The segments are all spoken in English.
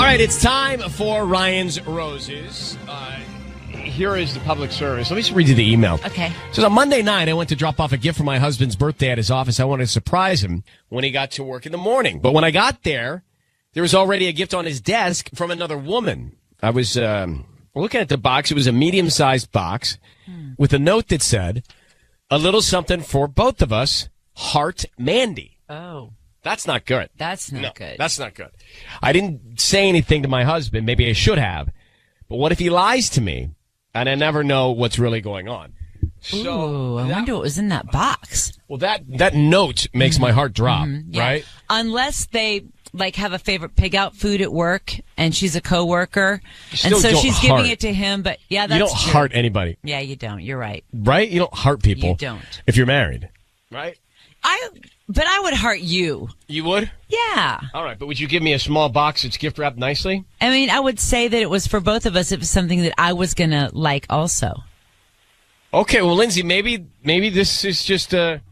right, it's time for Ryan's Roses. Here is the public service. Let me just read you the email. Okay. It says, on Monday night, I went to drop off a gift for my husband's birthday at his office. I wanted to surprise him when he got to work in the morning. But when I got there was already a gift on his desk from another woman. I was looking at the box. It was a medium-sized box with a note that said, a little something for both of us, Heart Mandy. Oh. That's not good. That's not good. That's not good. I didn't say anything to my husband. Maybe I should have. But what if he lies to me and I never know what's really going on? So I wonder what was in that box. Well, that note makes my heart drop, yeah. right? Unless they have a favorite pig out food at work and she's a coworker, and so she's giving it to him. But yeah, that's you don't true. heart anybody. Yeah, you don't. You're right. Right? You don't heart people. You don't. If you're married, right? But I would heart you. You would? Yeah. All right, but would you give me a small box that's gift wrapped nicely? I mean, I would say that it was for both of us. It was something that I was gonna like also. Okay, well, Lindsay, maybe this is just a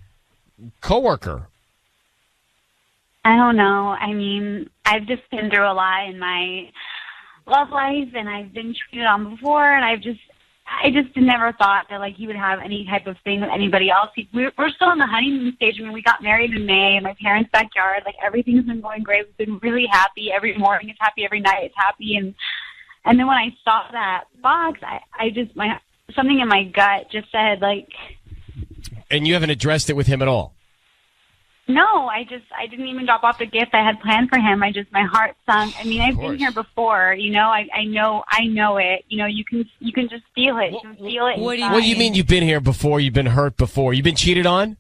coworker. I don't know. I mean, I've just been through a lot in my love life, and I've been cheated on before, and I just never thought that, like, he would have any type of thing with anybody else. We're still in the honeymoon stage. I mean, we got married in May in my parents' backyard. Like, everything's been going great. We've been really happy. Every morning it's happy. Every night it's happy. And then when I saw that box, something in my gut just said, like... And you haven't addressed it with him at all? No, I didn't even drop off the gift I had planned for him. My heart sunk. I mean, I've been here before, you know, I know it. You know, you can just feel it. You can feel it. What do you mean you've been here before? You've been hurt before? You've been cheated on?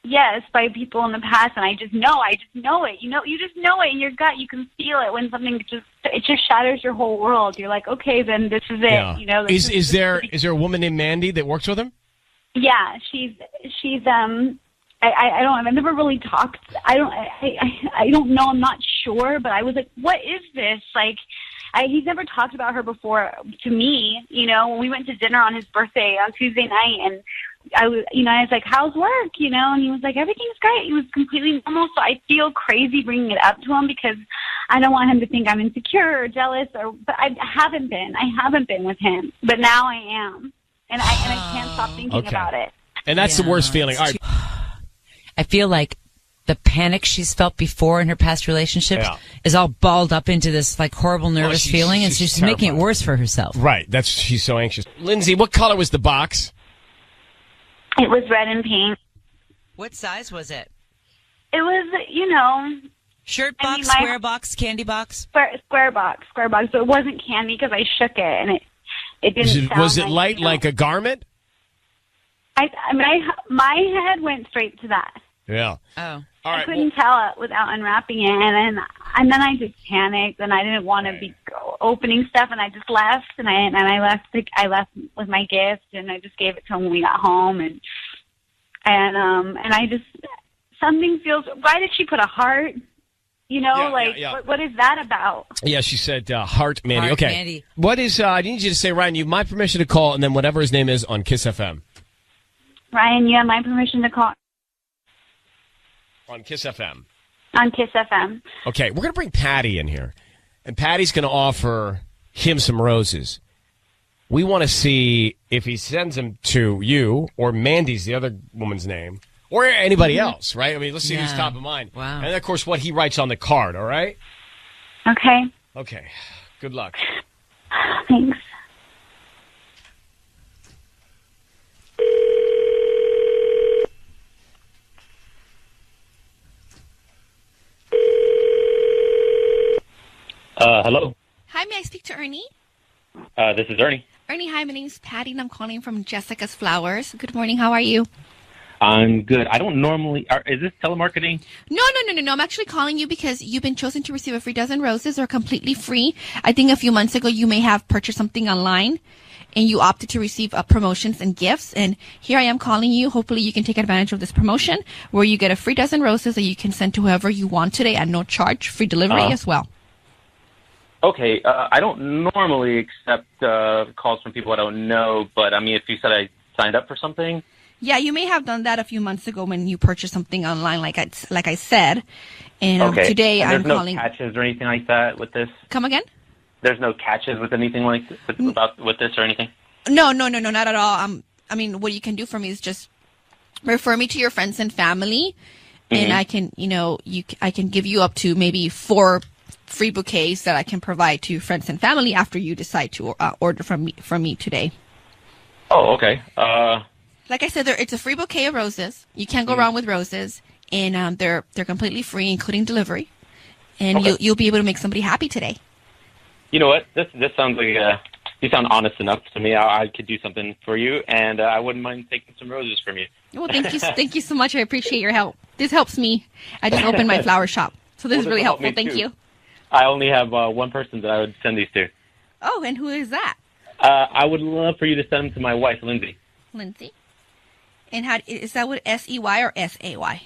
Yes, by people in the past, and I just know it. You just know it in your gut. You can feel it when something just shatters your whole world. You're like, okay, then this is it. Yeah. You know, is there a woman named Mandy that works with him? Yeah, she's I don't. I've never really talked. I don't know. I'm not sure. But I was like, what is this? Like, he's never talked about her before to me. You know, when we went to dinner on his birthday on Tuesday night, and I was like, how's work? You know, and he was like, everything's great. He was completely normal. So I feel crazy bringing it up to him because I don't want him to think I'm insecure or jealous. But I haven't been. I haven't been with him. But now I am, and I can't stop thinking about it. And that's the worst feeling. All right. I feel like the panic she's felt before in her past relationships is all balled up into this like horrible nervous feeling, and she's making it worse for herself. Right. She's so anxious. Lindsay, what color was the box? It was red and pink. What size was it? It was, you know... Shirt box, square box, candy box? Square box. So it wasn't candy because I shook it, and it didn't sound Was it light like a garment? My head went straight to that. Yeah. Oh. All right. I couldn't tell it without unwrapping it, and then I just panicked, and I didn't want to be opening stuff, and I just left, and I left with my gift, and I just gave it to him when we got home, and I just something feels. Why did she put a heart? You know, what is that about? Yeah, she said Heart Mandy. Heart okay. Mandy. What is? I need you to say, Ryan. You have my permission to call, and then whatever his name is on Kiss FM. Ryan, you have my permission to call. On Kiss FM. On Kiss FM. Okay, we're going to bring Patty in here. And Patty's going to offer him some roses. We want to see if he sends them to you, or Mandy's the other woman's name, or anybody else, right? I mean, let's see who's top of mind. Wow. And, of course, what he writes on the card, all right? Okay. Okay. Good luck. Thanks. Hello. Hi, may I speak to Ernie? This is Ernie. Ernie, hi, my name's Patty, and I'm calling from Jessica's Flowers. Good morning, how are you? I'm good. I don't normally... is this telemarketing? No. I'm actually calling you because you've been chosen to receive a free dozen roses. They're completely free. I think a few months ago you may have purchased something online, and you opted to receive promotions and gifts. And here I am calling you. Hopefully you can take advantage of this promotion where you get a free dozen roses that you can send to whoever you want today at no charge, free delivery as well. Okay, I don't normally accept calls from people I don't know, but I mean, if you said I signed up for something. Yeah, you may have done that a few months ago when you purchased something online, like I said. And today and I'm there's calling. No catches or anything like that with this. Come again? There's no catches with anything like with this or anything. No, not at all. I mean, what you can do for me is just refer me to your friends and family, and I can, I can give you up to maybe 4 free bouquets that I can provide to friends and family after you decide to order from me today. Oh, okay. Like I said, it's a free bouquet of roses. You can't go wrong with roses, and they're completely free, including delivery. And you'll be able to make somebody happy today. You know what? This sounds like you sound honest enough to me. I could do something for you, and I wouldn't mind taking some roses from you. Well, thank you so much. I appreciate your help. This helps me. I just opened my flower shop, so this is really helpful. Thank you. I only have one person that I would send these to. Oh, and who is that? I would love for you to send them to my wife, Lindsay. Lindsay? And is that with S-E-Y or S-A-Y?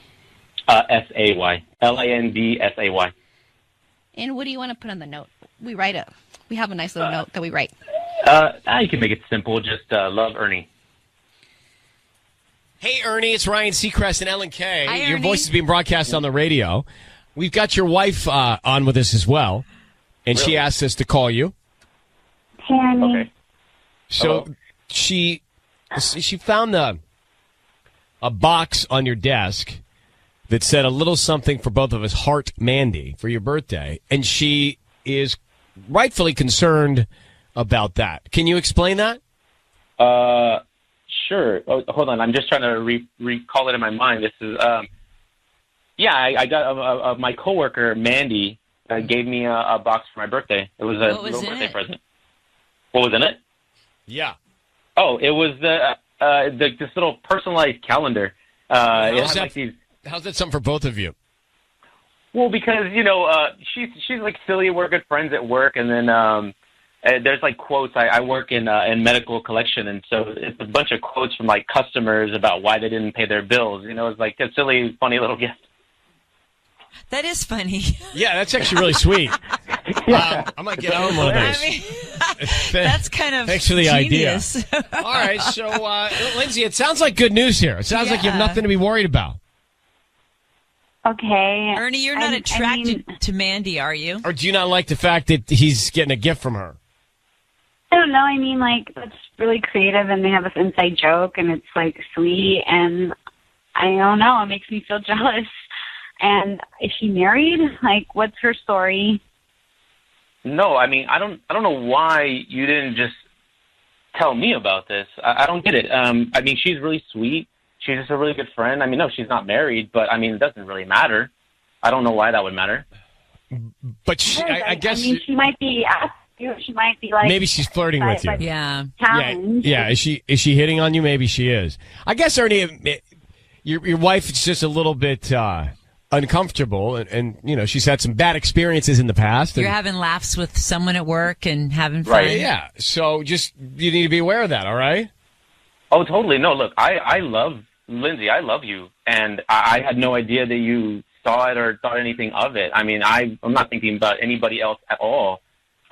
S-A-Y. L-A-N-D-S-A-Y. And what do you want to put on the note? We have a nice little note that we write. You can make it simple. Just love Ernie. Hey, Ernie, it's Ryan Seacrest and Ellen Kay. Hi, your Ernie. voice is being broadcast on the radio. We've got your wife on with us as well, and she asked us to call you. Hey, Ernie. Okay. So Hello? she found a box on your desk that said a little something for both of us, Heart Mandy, for your birthday, and she is rightfully concerned about that. Can you explain that? Sure. Oh, hold on. I'm just trying to recall it in my mind. This is, I got my coworker, Mandy, gave me a box for my birthday. It was a little birthday present. What was in it? Yeah. Oh, it was this little personalized calendar. How's that something for both of you? Well, because, she's like silly. We're good friends at work, and then there's like quotes. I work in medical collection, and so it's a bunch of quotes from like customers about why they didn't pay their bills. It's like a silly, funny little gift. That is funny. Yeah, that's actually really sweet. I might get on one of those. I mean, that's kind of thanks for the genius. idea. All right, so Lindsay, it sounds like good news here. It sounds like you have nothing to be worried about. Okay. Ernie, you're not attracted to Mandy, are you? Or do you not like the fact that he's getting a gift from her? I don't know. I mean, like, that's really creative, and they have this inside joke, and it's, like, sweet, and I don't know. It makes me feel jealous. And is she married? Like, what's her story? No, I mean, I don't know why you didn't just tell me about this. I don't get it. I mean, she's really sweet. She's just a really good friend. I mean, no, she's not married, but I mean, it doesn't really matter. I don't know why that would matter. But I guess... I mean, she might be asking you. She might be like... Maybe she's flirting with you. Yeah. Challenge. Is she hitting on you? Maybe she is. I guess, Ernie, your wife is just a little bit... uncomfortable, and she's had some bad experiences in the past. You're having laughs with someone at work and having fun. Right, yeah. So you need to be aware of that, all right? Oh, totally. No, look, I love Lindsay. I love you, and I had no idea that you saw it or thought anything of it. I mean, I'm not thinking about anybody else at all.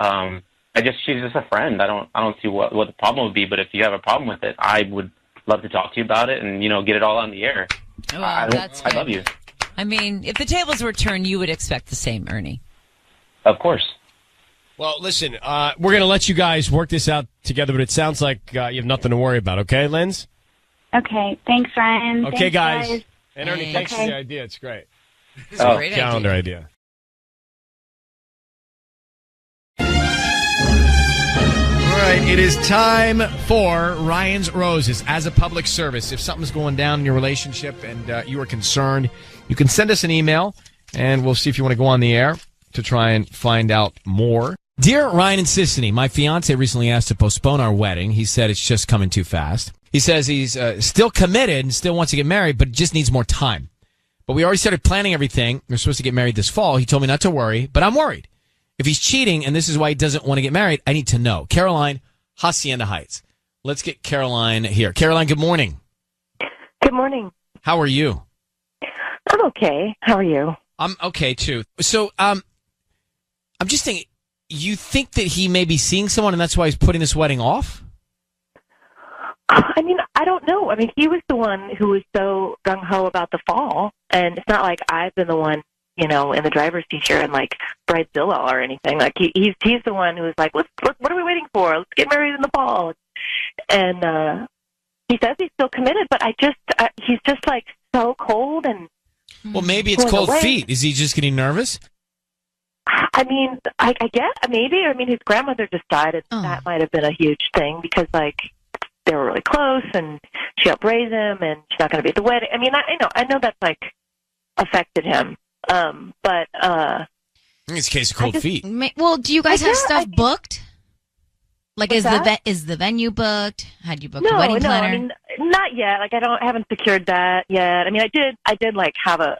She's just a friend. I don't see what the problem would be, but if you have a problem with it, I would love to talk to you about it and, get it all on the air. Well, I love you. I mean, if the tables were turned, you would expect the same, Ernie. Of course. Well, listen, we're going to let you guys work this out together, but it sounds like you have nothing to worry about. Okay, Linz? Okay. Thanks, Ryan. Okay, Thanks, guys. And Ernie, thanks for the idea. It's great. It's a great calendar idea. All right, it is time for Ryan's Roses. As a public service, if something's going down in your relationship and you are concerned, you can send us an email, and we'll see if you want to go on the air to try and find out more. Dear Ryan and Sissany, my fiance recently asked to postpone our wedding. He said it's just coming too fast. He says he's still committed and still wants to get married, but just needs more time. But we already started planning everything. We're supposed to get married this fall. He told me not to worry, but I'm worried. If he's cheating and this is why he doesn't want to get married, I need to know. Caroline, Hacienda Heights. Let's get Caroline here. Caroline, good morning. Good morning. How are you? I'm okay. How are you? I'm okay, too. So, I'm just thinking, you think that he may be seeing someone and that's why he's putting this wedding off? I mean, I don't know. I mean, he was the one who was so gung-ho about the fall, and it's not like I've been the one, in the driver's seat here and like bridezilla or anything. Like he's the one who was like, what are we waiting for? Let's get married in the fall. And he says he's still committed, but he's just like so cold and. Well, maybe it's cold feet. Is he just getting nervous? I mean, I guess maybe. I mean, his grandmother just died, and that might have been a huge thing because like they were really close, and she helped raise him, and she's not going to be at the wedding. I mean, I know that's like affected him. But I think it's a case of cold feet. Well, do you guys have stuff booked? Like, is the venue booked? Had you booked a wedding planner? I mean, not yet. Like, I haven't secured that yet. I mean, I did like have a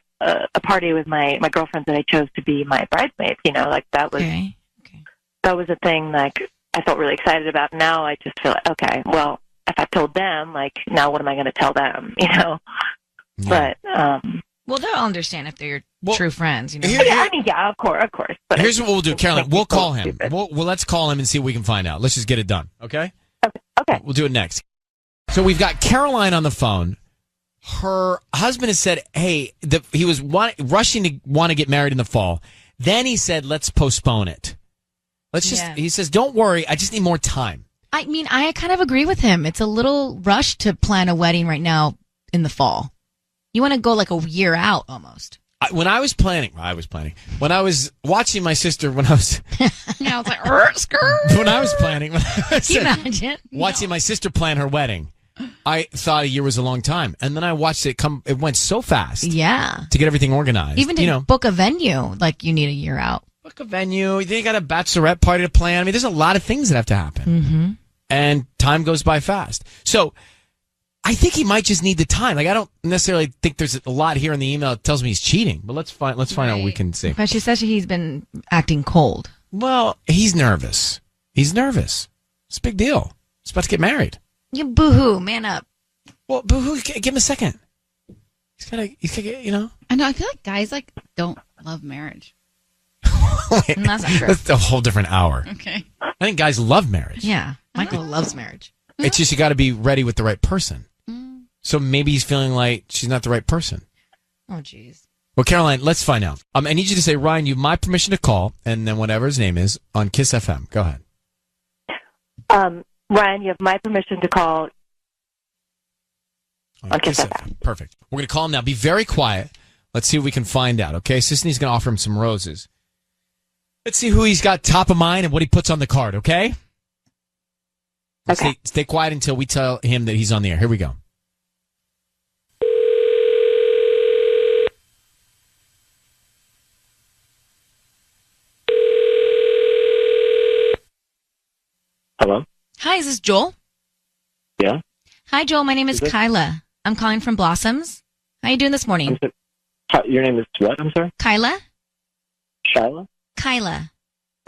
party with my girlfriends that I chose to be my bridesmaids. Like that was that was a thing like I felt really excited about. Now I just feel like, okay, well, if I told them, like, now what am I going to tell them? Yeah. But well, they'll understand if they're your true friends. I mean, yeah, of course. But here's what we'll do, Caroline. We'll call him. Well, let's call him and see what we can find out. Let's just get it done, okay? Okay. We'll do it next. So we've got Caroline on the phone. Her husband has said, hey, he was rushing to want to get married in the fall. Then he said, let's postpone it. He says, don't worry, I just need more time. I mean, I kind of agree with him. It's a little rushed to plan a wedding right now in the fall. You want to go like a year out almost. When I was watching my sister, when I was planning, Can you imagine? Watching my sister plan her wedding, I thought a year was a long time. And then I watched it come, it went so fast. Yeah. To get everything organized. Even to book a venue, like you need a year out. Book a venue. Then you got a bachelorette party to plan. I mean, there's a lot of things that have to happen. Mm-hmm. And time goes by fast. So I think he might just need the time. Like, I don't necessarily think there's a lot here in the email that tells me he's cheating. But let's find out what we can see. But she says he's been acting cold. Well, he's nervous. It's a big deal. He's about to get married. You boo-hoo, man up. Well, boo-hoo, give him a second. He's gotta get, I know, I feel like guys, like, don't love marriage. Wait, that's not true. That's a whole different hour. Okay. I think guys love marriage. Yeah. Michael loves marriage. It's just you got to be ready with the right person. So maybe he's feeling like she's not the right person. Oh, jeez. Well, Caroline, let's find out. I need you to say, Ryan, you have my permission to call, and then whatever his name is, on Kiss FM. Go ahead. Ryan, you have my permission to call on Kiss FM. Perfect. We're going to call him now. Be very quiet. Let's see what we can find out, okay? Sisney's going to offer him some roses. Let's see who he's got top of mind and what he puts on the card, okay? Okay. Stay quiet until we tell him that he's on the air. Here we go. Hello? Hi, is this Joel? Yeah? Hi, Joel. My name is Kyla. I'm calling from Blossoms. How you doing this morning? Your name is what? I'm sorry? Kyla? Shyla? Kyla.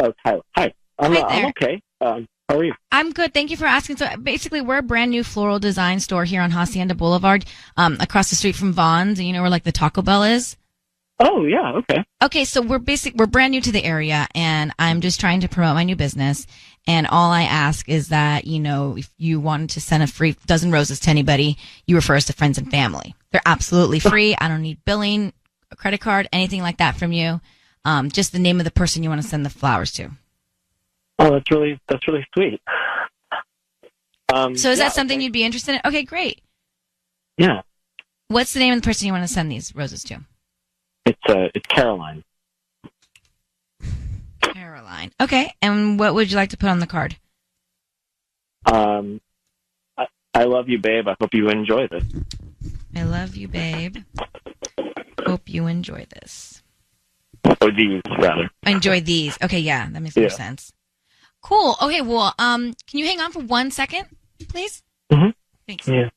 Oh, Kyla. Hi. I'm okay. How are you? I'm good. Thank you for asking. So basically, we're a brand new floral design store here on Hacienda Boulevard, across the street from Vaughn's, and you know where like the Taco Bell is? Oh, yeah. Okay. Okay, so we're brand new to the area, and I'm just trying to promote my new business. And all I ask is that, if you wanted to send a free dozen roses to anybody, you refer us to friends and family. They're absolutely free. I don't need billing, a credit card, anything like that from you. Just the name of the person you want to send the flowers to. Oh, that's really sweet. So is that something you'd be interested in? Okay, great. Yeah. What's the name of the person you want to send these roses to? It's Caroline. Caroline. Okay, and what would you like to put on the card? I love you, babe. I hope you enjoy this. I love you, babe. Hope you enjoy this. Or these, rather. Enjoy these. Okay, yeah, that makes more sense. Cool. Okay, well, can you hang on for 1 second, please? Mm-hmm. Thanks. Yeah.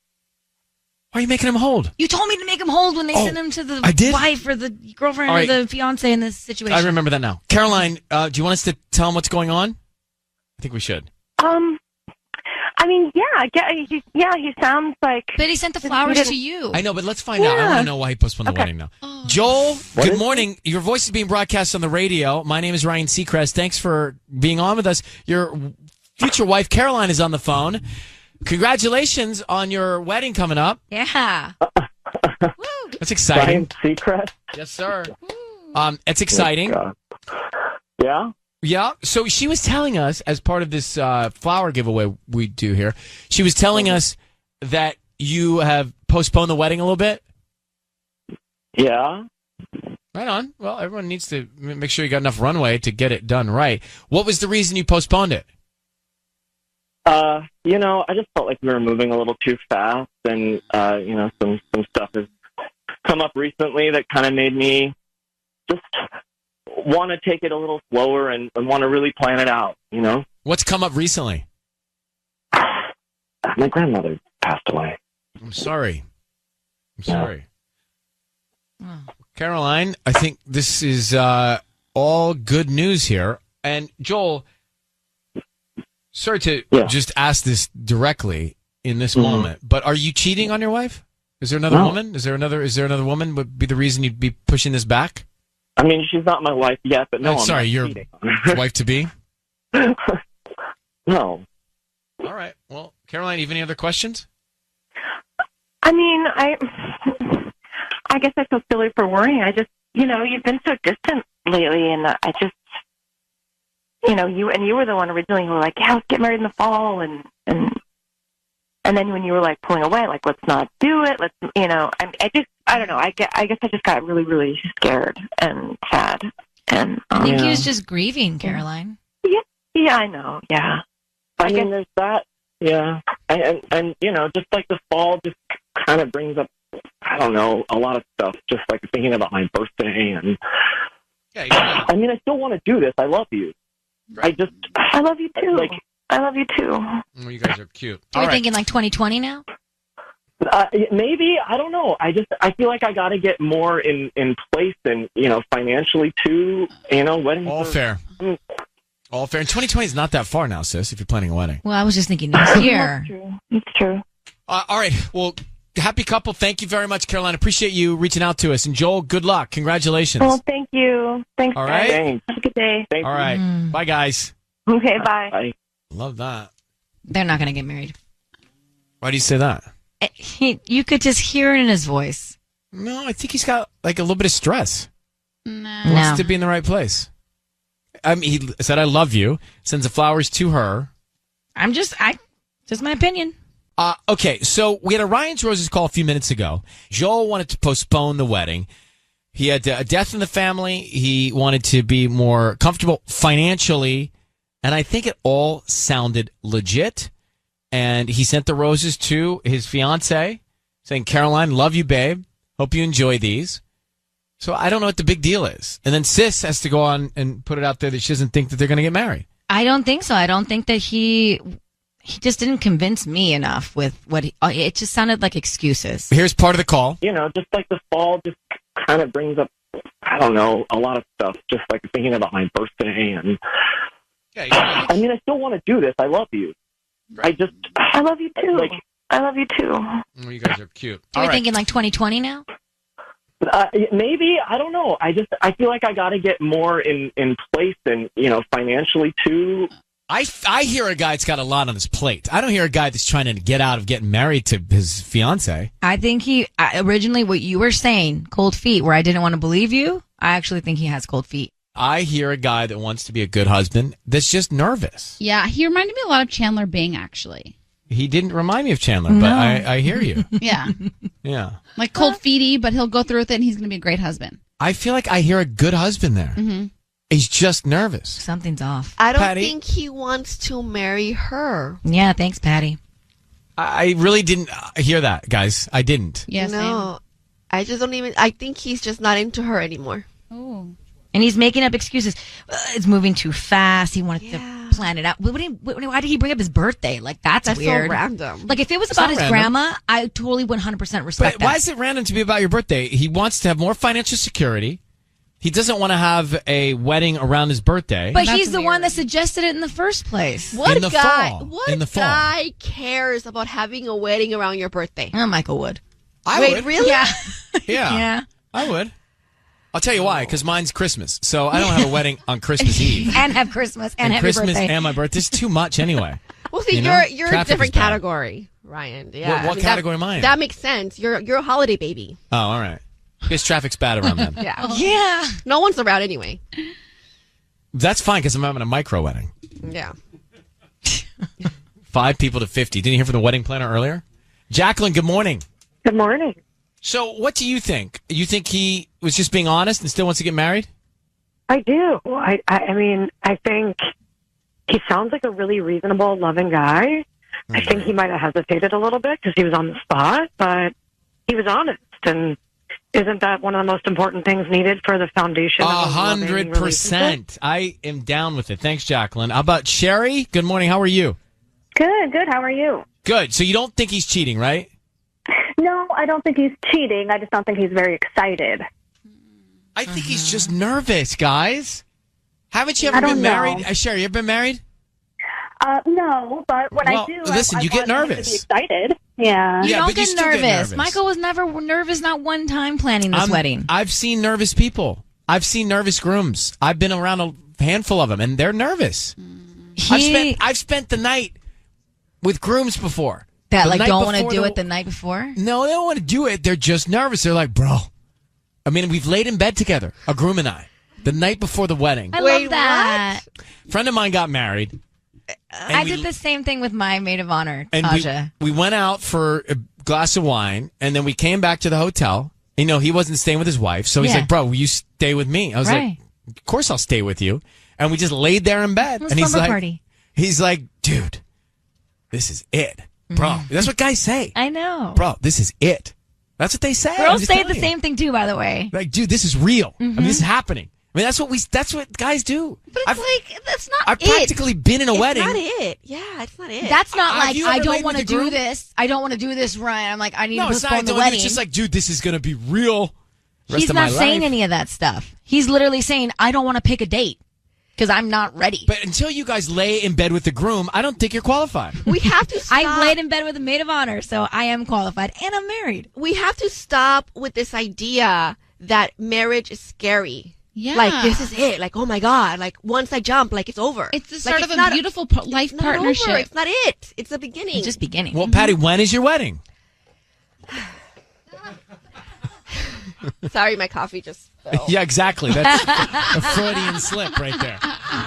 Why are you making him hold? You told me to make him hold when they send him to the wife or the girlfriend right. or the fiance in this situation. I remember that now. Caroline, do you want us to tell him what's going on? I think we should. I mean, he sounds like... But he sent the flowers to you. I know, but let's find out. I want to know why he postponed the wedding now. Oh. Joel, good morning. Your voice is being broadcast on the radio. My name is Ryan Seacrest. Thanks for being on with us. Your future wife, Caroline, is on the phone. Congratulations on your wedding coming up. Yeah. That's exciting. Ryan Seacrest. Yes, sir. It's exciting. Yeah? Yeah. So she was telling us, as part of this flower giveaway we do here, she was telling us that you have postponed the wedding a little bit. Yeah. Right on. Well, everyone needs to make sure you got enough runway to get it done right. What was the reason you postponed it? I just felt like we were moving a little too fast, and some stuff has come up recently that kind of made me just want to take it a little slower and want to really plan it out. What's come up recently? My grandmother passed away. I'm sorry. Caroline, I think this is all good news here. And Joel, sorry to just ask this directly in this moment, but are you cheating on your wife? Is there another woman? Is there another woman would be the reason you'd be pushing this back? I mean, she's not my wife yet, but no, I'm sorry, not your cheating. wife to be? No. All right. Well, Caroline, you have any other questions? I mean, I guess I feel silly for worrying. I just, you've been so distant lately, and I just, you were the one originally who were like, yeah, let's get married in the fall, and then when you were like pulling away, like, let's not do it, I don't know. I guess I just got really, really scared and sad, and I think he was just grieving, Caroline. Yeah, I know. Yeah, I mean, there's that. Yeah, and just like the fall just kind of brings up, I don't know, a lot of stuff. Just like thinking about my birthday, and I mean, I still want to do this. I love you. Right. I love you too. I love you too. Well, you guys are cute. So we're thinking like 2020 now? Maybe, I don't know. I feel like I got to get more in place, and financially too. Wedding. All fair. All fair. And 2020 is not that far now, sis. If you're planning a wedding. Well, I was just thinking next year. It's true. All right. Well, happy couple. Thank you very much, Caroline. Appreciate you reaching out to us. And Joel, good luck. Congratulations. Well, thank you. Thanks. All right. Thanks. Have a good day. Thank All right. Bye, guys. Okay. Bye. Bye. Love that. They're not going to get married. Why do you say that? You could just hear it in his voice. No, I think he's got like a little bit of stress. No. He wants to be in the right place. He said, I love you. Sends the flowers to her. Just my opinion. Okay, so we had a Ryan's Roses call a few minutes ago. Joel wanted to postpone the wedding. He had a death in the family. He wanted to be more comfortable financially. And I think it all sounded legit. And he sent the roses to his fiance, saying, Caroline, love you, babe. Hope you enjoy these. So I don't know what the big deal is. And then Sis has to go on and put it out there that she doesn't think that they're going to get married. I don't think so. I don't think that he just didn't convince me enough with what it just sounded like excuses. Here's part of the call. Just like the fall just kind of brings up, I don't know, a lot of stuff. Just like thinking about my birthday, and I mean, I still want to do this. I love you. Right. I love you too. I love you too. Well, you guys are cute. So we're thinking like 2020 now? Maybe, I don't know. I feel like I got to get more in place, and financially too. I hear a guy that's got a lot on his plate. I don't hear a guy that's trying to get out of getting married to his fiance. I think originally what you were saying, cold feet, where I didn't want to believe you, I actually think he has cold feet. I hear a guy that wants to be a good husband that's just nervous. Yeah, he reminded me a lot of Chandler Bing, actually. He didn't remind me of Chandler, but I hear you. Yeah. Yeah. Like cold feety, but he'll go through with it and he's going to be a great husband. I feel like I hear a good husband there. Mm-hmm. He's just nervous. Something's off. I don't Patty? think he wants to marry her. Yeah, thanks, Patty. I really didn't hear that, guys. I didn't. Yes. No, I just don't even. I think he's just not into her anymore. Oh. And he's making up excuses. It's moving too fast. He wanted to plan it out. Why did he bring up his birthday? Like, that's weird. So random. Like, if it was about his grandma, I totally 100% respect that. Why is it random to be about your birthday? He wants to have more financial security. He doesn't want to have a wedding around his birthday. But he's the one that suggested it in the first place. What in the guy? fall. What in the fall. guy cares about having a wedding around your birthday? Oh, Michael would. I Wait, would. really? Yeah. Yeah. Yeah. I would. I'll tell you why, because mine's Christmas. So I don't have a wedding on Christmas Eve. And have Christmas and have your Christmas birthday. and my birthday. It's too much anyway. Well, see, You know? you're a Traffic different is bad. category, Ryan. Yeah. What category am I in? That makes sense. You're a holiday baby. Oh, all right. Because traffic's bad around then. Yeah. Yeah. No one's around anyway. That's fine because I'm having a micro wedding. Yeah. 5 people to 50. Didn't you hear from the wedding planner earlier? Jacqueline, good morning. Good morning. So what do you think? You think he was just being honest and still wants to get married? I do. I mean, I think he sounds like a really reasonable, loving guy. I think he might have hesitated a little bit because he was on the spot, but he was honest. And isn't that one of the most important things needed for the foundation? 100%. I am down with it. Thanks, Jacqueline. How about Sherry? Good morning. How are you? Good. How are you? Good. So you don't think he's cheating, right? No, I don't think he's cheating. I just don't think he's very excited. I think he's just nervous, guys. Haven't you ever been married? Sherry, you ever been married? No, but when I do, listen, you get nervous. To be excited. Yeah. You don't but you get still get nervous. nervous. Michael was never nervous, not one time planning this wedding. I've seen nervous people. I've seen nervous grooms. I've been around a handful of them, and they're nervous. I've spent the night with grooms before. That The like night don't want to before do the- it the night before? No, they don't want to do it. They're just nervous. They're like, bro. I mean, we've laid in bed together, a groom and I, the night before the wedding. I love that. Friend of mine got married. I did the same thing with my maid of honor, And Taja. we went out for a glass of wine, and then we came back to the hotel. You know, he wasn't staying with his wife, so he's Yeah. like, bro, will you stay with me? I was Right. like, of course I'll stay with you. And we just laid there in bed. It was And he's slumber like, party. he's like, dude, this is it. Bro, that's what guys say. I know. Bro, this is it. That's what they say. I'm Girls just say telling the you. same thing too, by the way. Like, dude, this is real. I mean, this is happening. I mean, that's what guys do. But it's like, that's not I've it. practically been in a wedding. It's not it. Yeah, it's not it. That's not Have like, you I ever don't laid want to with a do groom? this. I don't want to do this, Ryan. I'm like, I need No, to it's not. postpone the Don't- wedding. It's just like, dude, this is going to be real. Rest He's of not my saying life. any of that stuff. He's literally saying, I don't want to pick a date because I'm not ready. But until you guys lay in bed with the groom, I don't think you're qualified. We have to stop. I've laid in bed with a maid of honor, so I am qualified, and I'm married. We have to stop with this idea that marriage is scary. Yeah. Like, this is it. Like, oh my God. Like, once I jump, like, it's over. It's the Like, start of it's a not beautiful life It's not partnership. over. It's not it. It's the beginning. It's just beginning. Well, Patty, when is your wedding? Sorry, my coffee just fell. Yeah, exactly. That's a Freudian slip right there.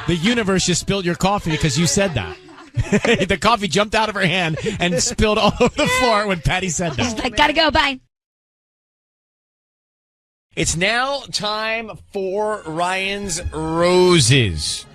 The universe just spilled your coffee because you said that. The coffee jumped out of her hand and spilled all over the floor when Patty said that. He's like, gotta go, bye. It's now time for Ryan's Roses.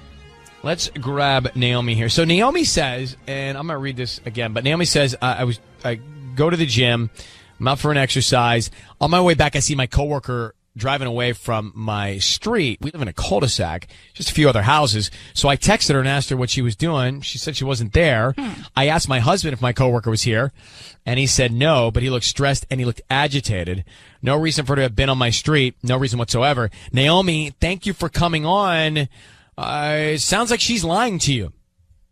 Let's grab Naomi here. So Naomi says, and I'm going to read this again, but Naomi says, I go to the gym. I'm out for an exercise. On my way back, I see my coworker driving away from my street. We live in a cul-de-sac, just a few other houses. So I texted her and asked her what she was doing. She said she wasn't there. I asked my husband if my coworker was here, and he said no, but he looked stressed and he looked agitated. No reason for her to have been on my street. No reason whatsoever. Naomi, thank you for coming on. It sounds like she's lying to you.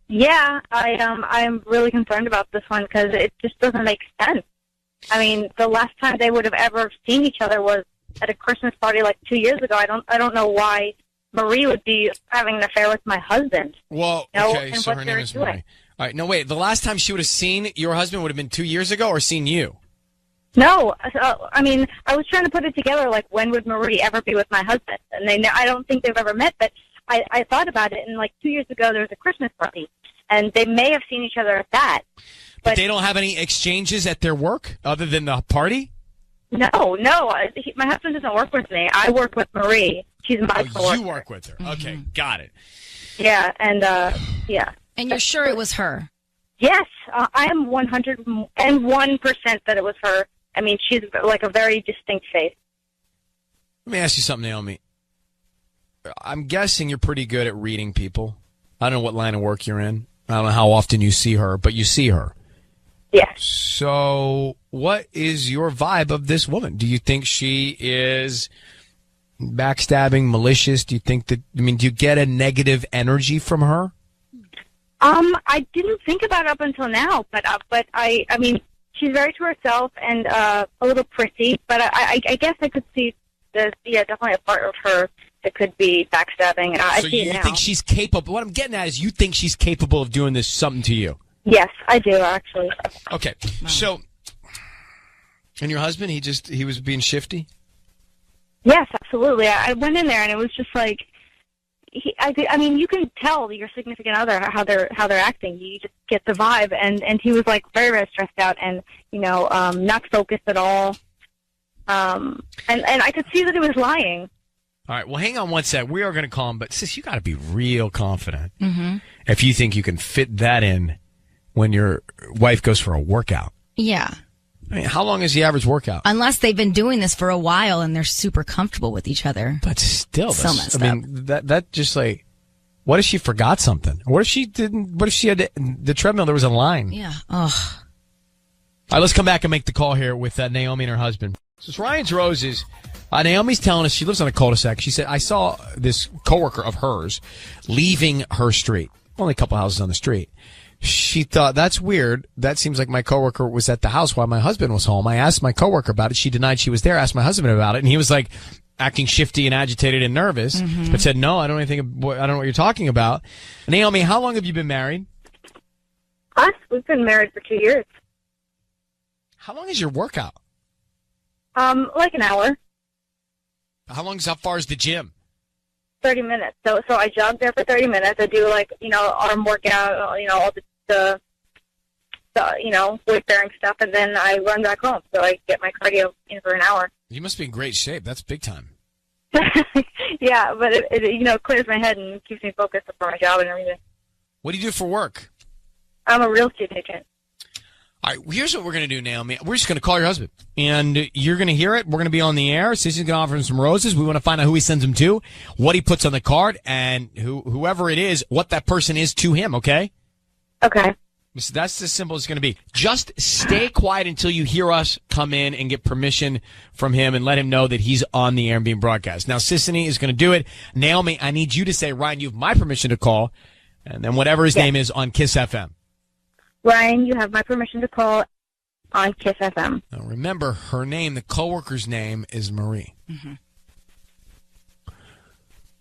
Yeah, I'm really concerned about this one because it just doesn't make sense. I mean, the last time they would have ever seen each other was at a Christmas party like 2 years ago. I don't know why Marie would be having an affair with my husband. Well, You know, okay, and so what her they're name is doing. Marie. All right, no, wait. The last time she would have seen your husband would have been 2 years ago or seen you? No, I mean, I was trying to put it together, like, when would Marie ever be with my husband? And I don't think they've ever met, but I thought about it, and, like, 2 years ago there was a Christmas party, and they may have seen each other at that. But they don't have any exchanges at their work other than the party? No, my husband doesn't work with me. I work with Marie. She's my coworker. You work with her. Okay, got it. Yeah, and, yeah. And you're sure it was her? Yes, I am 101% that it was her. I mean, she's like a very distinct face. Let me ask you something, Naomi. I'm guessing you're pretty good at reading people. I don't know what line of work you're in. I don't know how often you see her, but you see her. Yeah. So what is your vibe of this woman? Do you think she is backstabbing, malicious? Do you think that, do you get a negative energy from her? I didn't think about it up until now, but I mean, she's very to herself and a little prissy, but I guess I could see there's definitely a part of her that could be backstabbing. I So see you it now. think she's capable? What I'm getting at is you think she's capable of doing this something to you? Yes, I do actually. Okay, so and your husband, he was being shifty? Yes, absolutely. I went in there and it was just like, I mean, you can tell your significant other how they're acting. You just get the vibe, and he was like very, very stressed out and not focused at all. And I could see that he was lying. All right, well, hang on one sec. We are going to call him, but sis, you got to be real confident if you think you can fit that in when your wife goes for a workout. Yeah. I mean, how long is the average workout? Unless they've been doing this for a while and they're super comfortable with each other. But still, So messed I mean, that just like, what if she forgot something? What if she didn't? What if she had the treadmill? There was a line. Yeah. Ugh. All right, let's come back and make the call here with Naomi and her husband. So it's Ryan's Roses. Naomi's telling us she lives on a cul-de-sac. She said, I saw this coworker of hers leaving her street. Only a couple houses on the street. She thought, that's weird. That seems like my coworker was at the house while my husband was home. I asked my coworker about it. She denied she was there. I asked my husband about it, and he was like acting shifty and agitated and nervous, but said, no, I don't know what you're talking about. Naomi, how long have you been married? Us? We've been married for 2 years. How long is your workout? Like an hour. How far is the gym? 30 minutes. So I jog there for 30 minutes. I do arm workout, all the weight bearing stuff, and then I run back home. So I get my cardio in for an hour. You must be in great shape. That's big time. Yeah, but it clears my head and keeps me focused for my job and everything. What do you do for work? I'm a real estate agent. All right, here's what we're going to do, Naomi. We're just going to call your husband, and you're going to hear it. We're going to be on the air. Sissy's going to offer him some roses. We want to find out who he sends them to, what he puts on the card, and whoever it is, what that person is to him, okay? Okay. So that's as simple as it's going to be. Just stay quiet until you hear us come in and get permission from him and let him know that he's on the air and being broadcast. Now, Sissany is going to do it. Naomi, I need you to say, Ryan, you have my permission to call, and then whatever his name is on Kiss FM. Ryan, you have my permission to call on Kiss FM. Now, remember, her name, the coworker's name, is Marie. Mm-hmm.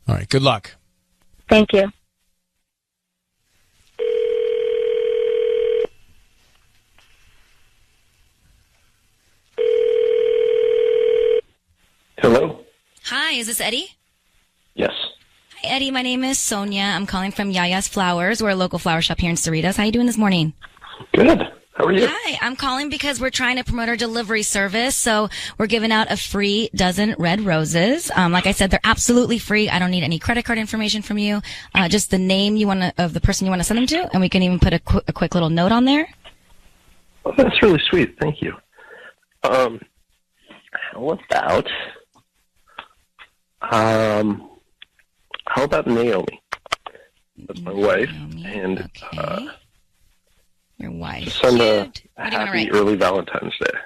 All right, good luck. Thank you. Hello? Hi, is this Eddie? Yes. Hi, Eddie. My name is Sonia. I'm calling from Yaya's Flowers. We're a local flower shop here in Cerritos. How you doing this morning? Good. How are you? Hi, I'm calling because we're trying to promote our delivery service. So we're giving out a free dozen red roses. Like I said, they're absolutely free. I don't need any credit card information from you. Just the name of the person you want to send them to, and we can even put a quick little note on there. Well, that's really sweet. Thank you. How about Naomi? That's my wife. And okay. Your wife. Send a Cute. What do you wanna happy write? early Valentine's Day.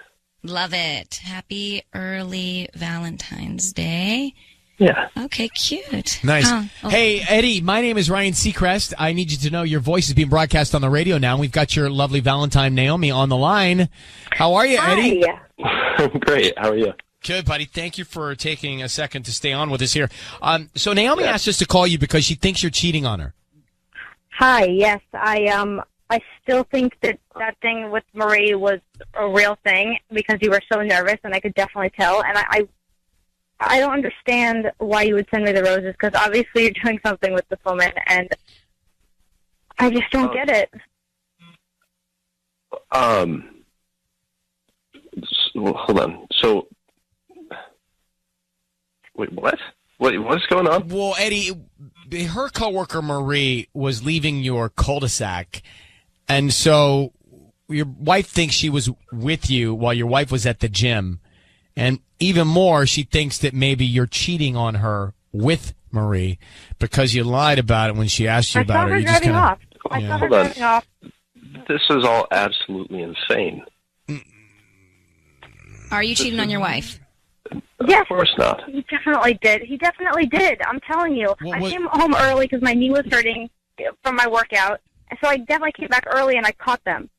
Love it. Happy early Valentine's Day. Yeah. Okay, cute. Nice. Oh. Hey, Eddie, my name is Ryan Seacrest. I need you to know your voice is being broadcast on the radio now. We've got your lovely Valentine, Naomi, on the line. How are you, Eddie? Hi. Great. How are you? Good, buddy. Thank you for taking a second to stay on with us here. So Naomi asked us to call you because she thinks you're cheating on her. Hi. Yes, I still think that thing with Marie was a real thing because you were so nervous, and I could definitely tell. And I don't understand why you would send me the roses because obviously you're doing something with this woman, and I just don't get it. Hold on. So, wait, what? What's going on? Well, Eddie, her coworker Marie was leaving your cul-de-sac, and so your wife thinks she was with you while your wife was at the gym, and even more, she thinks that maybe you're cheating on her with Marie because you lied about it when she asked you about it. I saw her driving off. I saw her driving off. This is all absolutely insane. Are you cheating on your wife? Yes. Of course not. He definitely did. He definitely did. I'm telling you. I came home early because my knee was hurting from my workout. And so I definitely came back early and I caught them.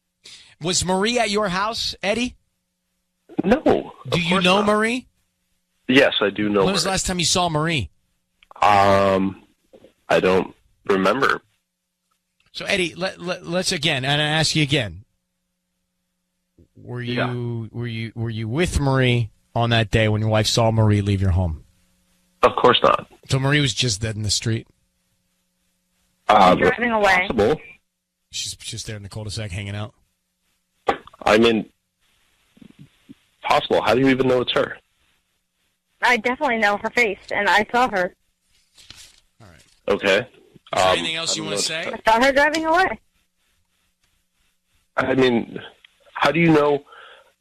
Was Marie at your house, Eddie? No. Do you know Marie? Yes, I do know. When was the last time you saw Marie? I don't remember. So Eddie, let's again, and I ask you again. Were you with Marie on that day when your wife saw Marie leave your home? Of course not. So Marie was just dead in the street. Driving away. Possible. She's just there in the cul-de-sac hanging out. I mean, possible. How do you even know it's her? I definitely know her face, and I saw her. All right. Okay. Is there anything else you want to say? I saw her driving away. I mean, how do you know?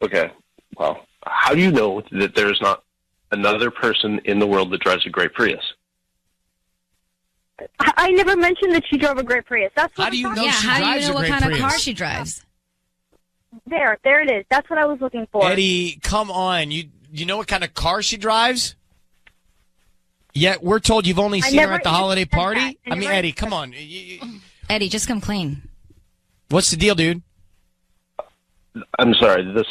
Okay, well, how do you know that there's not another person in the world that drives a great Prius? I never mentioned that she drove a great Prius. That's what How do you know Yeah, she how do you drives know a what great kind Prius? of car she drives? There it is. That's what I was looking for. Eddie, come on. You know what kind of car she drives? Yet we're told you've only seen her at the holiday party? I mean, Eddie, come on. Eddie, just come clean. What's the deal, dude? I'm sorry. This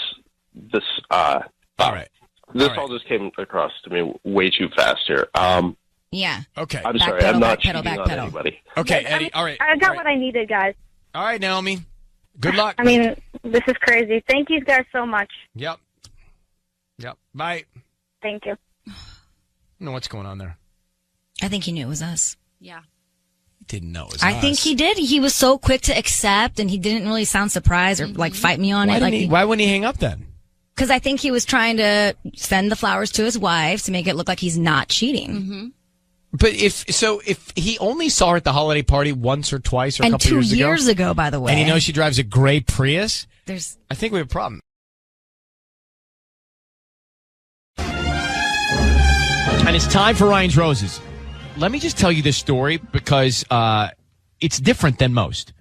All right. all just came across to me way too fast here. Yeah. Okay. I'm sorry. I'm not cheating backpedal, on backpedal. anybody. Okay, Eddie. All right. I got all what right. I needed, guys. All right, Naomi. Good luck. I mean, this is crazy. Thank you guys so much. Yep. Bye. Thank you. I don't know what's going on there. I think he knew it was us. Yeah. Didn't know it was I us. think he did. He was so quick to accept, and he didn't really sound surprised or like fight me on it. Why wouldn't he hang up then? Because I think he was trying to send the flowers to his wife to make it look like he's not cheating. But if he only saw her at the holiday party once or twice or a And couple 2 years years ago, by the way, and he knows she drives a gray Prius, there's I think we have a problem. And it's time for Ryan's Roses. Let me just tell you this story because it's different than most.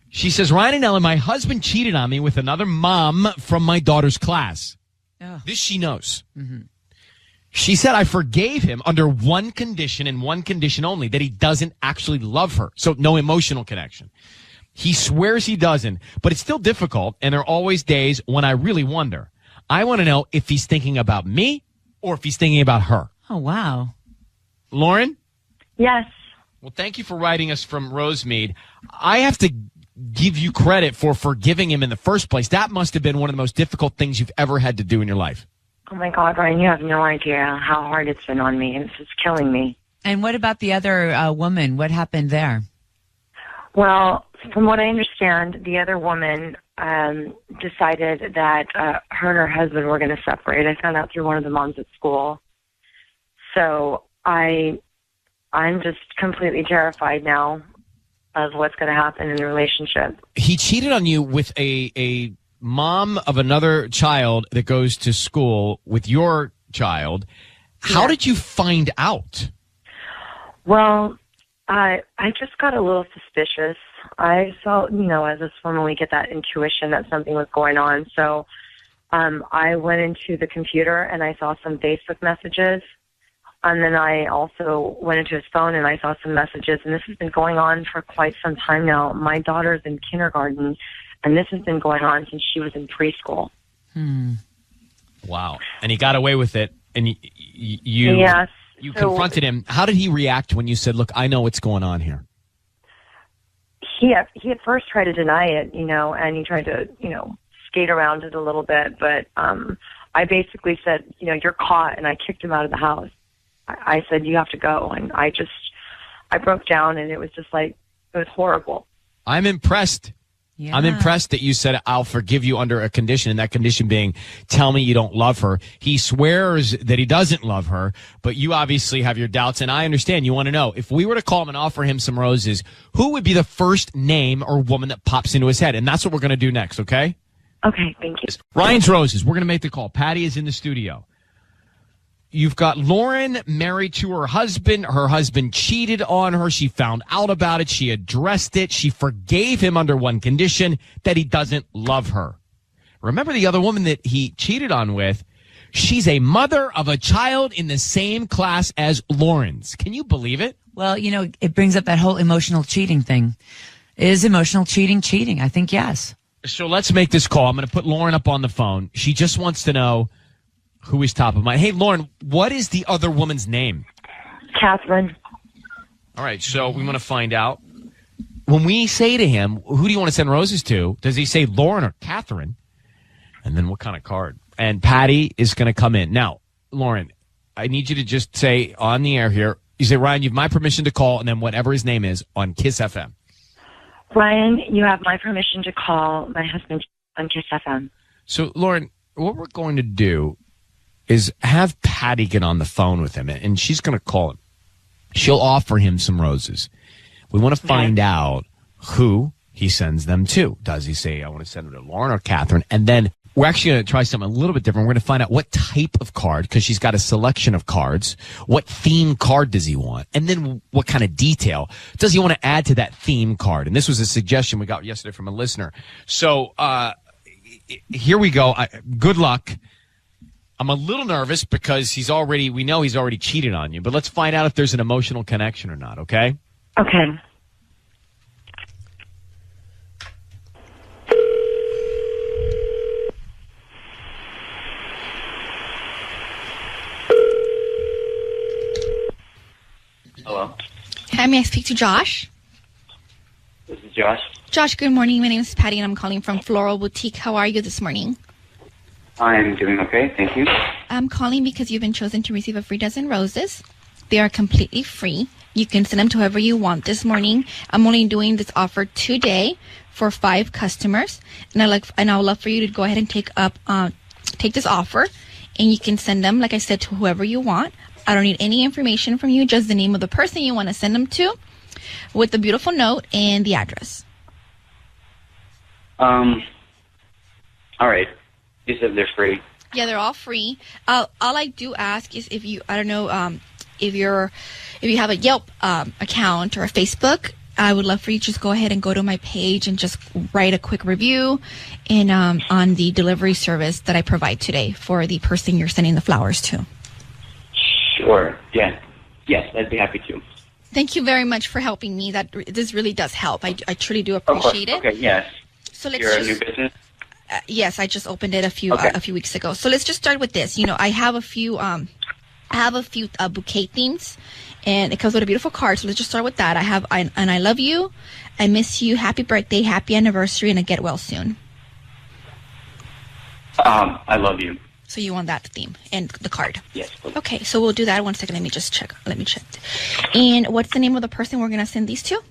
She says, Ryan and Ellen, my husband cheated on me with another mom from my daughter's class. Oh. This she knows. She said, I forgave him under one condition and one condition only, that he doesn't actually love her. So no emotional connection. He swears he doesn't, but it's still difficult. And there are always days when I really wonder. I want to know if he's thinking about me or if he's thinking about her. oh wow. Lauren? Yes. Well, thank you for writing us from Rosemead. I have to give you credit for forgiving him in the first place. That must have been one of the most difficult things you've ever had to do in your life. Oh my God, Ryan, you have no idea how hard it's been on me. It's just killing me. And what about the other woman? What happened there? Well, from what I understand, the other woman decided that her and her husband were going to separate. I found out through one of the moms at school. So I'm just completely terrified now of what's going to happen in the relationship. He cheated on you with a mom of another child that goes to school with your child. How did you find out? Well, I just got a little suspicious. I saw, as a woman, we get that intuition that something was going on. So I went into the computer and I saw some Facebook messages. And then I also went into his phone and I saw some messages. And this has been going on for quite some time now. My daughter's in kindergarten, and this has been going on since she was in preschool. Wow. And he got away with it. And you Yes. You confronted him. How did he react when you said, look, I know what's going on here? He at first tried to deny it, and he tried to, skate around it a little bit. But I basically said, you're caught, and I kicked him out of the house. I said, you have to go. And I broke down, and it was just like, it was horrible. I'm impressed. Yeah. I'm impressed that you said, I'll forgive you under a condition, and that condition being, tell me you don't love her. He swears that he doesn't love her, but you obviously have your doubts, and I understand. You want to know, if we were to call him and offer him some roses, who would be the first name or woman that pops into his head? And that's what we're going to do next, okay? Okay, thank you. Ryan's Roses. We're going to make the call. Patty is in the studio. You've got Lauren married to her husband. Her husband cheated on her. She found out about it. She addressed it. She forgave him under one condition, that he doesn't love her. Remember the other woman that he cheated on with? She's a mother of a child in the same class as Lauren's. Can you believe it? Well, it brings up that whole emotional cheating thing. Is emotional cheating? I think yes. So let's make this call. I'm going to put Lauren up on the phone. She just wants to know who is top of mind. Hey, Lauren, what is the other woman's name? Catherine. All right, so we want to find out. When we say to him, who do you want to send roses to? Does he say Lauren or Catherine? And then what kind of card? And Patty is going to come in. Now, Lauren, I need you to just say on the air here, you say, Ryan, you have my permission to call, and then whatever his name is on Kiss FM. Ryan, you have my permission to call my husband on Kiss FM. So, Lauren, what we're going to do is have Patty get on the phone with him, and she's going to call him. She'll offer him some roses. We want to find out who he sends them to. Does he say, I want to send them to Lauren or Catherine? And then we're actually going to try something a little bit different. We're going to find out what type of card, because she's got a selection of cards. What theme card does he want? And then what kind of detail does he want to add to that theme card? And this was a suggestion we got yesterday from a listener. So here we go. Good luck. I'm a little nervous because we know he's already cheated on you, but let's find out if there's an emotional connection or not, okay? Okay. Hello. Hi, may I speak to Josh? This is Josh. Josh, good morning. My name is Patty, and I'm calling from Floral Boutique. How are you this morning? I'm doing okay, thank you. I'm calling because you've been chosen to receive a free dozen roses. They are completely free. You can send them to whoever you want this morning. I'm only doing this offer today for 5 customers, and I would love for you to go ahead and take this offer, and you can send them, like I said, to whoever you want. I don't need any information from you, just the name of the person you want to send them to, with the beautiful note and the address. All right. You said they're free. Yeah, they're all free. All I do ask is if you have a Yelp account or a Facebook, I would love for you to just go ahead and go to my page and just write a quick review on the delivery service that I provide today for the person you're sending the flowers to. Sure. Yeah. Yes, I'd be happy to. Thank you very much for helping me. This really does help. I truly do appreciate it. Okay. Yes. So You're a new business. Yes, I just opened it a few weeks ago. So let's just start with this. I have a few bouquet themes, and it comes with a beautiful card. So let's just start with that. I have an I love you, I miss you, happy birthday, happy anniversary, and a get well soon. I love you. So you want that theme and the card? Yes, please. Okay, so we'll do that. 1 second. Let me check. And what's the name of the person we're going to send these to? I'm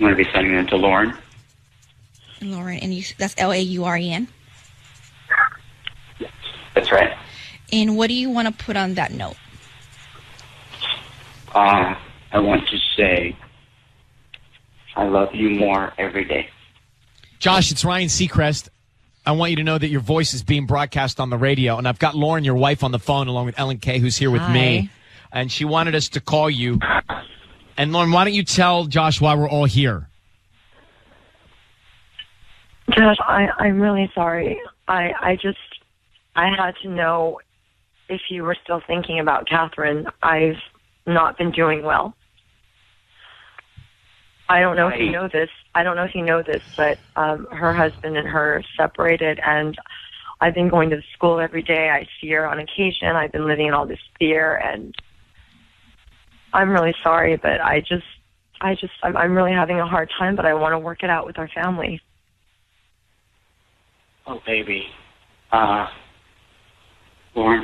going to be sending them to Lauren. Lauren, and that's Lauren? Yes, that's right. And what do you want to put on that note? I want to say, I love you more every day. Josh, it's Ryan Seacrest. I want you to know that your voice is being broadcast on the radio, and I've got Lauren, your wife, on the phone along with Ellen Kay, who's here with me, and she wanted us to call you. And Lauren, why don't you tell Josh why we're all here? Josh, I'm really sorry. I had to know if you were still thinking about Catherine. I've not been doing well. I don't know if you know this. But her husband and her separated, and I've been going to school every day. I see her on occasion. I've been living in all this fear, and I'm really sorry, but I'm really having a hard time, but I want to work it out with our family. Oh, baby. Lauren,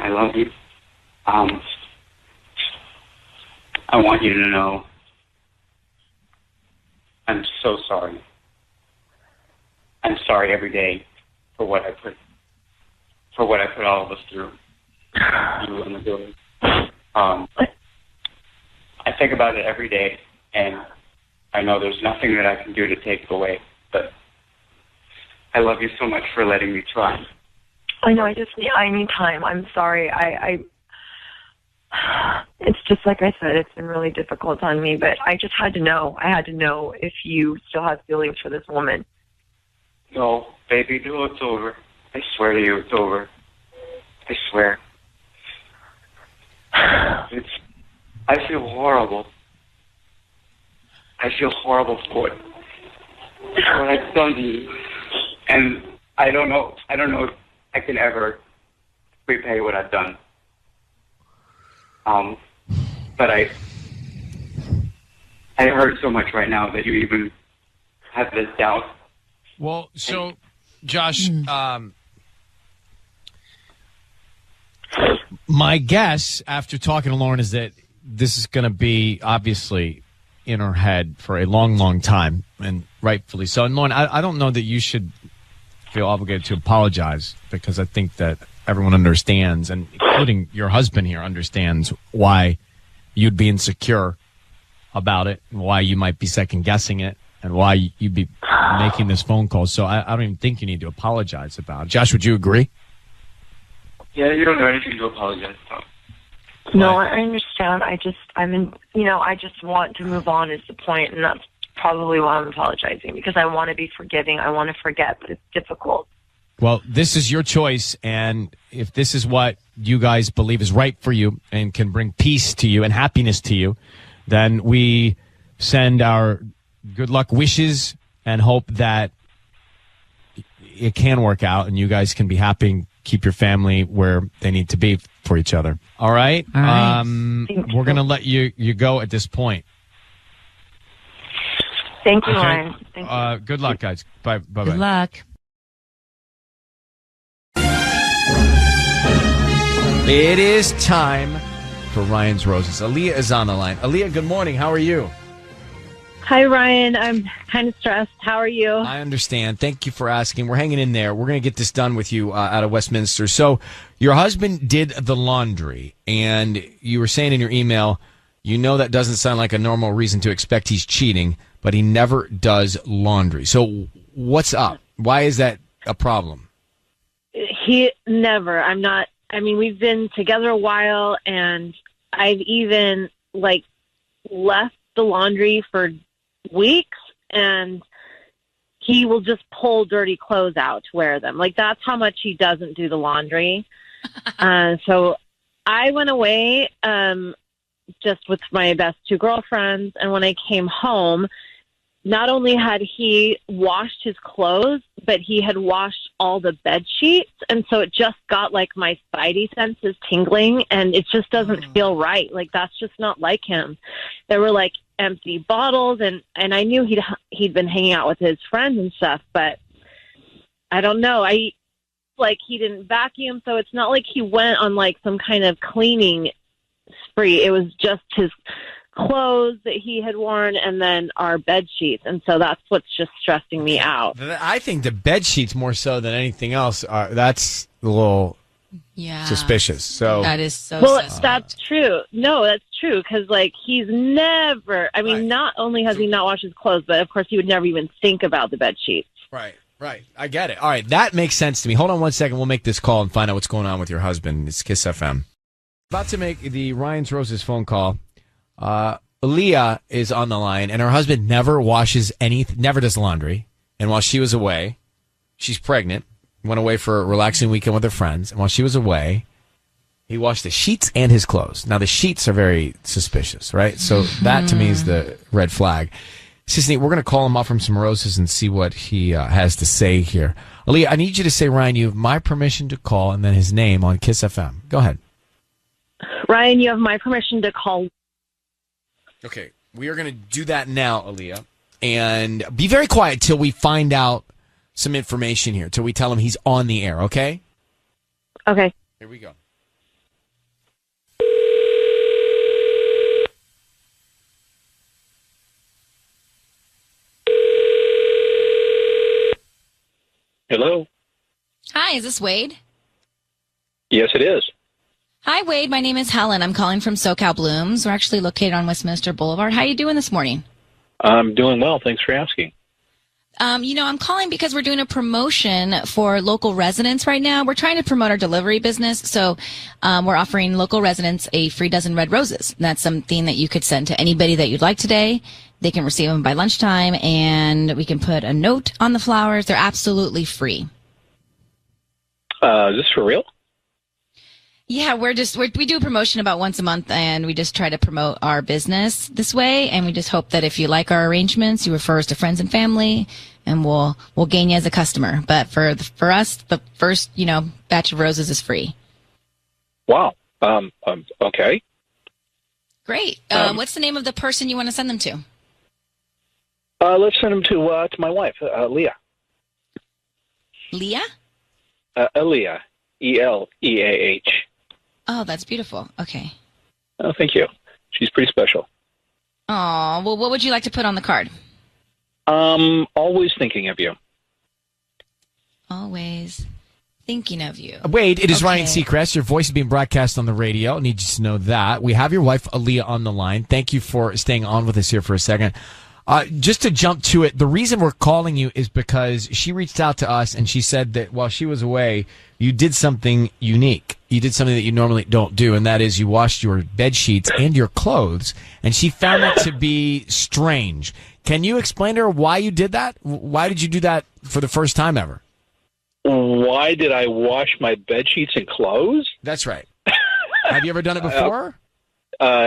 I love you. I want you to know I'm so sorry. I'm sorry every day for what I put all of us through. You and the girls. I think about it every day, and I know there's nothing that I can do to take it away, but I love you so much for letting me try. I know, I need time. I'm sorry. It's just like I said, it's been really difficult on me, but I just had to know. I had to know if you still have feelings for this woman. No, baby, no, it's over. I swear to you, it's over. I swear. I feel horrible. I feel horrible for what I've done to you. And I don't know if I can ever repay what I've done. But it hurts so much right now that you even have this doubt. Well, so, Josh, my guess after talking to Lauren is that this is going to be obviously in her head for a long, long time, and rightfully so. And Lauren, I don't know that you should feel obligated to apologize, because I think that everyone understands, and including your husband here understands why you'd be insecure about it, and why you might be second guessing it, and why you'd be making this phone call. So I don't even think you need to apologize about it. Josh, would you agree? Yeah, you don't know anything to apologize about. No, I understand. I just want to move on is the point, and that's probably why I'm apologizing, because I want to be forgiving. I want to forget, but it's difficult. Well, this is your choice, and if this is what you guys believe is right for you and can bring peace to you and happiness to you, then we send our good luck wishes and hope that it can work out and you guys can be happy and keep your family where they need to be for each other. All right? All right. We're going to let you go at this point. Thank you, Okay? Ryan. Thank you. Good luck, guys. Bye-bye. Good luck. It is time for Ryan's Roses. Aaliyah is on the line. Aaliyah, good morning. How are you? Hi, Ryan. I'm kind of stressed. How are you? I understand. Thank you for asking. We're hanging in there. We're going to get this done with you out of Westminster. So your husband did the laundry, and you were saying in your email, you know that doesn't sound like a normal reason to expect he's cheating, but he never does laundry. So what's up? Why is that a problem? He never. We've been together a while, and I've even, left the laundry for weeks, and he will just pull dirty clothes out to wear them. That's how much he doesn't do the laundry. So I went away just with my best two girlfriends, and when I came home, not only had he washed his clothes, but he had washed all the bed sheets, and so it just got my spidey senses tingling, and it just doesn't feel right. That's just not like him. There were empty bottles, and I knew he'd been hanging out with his friends and stuff, but I don't know. He didn't vacuum, so it's not like he went on some kind of cleaning spree. It was just his clothes that he had worn, and then our bed sheets, and so that's what's just stressing me out. I think the bed sheets more so than anything else. That's a little suspicious. So that is so. Well, suspicious. that's true. No, that's true, because he's never. Not only has he not washed his clothes, but of course he would never even think about the bed sheets. Right. I get it. All right, that makes sense to me. Hold on one second. We'll make this call and find out what's going on with your husband. It's Kiss FM. About to make the Ryan's Roses phone call. Aaliyah is on the line, and her husband never washes anything, never does laundry. And while she was away, she's pregnant, went away for a relaxing weekend with her friends. And while she was away, he washed the sheets and his clothes. Now, the sheets are very suspicious, right? So that, to me, is the red flag. Sisney, we're going to call him up from some roses and see what he has to say here. Aaliyah, I need you to say, Ryan, you have my permission to call, and then his name on Kiss FM. Go ahead. Ryan, you have my permission to call. Okay, we are going to do that now, Aaliyah. And be very quiet till we find out some information here, till we tell him he's on the air, okay? Okay. Here we go. Hello? Hi, is this Wade? Yes, it is. Hi, Wade. My name is Helen. I'm calling from SoCal Blooms. We're actually located on Westminster Boulevard. How are you doing this morning? I'm doing well. Thanks for asking. I'm calling because we're doing a promotion for local residents right now. We're trying to promote our delivery business, so we're offering local residents a free dozen red roses. That's something that you could send to anybody that you'd like today. They can receive them by lunchtime, and we can put a note on the flowers. They're absolutely free. Is this for real? Yeah, we do a promotion about once a month, and we just try to promote our business this way. And we just hope that if you like our arrangements, you refer us to friends and family, and we'll gain you as a customer. But for us, the first batch of roses is free. Wow. Okay. Great. What's the name of the person you want to send them to? Let's send them to my wife, Leah. Leah? Aaliyah. Eleah. Oh, that's beautiful. Okay. Oh, thank you. She's pretty special. Oh, well, what would you like to put on the card? Always thinking of you. Always thinking of you. Wade, it is Ryan Seacrest. Your voice is being broadcast on the radio. I need you to know that. We have your wife, Aaliyah, on the line. Thank you for staying on with us here for a second. Just to jump to it, the reason we're calling you is because she reached out to us and she said that while she was away, you did something unique. You did something that you normally don't do, and that is you washed your bed sheets and your clothes, and she found that to be strange. Can you explain to her why you did that? Why did you do that for the first time ever? Why did I wash my bed sheets and clothes? That's right. Have you ever done it before?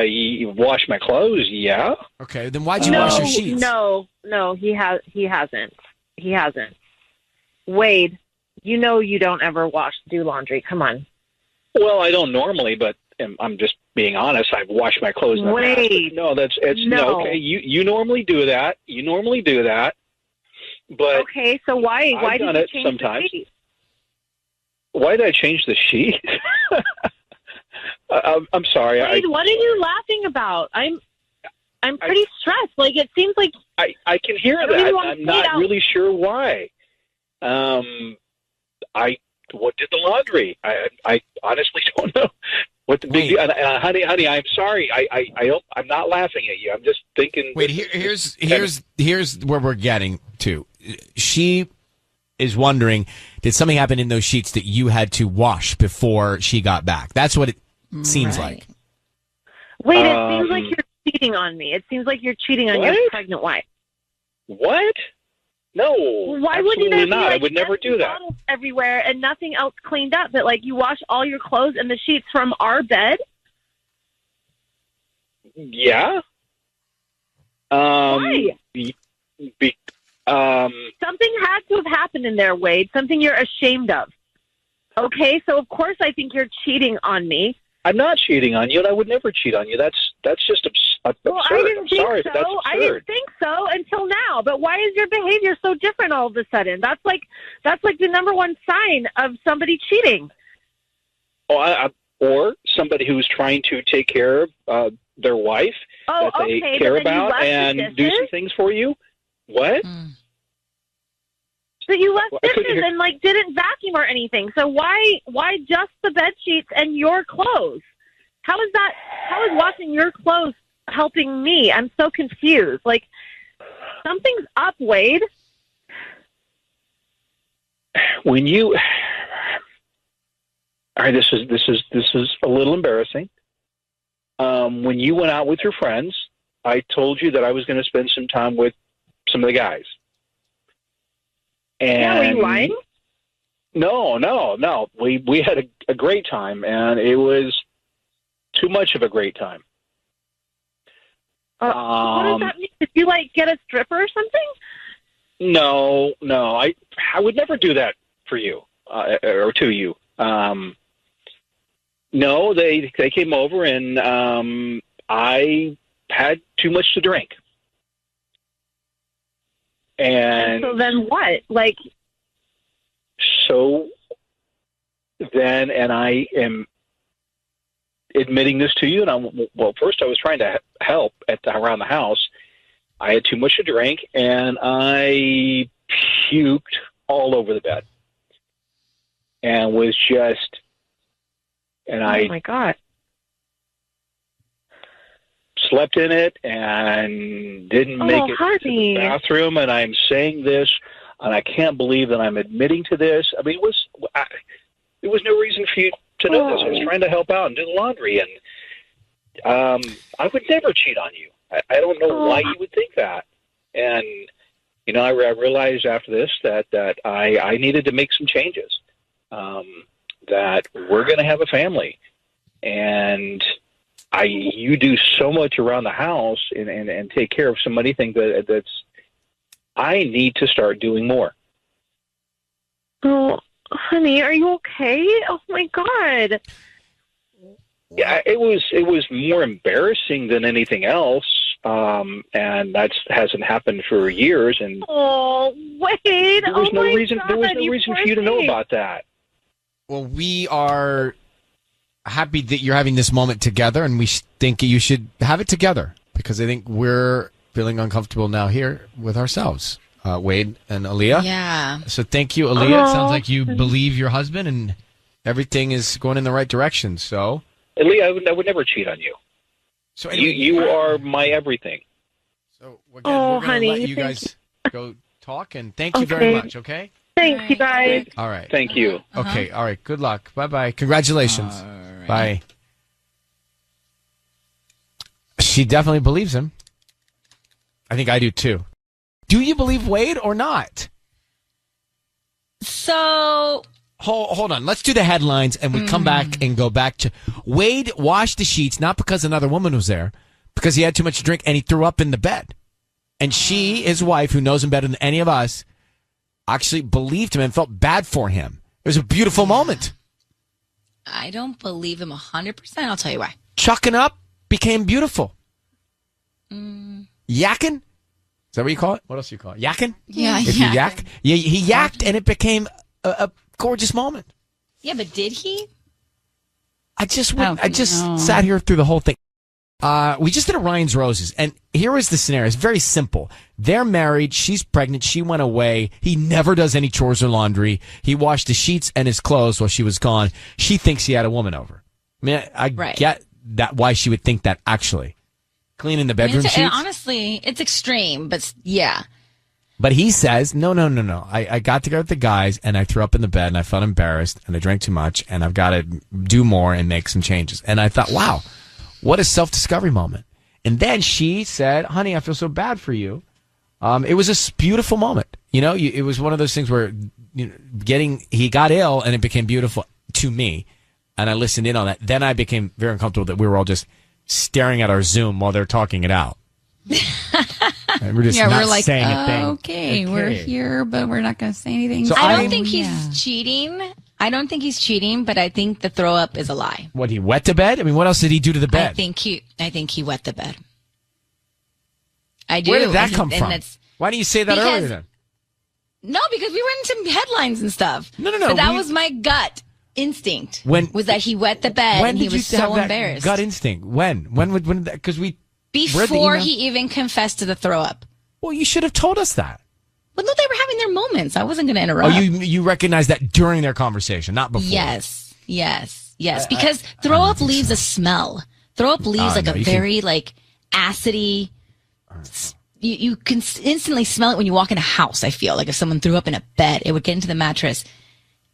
You wash my clothes, yeah. Okay, then why'd you wash your sheets? No, he hasn't. He hasn't. Wade, you know you don't ever do laundry. Come on. Well, I don't normally, but I'm just being honest. I've washed my clothes in the past. No, no. Okay. You normally do that. But okay, so why did you change the sheet? Why did I change the sheet? I'm sorry. Wade, what are you laughing about? I'm pretty stressed. Like, it seems like I can hear that. I'm not really sure why. I did the laundry. I honestly don't know what the big deal. And, honey, I'm sorry. I'm not laughing at you. I'm just thinking. Wait, here's where we're getting to. She is wondering, did something happen in those sheets that you had to wash before she got back? That's what it seems like. Wait, it seems like you're cheating on me. It seems like you're cheating on your pregnant wife. What? No. Why wouldn't there be not? I would never do that. Bottles everywhere and nothing else cleaned up, but like you wash all your clothes and the sheets from our bed? Yeah. Why? Something had to have happened in there, Wade. Something you're ashamed of. Okay, so of course I think you're cheating on me. I'm not cheating on you, and I would never cheat on you. That's just absurd. Well, I didn't think sorry, so. but that's absurd. I didn't think so until now. But why is your behavior so different all of a sudden? That's like the number one sign of somebody cheating. Or somebody who's trying to take care of their wife that they care about and do some things for you. What? So you left dishes and didn't vacuum or anything. So why just the bed sheets and your clothes? How is washing your clothes helping me? I'm so confused. Like, something's up, Wade. When you, all right, this is a little embarrassing. When you went out with your friends, I told you that I was going to spend some time with some of the guys. And were you lying? No. We had a great time, and it was too much of a great time. What does that mean? Did you get a stripper or something? No. I would never do that for you or to you. No, they came over, and I had too much to drink. And so then what? So then, and I am admitting this to you, and first I was trying to help around the house. I had too much to drink, and I puked all over the bed. And was just, and oh my God. Slept in it and didn't make it to the bathroom. And I'm saying this, and I can't believe that I'm admitting to this. I mean, there was no reason for you to know this. I was trying to help out and do the laundry, and I would never cheat on you. I don't know why you would think that. And I realized after this that I needed to make some changes. That we're going to have a family, and you do so much around the house and take care of so many things that's I need to start doing more. Oh, honey, are you okay? Oh my God. Yeah, it was more embarrassing than anything else, and that hasn't happened for years. And Wade, there was no reason. God, There was no reason for you to know about that. Well, we are happy that you're having this moment together, and we think you should have it together because I think we're feeling uncomfortable now here with ourselves, Wade and Aaliyah. Yeah. So thank you, Aaliyah. It sounds like you believe your husband, and everything is going in the right direction. So, Aaliyah, I would never cheat on you. So anyway, you are my everything. So we're going to let you guys go talk, and thank you very much. Okay. Thanks, you guys. All right. Thank you. Okay. All right. Good luck. Bye-bye. Congratulations. Bye. She definitely believes him. I think I do too. Do you believe Wade or not? So Hold on. Let's do the headlines, and we come back and go back to Wade washed the sheets, not because another woman was there, because he had too much to drink and he threw up in the bed. And she, his wife, who knows him better than any of us, actually believed him and felt bad for him. It was a beautiful moment. I don't believe him 100%. I'll tell you why. Chucking up became beautiful. Yakking? Is that what you call it? What else do you call it? Yakking? Yeah, If you yakking. yak? Yeah, he yacked, and it became a gorgeous moment. Yeah, but did he? I just sat here through the whole thing. We just did a Ryan's Roses, and here is the scenario. It's very simple. They're married. She's pregnant. She went away. He never does any chores or laundry. He washed the sheets and his clothes while she was gone. She thinks he had a woman over. I mean, I get that why she would think that, actually. Cleaning the bedroom sheets? Honestly, it's extreme, but yeah. But he says, no. I got together with the guys, and I threw up in the bed, and I felt embarrassed, and I drank too much, and I've got to do more and make some changes. And I thought, wow, what a self-discovery moment. And then she said, honey, I feel so bad for you. It was a beautiful moment. You know, it was one of those things where he got ill, and it became beautiful to me, and I listened in on that. Then I became very uncomfortable that we were all just staring at our Zoom while they're talking it out. And we're just not saying a thing. Okay, we're here, but we're not going to say anything. So I don't think he's cheating. I don't think he's cheating, but I think the throw up is a lie. What, he wet the bed? I mean, what else did he do to the bed? I think he wet the bed. I do. Where did that come from? Why didn't you say that earlier then? No, because we were into headlines and stuff. No. But that was my gut instinct. Was that he wet the bed and he was so embarrassed. Gut instinct. When would that? Because before he even confessed to the throw up. Well, you should have told us that. But no, they were having their moments. I wasn't going to interrupt. Oh, you recognize that during their conversation, not before. Yes. Because throw up leaves a smell. Throw up leaves like a very acidy. You can instantly smell it when you walk in a house. I feel like if someone threw up in a bed, it would get into the mattress.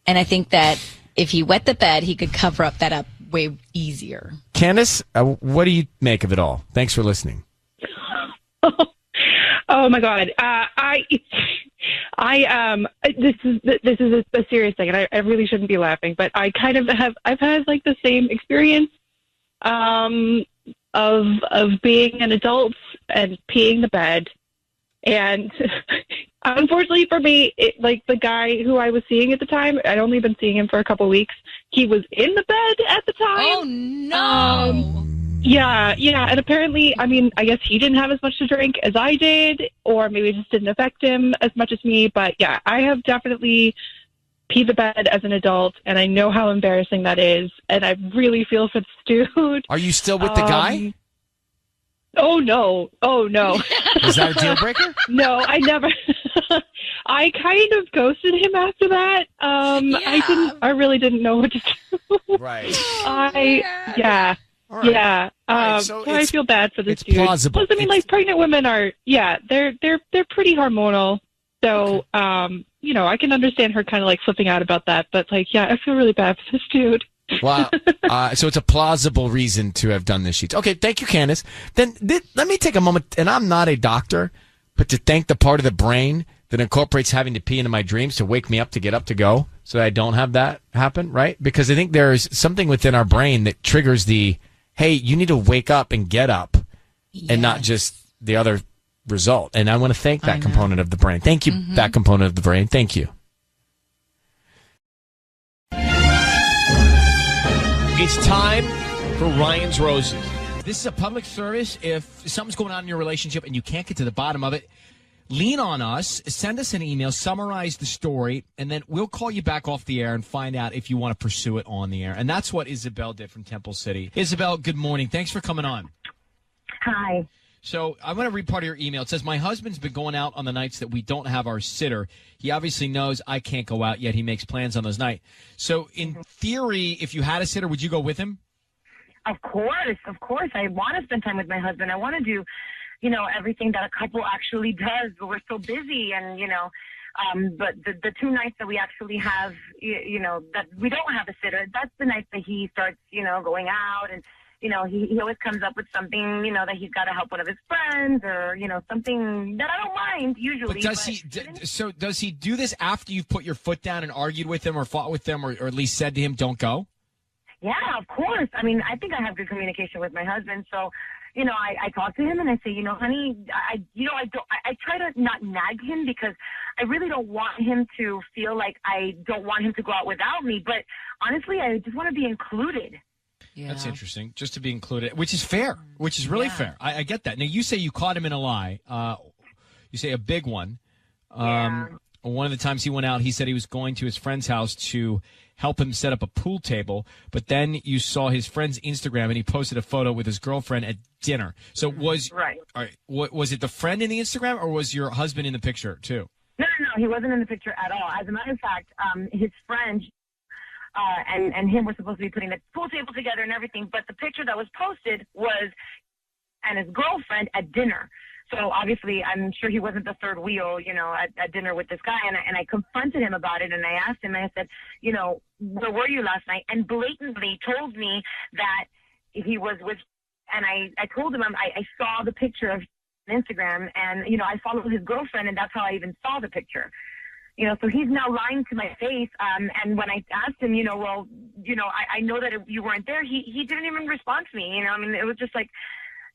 And I think that if he wet the bed, he could cover up that up way easier. Candace, what do you make of it all? Thanks for listening. Oh my God. This is a serious thing, and I really shouldn't be laughing, but I kind of I've had like the same experience, of being an adult and peeing the bed. And unfortunately for me, the guy who I was seeing at the time, I'd only been seeing him for a couple of weeks. He was in the bed at the time. Oh no. Yeah. And apparently, I mean, I guess he didn't have as much to drink as I did, or maybe it just didn't affect him as much as me. But yeah, I have definitely peed the bed as an adult, and I know how embarrassing that is. And I really feel for this dude. Are you still with the guy? Oh no. Is that a deal breaker? No, I never. I kind of ghosted him after that. I really didn't know what to do. Right. Yeah. So I feel bad for this it's dude. plausible. Plus, I mean, pregnant women are, they're pretty hormonal. So, I can understand her kind of flipping out about that. But I feel really bad for this dude. Wow. So it's a plausible reason to have done this sheets. Okay, thank you, Candace. Then let me take a moment, and I'm not a doctor, but to thank the part of the brain that incorporates having to pee into my dreams to wake me up to get up to go so that I don't have that happen, right? Because I think there's something within our brain that triggers hey, you need to wake up and get up and not just the other result. And I want to thank that component of the brain. Thank you, that component of the brain. Thank you. It's time for Ryan's Roses. This is a public service. If something's going on in your relationship and you can't get to the bottom of it, lean on us, send us an email, summarize the story, and then we'll call you back off the air and find out if you want to pursue it on the air. And that's what Isabel did from Temple City. Isabel, good morning. Thanks for coming on. Hi. So I want to read part of your email. It says, my husband's been going out on the nights that we don't have our sitter. He obviously knows I can't go out, yet he makes plans on those nights. So in theory, if you had a sitter, would you go with him? Of course. I want to spend time with my husband. I want to do, everything that a couple actually does, but we're so busy and, but the 2 nights that we actually have, that we don't have a sitter, that's the nights that he starts, going out and, he always comes up with something, that he's got to help one of his friends or, something that I don't mind usually. But does he do this after you've put your foot down and argued with him or fought with them or at least said to him, don't go? Yeah, of course. I mean, I think I have good communication with my husband. So, I talk to him and I say, honey, I try to not nag him because I really don't want him to feel like I don't want him to go out without me. But honestly, I just want to be included. Yeah. That's interesting, just to be included, which is fair, which is really fair. I get that. Now, you say you caught him in a lie. You say a big one. One of the times he went out, he said he was going to his friend's house to help him set up a pool table. But then you saw his friend's Instagram, and he posted a photo with his girlfriend at dinner. So was was it the friend in the Instagram, or was your husband in the picture too? No, he wasn't in the picture at all. As a matter of fact, his friend and him were supposed to be putting the pool table together and everything. But the picture that was posted was and his girlfriend at dinner. So obviously, I'm sure he wasn't the third wheel, at dinner with this guy. And I confronted him about it, and I asked him, and I said, where were you last night? And blatantly told me that he was with, and I told him I saw the picture of Instagram, and, I followed his girlfriend, and that's how I even saw the picture. So he's now lying to my face. And when I asked him, I know that you weren't there, he didn't even respond to me. It was just like,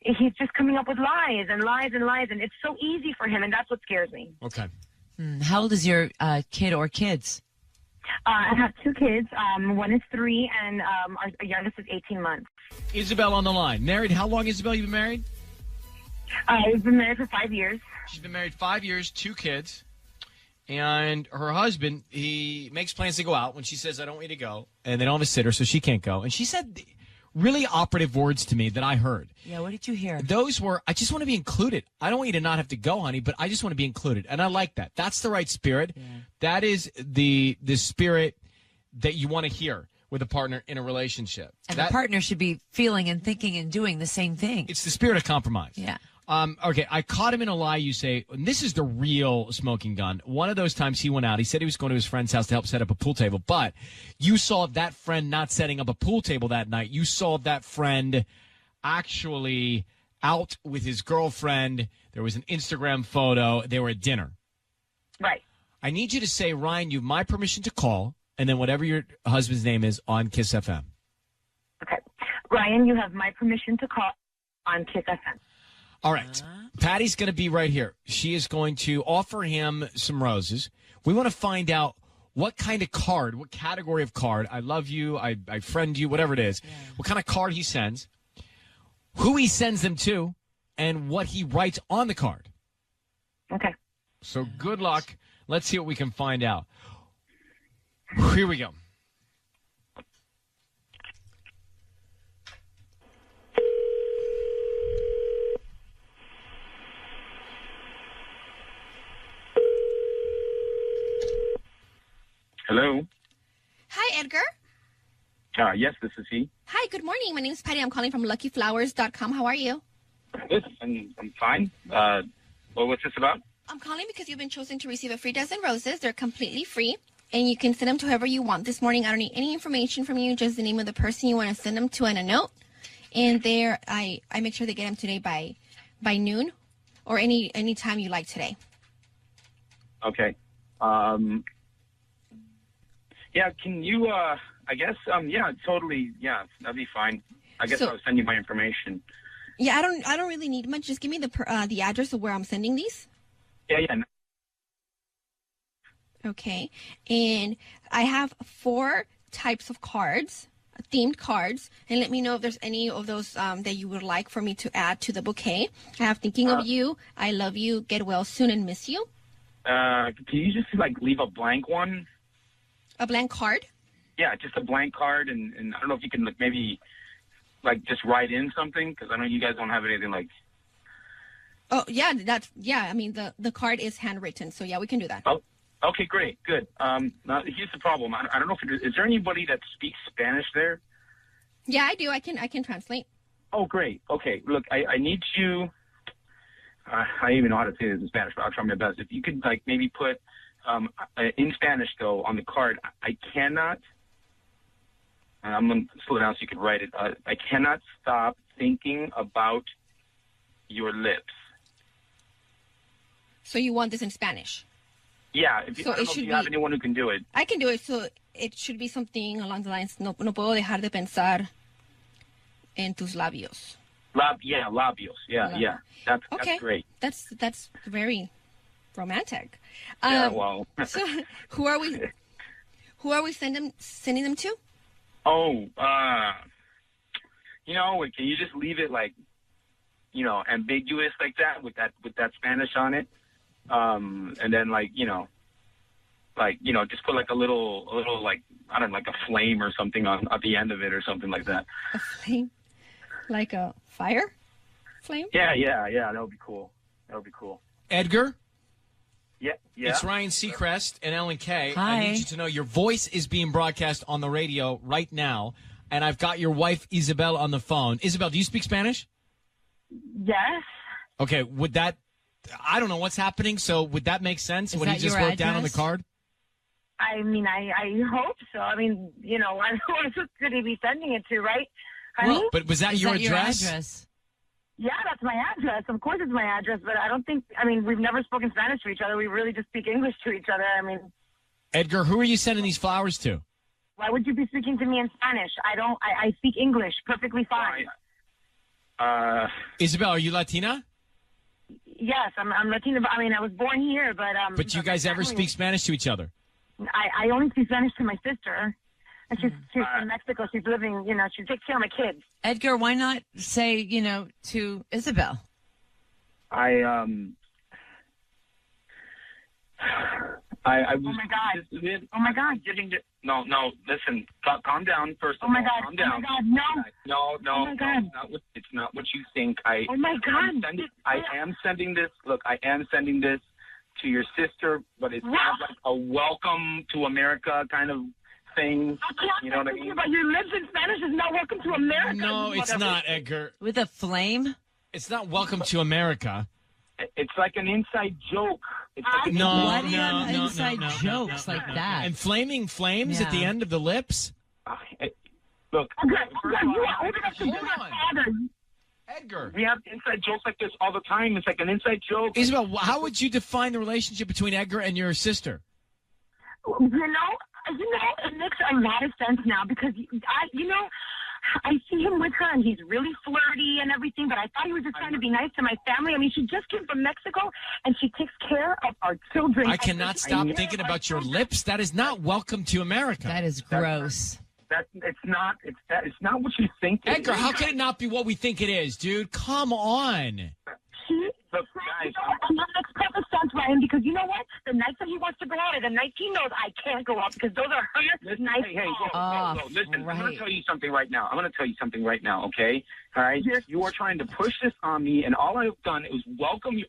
he's just coming up with lies and lies and lies, and it's so easy for him, and that's what scares me. Okay. How old is your kid or kids? I have 2 kids. One is 3, and our youngest is 18 months. Isabel on the line. Married? How long, Isabel, you been married? We've been married for 5 years. She's been married 5 years, 2 kids. And her husband, he makes plans to go out when she says, I don't want you to go. And they don't have a sitter, so she can't go. And she said really operative words to me that I heard. Yeah, what did you hear? Those were, I just want to be included. I don't want you to not have to go, honey, but I just want to be included. And I like that. That's the right spirit. Yeah. That is the spirit that you want to hear with a partner in a relationship. And the partner should be feeling and thinking and doing the same thing. It's the spirit of compromise. Yeah. Okay, I caught him in a lie, you say, and this is the real smoking gun. One of those times he went out, he said he was going to his friend's house to help set up a pool table, but you saw that friend not setting up a pool table that night. You saw that friend actually out with his girlfriend. There was an Instagram photo. They were at dinner. Right. I need you to say, Ryan, you have my permission to call, and then whatever your husband's name is on Kiss FM. Okay. Ryan, you have my permission to call on Kiss FM. All right. Patty's going to be right here. She is going to offer him some roses. We want to find out what kind of card, what category of card, I love you, I friend you, whatever it is, what kind of card he sends, who he sends them to, and what he writes on the card. Okay. So good luck. Let's see what we can find out. Here we go. Hello. Hi, Edgar. Yes, this is he. Hi, good morning. My name is Patty. I'm calling from luckyflowers.com. How are you? Good. I'm fine. What's this about? I'm calling because you've been chosen to receive a free dozen roses. They're completely free, and you can send them to whoever you want this morning. I don't need any information from you, just the name of the person you want to send them to and a note. And there, I make sure they get them today by noon or any time you like today. Okay. Yeah, can you, I guess, yeah, totally, yeah, that'd be fine. I guess I'll send you my information. Yeah, I don't really need much. Just give me the address of where I'm sending these. Yeah. Okay. And I have 4 types of cards. themed cards and let me know if there's any of those that you would like for me to add to the bouquet. I have thinking of you, I love you, get well soon, and miss you. Can you just leave a blank one? A blank card? Yeah, just a blank card, and I don't know if you can maybe just write in something, because I know you guys don't have anything like. Oh yeah, I mean the card is handwritten, so yeah, we can do that. Oh, okay, great, good. Now here's the problem. I don't know if is there anybody that speaks Spanish there? Yeah, I do. I can translate. Oh, great. Okay, look, I need you. I don't even know how to say this in Spanish, but I'll try my best. If you could maybe put in Spanish though on the card, I cannot. I'm going to slow down so you can write it. I cannot stop thinking about your lips. So you want this in Spanish? Yeah. If you, So I don't it know if should you have be- anyone who can do it. I can do it. So it should be something along the lines, no puedo dejar de pensar en tus labios. Labios. Yeah. That's great. That's very romantic. Yeah, well. So who are we sending them to? Oh, can you just leave it ambiguous like that with that Spanish on it? And then just put a little I don't know, like a flame or something at the end of it or something like that. A flame? Like a fire flame? Yeah, that would be cool. Edgar? Yeah. It's Ryan Seacrest and Ellen Kay. Hi. I need you to know your voice is being broadcast on the radio right now, and I've got your wife, Isabel, on the phone. Isabel, do you speak Spanish? Yes. Okay, would that... I don't know what's happening, so would that make sense, Is what he that just your wrote down on the address? card? I mean, I hope so. I mean, I don't know who could he be sending it to, right? Honey? But was that Is your that address? your address? Yeah, that's my address. Of course it's my address, but I don't think, we've never spoken Spanish to each other. We really just speak English to each other. I mean, Edgar, who are you sending these flowers to? why would you be speaking to me in Spanish? I speak English perfectly fine. Isabel, are you Latina? Yes, I'm Latina. I was born here, but... But do you guys ever speak Spanish to each other? I only speak Spanish to my sister. And she's from Mexico. She's living, she takes care of my kids. Edgar, why not say, to Isabel? I was. Oh my God! Oh my God! No, listen. Calm down first. Oh my God! Calm down. Oh my God! No! No. Oh my God! It's not what you think. Oh my God! I am sending this. Look, I am sending this to your sister, but it's not like a welcome to America kind of thing. You know what I mean? But your lips in Spanish is not welcome to America. No, it's not, Edgar. With a flame? It's not welcome to America. It's like an inside joke. It's like inside jokes like that? And flaming flames at the end of the lips? Look, Edgar. We have inside jokes like this all the time. It's like an inside joke. Isabel, how would you define the relationship between Edgar and your sister? It makes a lot of sense now because I see him with her and he's really flirty and everything, but I thought he was just trying to be nice to my family. I mean, she just came from Mexico and she takes care of our children. I cannot stop thinking about your lips. That is not welcome to America. That is gross. It's not what you think. Edgar, how can it not be what we think it is, dude? Come on. Look, guys, and that makes perfect sense, Ryan, because you know what? The nights that he wants to go out are the nights he knows I can't go out because those are her nights. Hey, listen, I'm going to tell you something right now. Okay? All right? You are trying to push this on me, and all I've done is welcome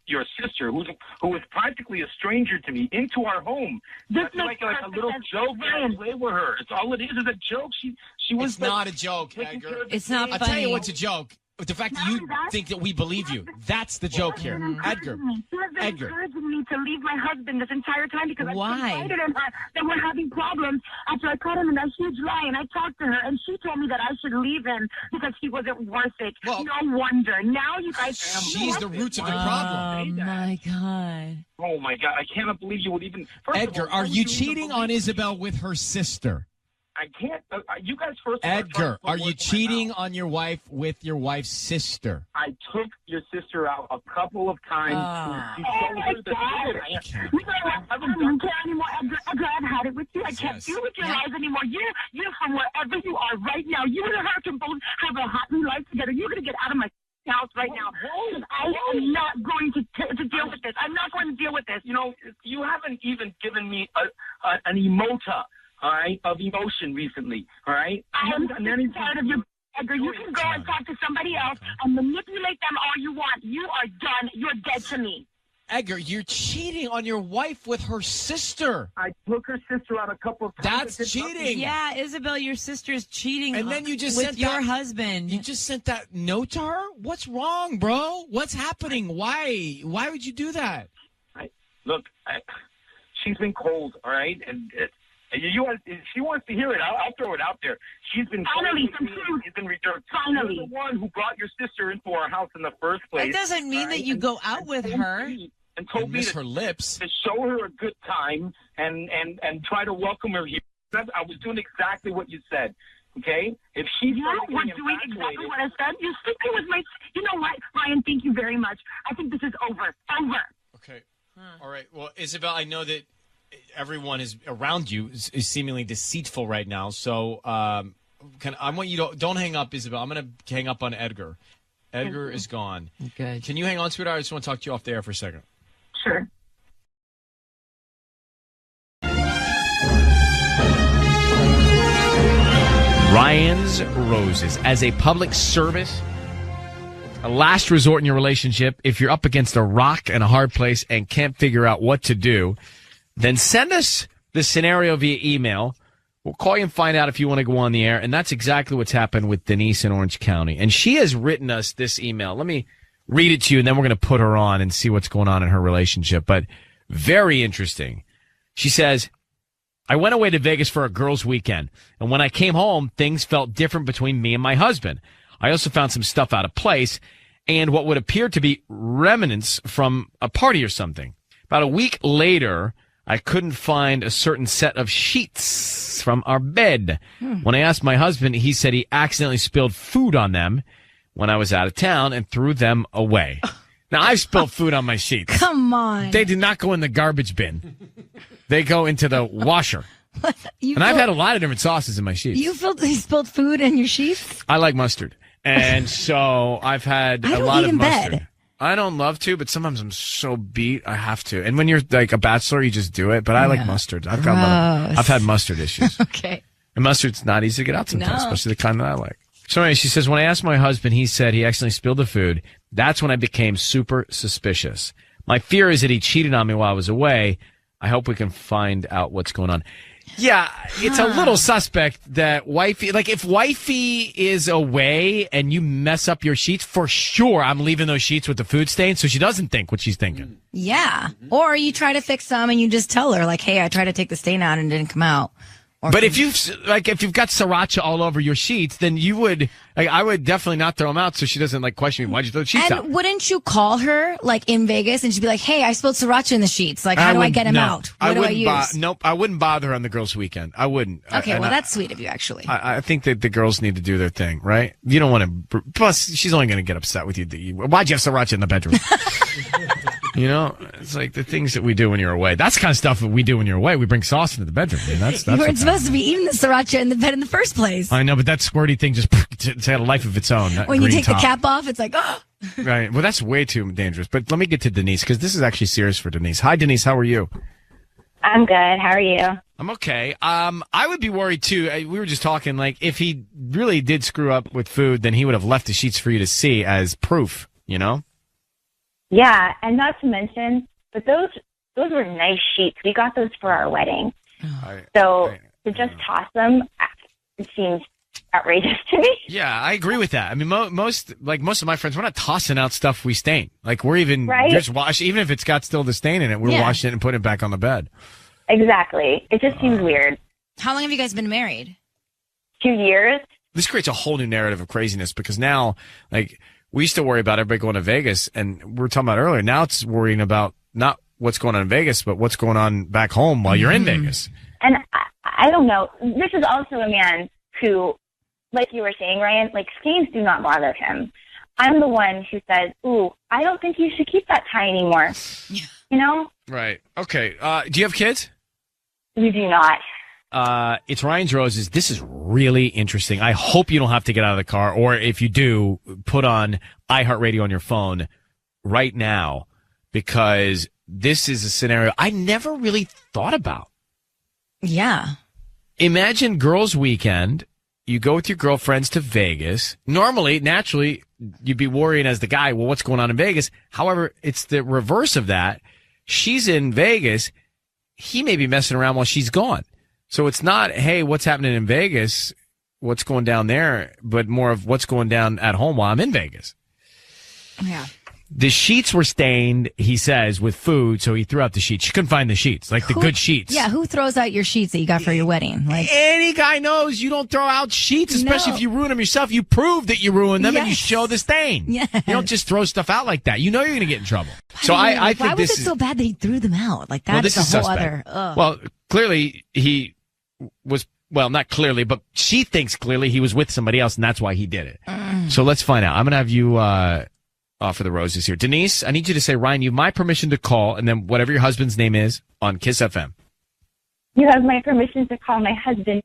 your sister, who is practically a stranger to me, into our home. This is like a little joke. I play with her. It's all it is a joke. She was. It's not a joke, Edgar. It's not funny. I'll tell you what's a joke. The fact that you think that we believe you. That's the joke here. Edgar. She has been encouraging me to leave my husband this entire time because Why? I confided in her that we're having problems after I caught him in that huge lie, and I talked to her, and she told me that I should leave him because he wasn't worth it. Well, no wonder. Now you guys... She's the roots of the problem. Oh, my God. Oh, my God. I cannot believe you would even... Edgar, are you cheating on Isabel with her sister? I can't. You guys first. Edgar, are you cheating on your wife with your wife's sister? I took your sister out a couple of times. Oh my God! You know what? I don't care anymore, Edgar. Edgar, I've had it with you. I can't deal with your lies anymore. You're from wherever you are right now. You and her can both have a happy life together. You're gonna get out of my house right now. I am not going to deal with this. I'm not going to deal with this. You know, you haven't even given me an emota, all right, of emotion recently, all right? I am tired of you, Edgar. You can go and talk to somebody else and manipulate them all you want. You are done. You're dead to me. Edgar, you're cheating on your wife with her sister. I took her sister out a couple of times. That's cheating. Yeah, Isabel, your sister's cheating and then you just with sent your that, husband. You just sent that note to her? What's wrong, bro? What's happening? Why? Why would you do that? She's been cold, all right? And if she wants to hear it, I'll throw it out there. She's been finally some truth. She's been returned. Finally, you're the one who brought your sister into our house in the first place. That doesn't mean that you go out with her. And told me her lips to show her a good time and try to welcome her here. I was doing exactly what you said. Okay, if she's we're doing exactly what I said. You're sleeping with my. You know what, Ryan? Thank you very much. I think this is over. Over. Okay. All right. Well, Isabel, I know that everyone is around you is seemingly deceitful right now. So, I want you to don't hang up, Isabel. I'm going to hang up on Edgar. Edgar is gone. Good. Can you hang on, sweetheart? I just want to talk to you off the air for a second. Sure. Ryan's Roses. As a public service, a last resort in your relationship, if you're up against a rock and a hard place and can't figure out what to do, then send us the scenario via email. We'll call you and find out if you want to go on the air. And that's exactly what's happened with Denise in Orange County. And she has written us this email. Let me read it to you, and then we're going to put her on and see what's going on in her relationship. But very interesting. She says, I went away to Vegas for a girls' weekend, and when I came home, things felt different between me and my husband. I also found some stuff out of place and what would appear to be remnants from a party or something. About a week later, I couldn't find a certain set of sheets from our bed. When I asked my husband, he said he accidentally spilled food on them when I was out of town and threw them away. Now, I've spilled food on my sheets. Come on. They do not go in the garbage bin. They go into the washer. I've had a lot of different sauces in my sheets. You spilled food in your sheets? I like mustard. And so I've had a lot of mustard. Bed. I don't love to, but sometimes I'm so beat, I have to. And when you're like a bachelor, you just do it. But I like mustard. I've had mustard issues. Okay. And mustard's not easy to get out sometimes, especially the kind that I like. So anyway, she says, when I asked my husband, he said he accidentally spilled the food. That's when I became super suspicious. My fear is that he cheated on me while I was away. I hope we can find out what's going on. Yeah, it's a little suspect that wifey, like if wifey is away and you mess up your sheets, for sure I'm leaving those sheets with the food stain so she doesn't think what she's thinking. Yeah. Or you try to fix them and you just tell her like, hey, I tried to take the stain out and it didn't come out. But if you've got sriracha all over your sheets, then you would, I would definitely not throw them out so she doesn't question me. Why'd you throw the sheets out? And wouldn't you call her in Vegas and she'd be like, hey, I spilled sriracha in the sheets. How do I get him out? What do I use? Nope, I wouldn't bother her on the girls' weekend. I wouldn't. Okay, that's sweet of you, actually. I think that the girls need to do their thing, right? You don't want to. Plus, she's only going to get upset with you. Why'd you have sriracha in the bedroom? It's like the things that we do when you're away. That's the kind of stuff that we do when you're away. We bring sauce into the bedroom. That's you weren't supposed to be eating the sriracha in the bed in the first place. I know, but that squirty thing just it's had a life of its own. When you take the cap off, it's like, oh. Right. Well, that's way too dangerous. But let me get to Denise, because this is actually serious for Denise. Hi, Denise. How are you? I'm good. How are you? I'm okay. I would be worried, too. We were just talking, if he really did screw up with food, then he would have left the sheets for you to see as proof, Yeah, and not to mention, but those were nice sheets. We got those for our wedding. To just toss them, it seems outrageous to me. Yeah, I agree with that. I mean, most of my friends, we're not tossing out stuff we stain. We're even just even if it's got still the stain in it, we're washing it and putting it back on the bed. Exactly. It just seems weird. How long have you guys been married? 2 years. This creates a whole new narrative of craziness because now, we used to worry about everybody going to Vegas, and we were talking about earlier. Now it's worrying about not what's going on in Vegas, but what's going on back home while you're in Vegas. And I don't know. This is also a man who, like you were saying, Ryan, like stains do not bother him. I'm the one who says, ooh, I don't think you should keep that tie anymore. You know? Right. Okay. Do you have kids? We do not. It's Ryan's Roses. This is really interesting. I hope you don't have to get out of the car, or if you do, put on iHeartRadio on your phone right now, because this is a scenario I never really thought about. Yeah. Imagine girls' weekend. You go with your girlfriends to Vegas. Normally, naturally, you'd be worrying as the guy, well, what's going on in Vegas? However, it's the reverse of that. She's in Vegas. He may be messing around while she's gone. So it's not, hey, what's happening in Vegas? What's going down there? But more of what's going down at home while I'm in Vegas. Yeah. The sheets were stained, he says, with food, so he threw out the sheets. She couldn't find the sheets, like the good sheets. Yeah, who throws out your sheets that you got for your wedding? Like any guy knows you don't throw out sheets, especially if you ruin them yourself. You prove that you ruined them and you show the stain. Yeah. You don't just throw stuff out like that. You know you're going to get in trouble. So I think why was it so bad that he threw them out? Like that is a whole other. Ugh. Well, clearly he was. Well, not clearly, but she thinks clearly he was with somebody else, and that's why he did it. So let's find out. I'm going to have you offer the roses here. Denise, I need you to say, Ryan, you have my permission to call, and then whatever your husband's name is on Kiss FM. You have my permission to call my husband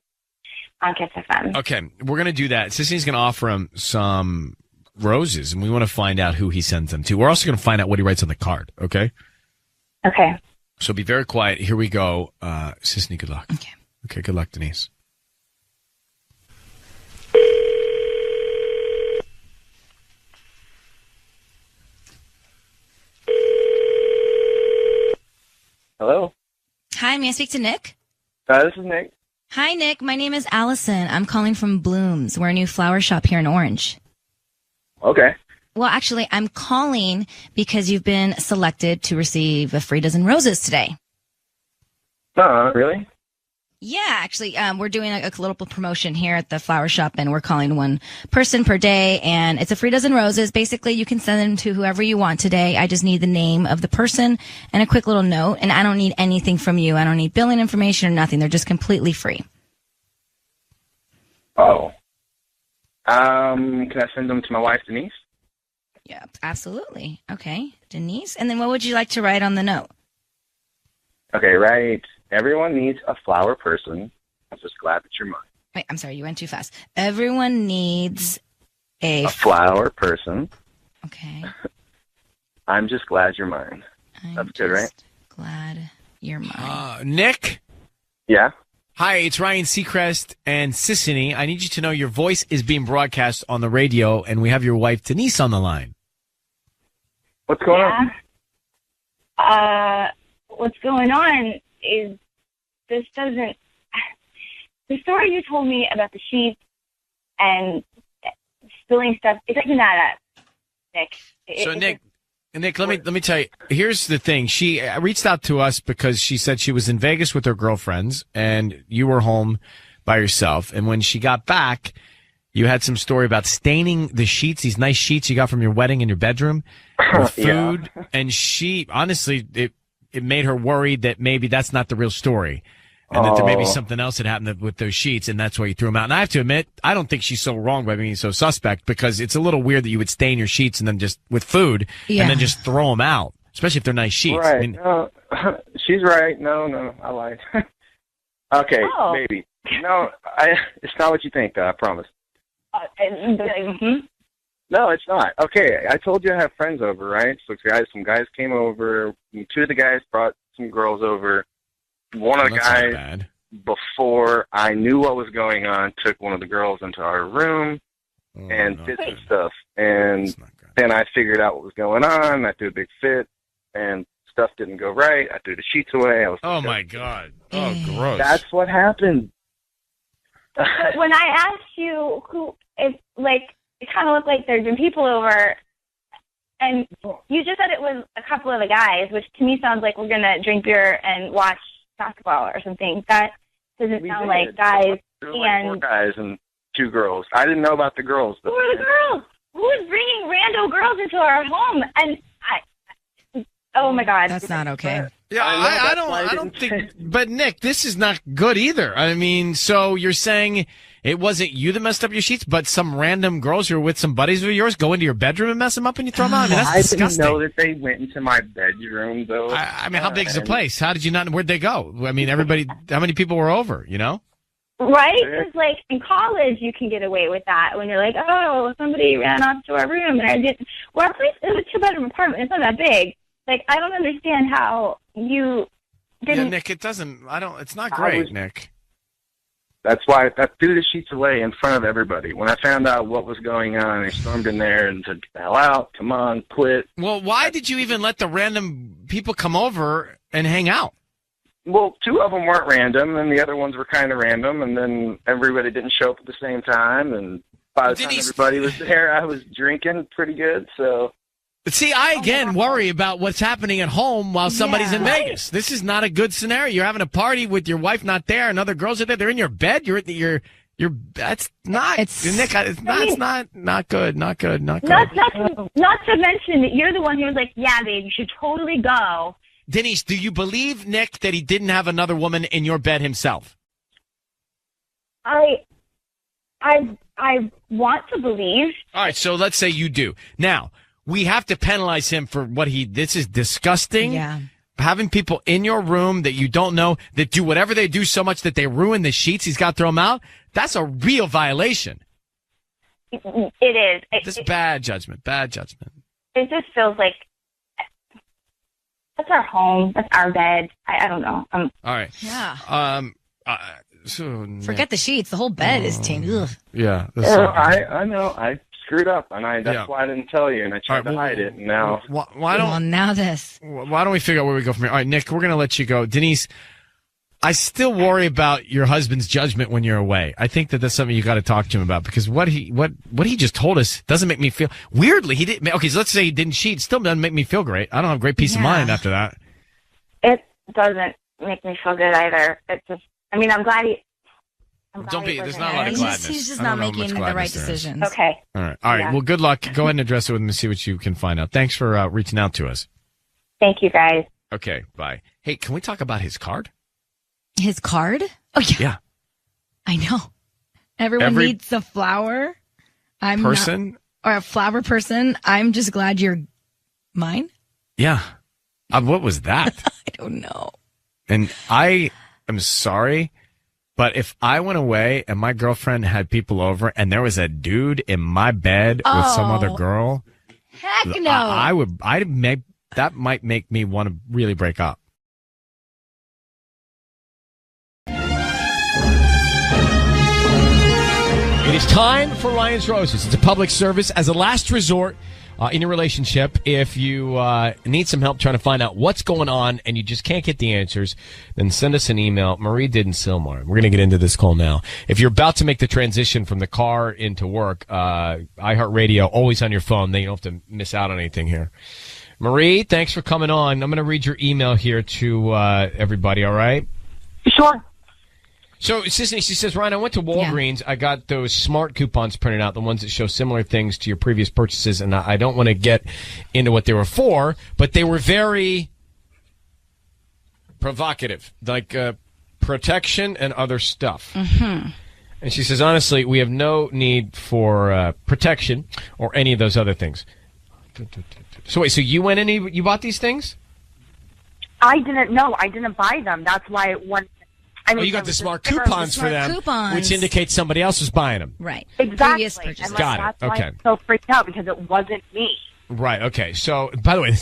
on Kiss FM. Okay, we're going to do that. Sissy's going to offer him some roses, and we want to find out who he sends them to. We're also going to find out what he writes on the card, okay? Okay. So be very quiet. Here we go. Sissy, good luck. Okay, good luck, Denise. Hello? Hi, may I speak to Nick? This is Nick. Hi, Nick. My name is Allison. I'm calling from Blooms. We're a new flower shop here in Orange. Okay. Well, actually, I'm calling because you've been selected to receive a free dozen roses today. Really? Yeah, actually, we're doing a little promotion here at the flower shop, and we're calling one person per day, and it's a free dozen roses. Basically, you can send them to whoever you want today. I just need the name of the person and a quick little note, and I don't need anything from you. I don't need billing information or nothing. They're just completely free. Oh. Can I send them to my wife, Denise? Yeah, absolutely. Okay, Denise. And then what would you like to write on the note? Okay, right. Everyone needs a flower person. I'm just glad that you're mine. Wait, I'm sorry, you went too fast. Everyone needs a flower person. Okay. I'm just glad you're mine. That's good, right? Glad you're mine. Nick? Yeah? Hi, it's Ryan Seacrest and Sissany. I need you to know your voice is being broadcast on the radio, and we have your wife, Denise, on the line. What's going on? What's going on is the story you told me about the sheets and spilling stuff, it doesn't add up, Nick. Nick, let me tell you, here's the thing. She reached out to us because she said she was in Vegas with her girlfriends and you were home by yourself. And when she got back, you had some story about staining the sheets, these nice sheets you got from your wedding in your bedroom with food. Yeah. And she, honestly, it made her worried that maybe that's not the real story and that there may be something else that happened with those sheets, and that's why you threw them out. And I have to admit, I don't think she's so wrong by being so suspect, because it's a little weird that you would stain your sheets and then just with food and then just throw them out, especially if they're nice sheets. Right. I mean, no, she's right. No, I lied. Okay, maybe. No, it's not what you think, I promise. No, it's not. Okay, I told you I have friends over, right? So some guys came over. Two of the guys brought some girls over. One of the guys, before I knew what was going on, took one of the girls into our room and did some stuff. And then I figured out what was going on. I threw a big fit, and stuff didn't go right. I threw the sheets away. my God. Oh, gross. That's what happened. But when I asked you it kind of looked like there'd been people over, and you just said it was a couple of the guys, which to me sounds like we're going to drink beer and watch basketball or something. That doesn't sound like guys. There were like 4 guys and 2 girls. I didn't know about the girls. But who are the girls? Who is bringing rando girls into our home? And oh my God. That's not okay. Yeah, I don't think. But Nick, this is not good either. I mean, so you're saying it wasn't you that messed up your sheets, but some random girls who were with some buddies of yours go into your bedroom and mess them up and you throw them out? I mean, that's disgusting. I didn't know that they went into my bedroom, though. I mean, how big's the place? How did you not? Where'd they go? I mean, everybody. How many people were over? You know. Right? Because, like, in college, you can get away with that when you're like, oh, somebody ran off to our room. And I didn't. Well, our place is a 2-bedroom apartment. It's not that big. Like, I don't understand how you didn't. Yeah, Nick, it doesn't. It's not great, Nick. That's why I threw the sheets away in front of everybody. When I found out what was going on, I stormed in there and said, hell out, come on, quit. Well, why did you even let the random people come over and hang out? Well, 2 of them weren't random, and the other ones were kind of random, and then everybody didn't show up at the same time, and by the time everybody was there, I was drinking pretty good, so... But see, I again worry about what's happening at home while somebody's in Vegas. This is not a good scenario. You're having a party with your wife not there, and other girls are there. They're in your bed. That's not. Nick. It's not good. Not good. Not to mention that you're the one who was like, yeah, babe, you should totally go. Denise, do you believe Nick that he didn't have another woman in your bed himself? I want to believe. All right, so let's say you do. Now, we have to penalize him for this is disgusting. Yeah. Having people in your room that you don't know that do whatever they do so much that they ruin the sheets, he's got to throw them out. That's a real violation. It is. It's bad judgment. Bad judgment. It just feels like that's our home. That's our bed. I don't know. All right. Yeah. So forget the sheets. The whole bed is tainted. Ugh. Yeah. I know. I screwed up, and that's why I didn't tell you, and I tried to hide it, and now... Why don't we figure out where we go from here? All right, Nick, we're going to let you go. Denise, I still worry about your husband's judgment when you're away. I think that's something you got to talk to him about, because what he just told us doesn't make me feel... Weirdly, he didn't... Okay, so let's say he didn't cheat. It still doesn't make me feel great. I don't have great peace of mind after that. It doesn't make me feel good either. It's just... I mean, I'm glad he... There's not a lot of gladness. He's just not making the right decisions. Okay. All right. Yeah. Well, good luck. Go ahead and address it with him and see what you can find out. Thanks for reaching out to us. Thank you, guys. Okay. Bye. Hey, can we talk about his card? His card? Oh, yeah. Yeah. I know. Everyone needs a flower. Or a flower person. I'm just glad you're mine. Yeah. What was that? I don't know. And I am sorry. But if I went away and my girlfriend had people over and there was a dude in my bed with some other girl, heck no. That might make me want to really break up. It is time for Ryan's Roses. It's a public service as a last resort in your relationship. If you need some help trying to find out what's going on and you just can't get the answers, then send us an email. Marie did in Sylmar. We're going to get into this call now. If you're about to make the transition from the car into work, iHeartRadio, always on your phone. Then you don't have to miss out on anything here. Marie, thanks for coming on. I'm going to read your email here to everybody, all right? Sure. So, Sissany, she says, Ryan, I went to Walgreens. I got those smart coupons printed out, the ones that show similar things to your previous purchases, and I don't want to get into what they were for, but they were very provocative, like protection and other stuff. Mm-hmm. And she says, honestly, we have no need for protection or any of those other things. So wait, so you went and you bought these things? I didn't know. I didn't buy them. That's why you got the smart coupons for them, which indicates somebody else was buying them. Right. Exactly. And got it. That's why Okay. I'm so freaked out, because it wasn't me. Right. Okay. So, by the way,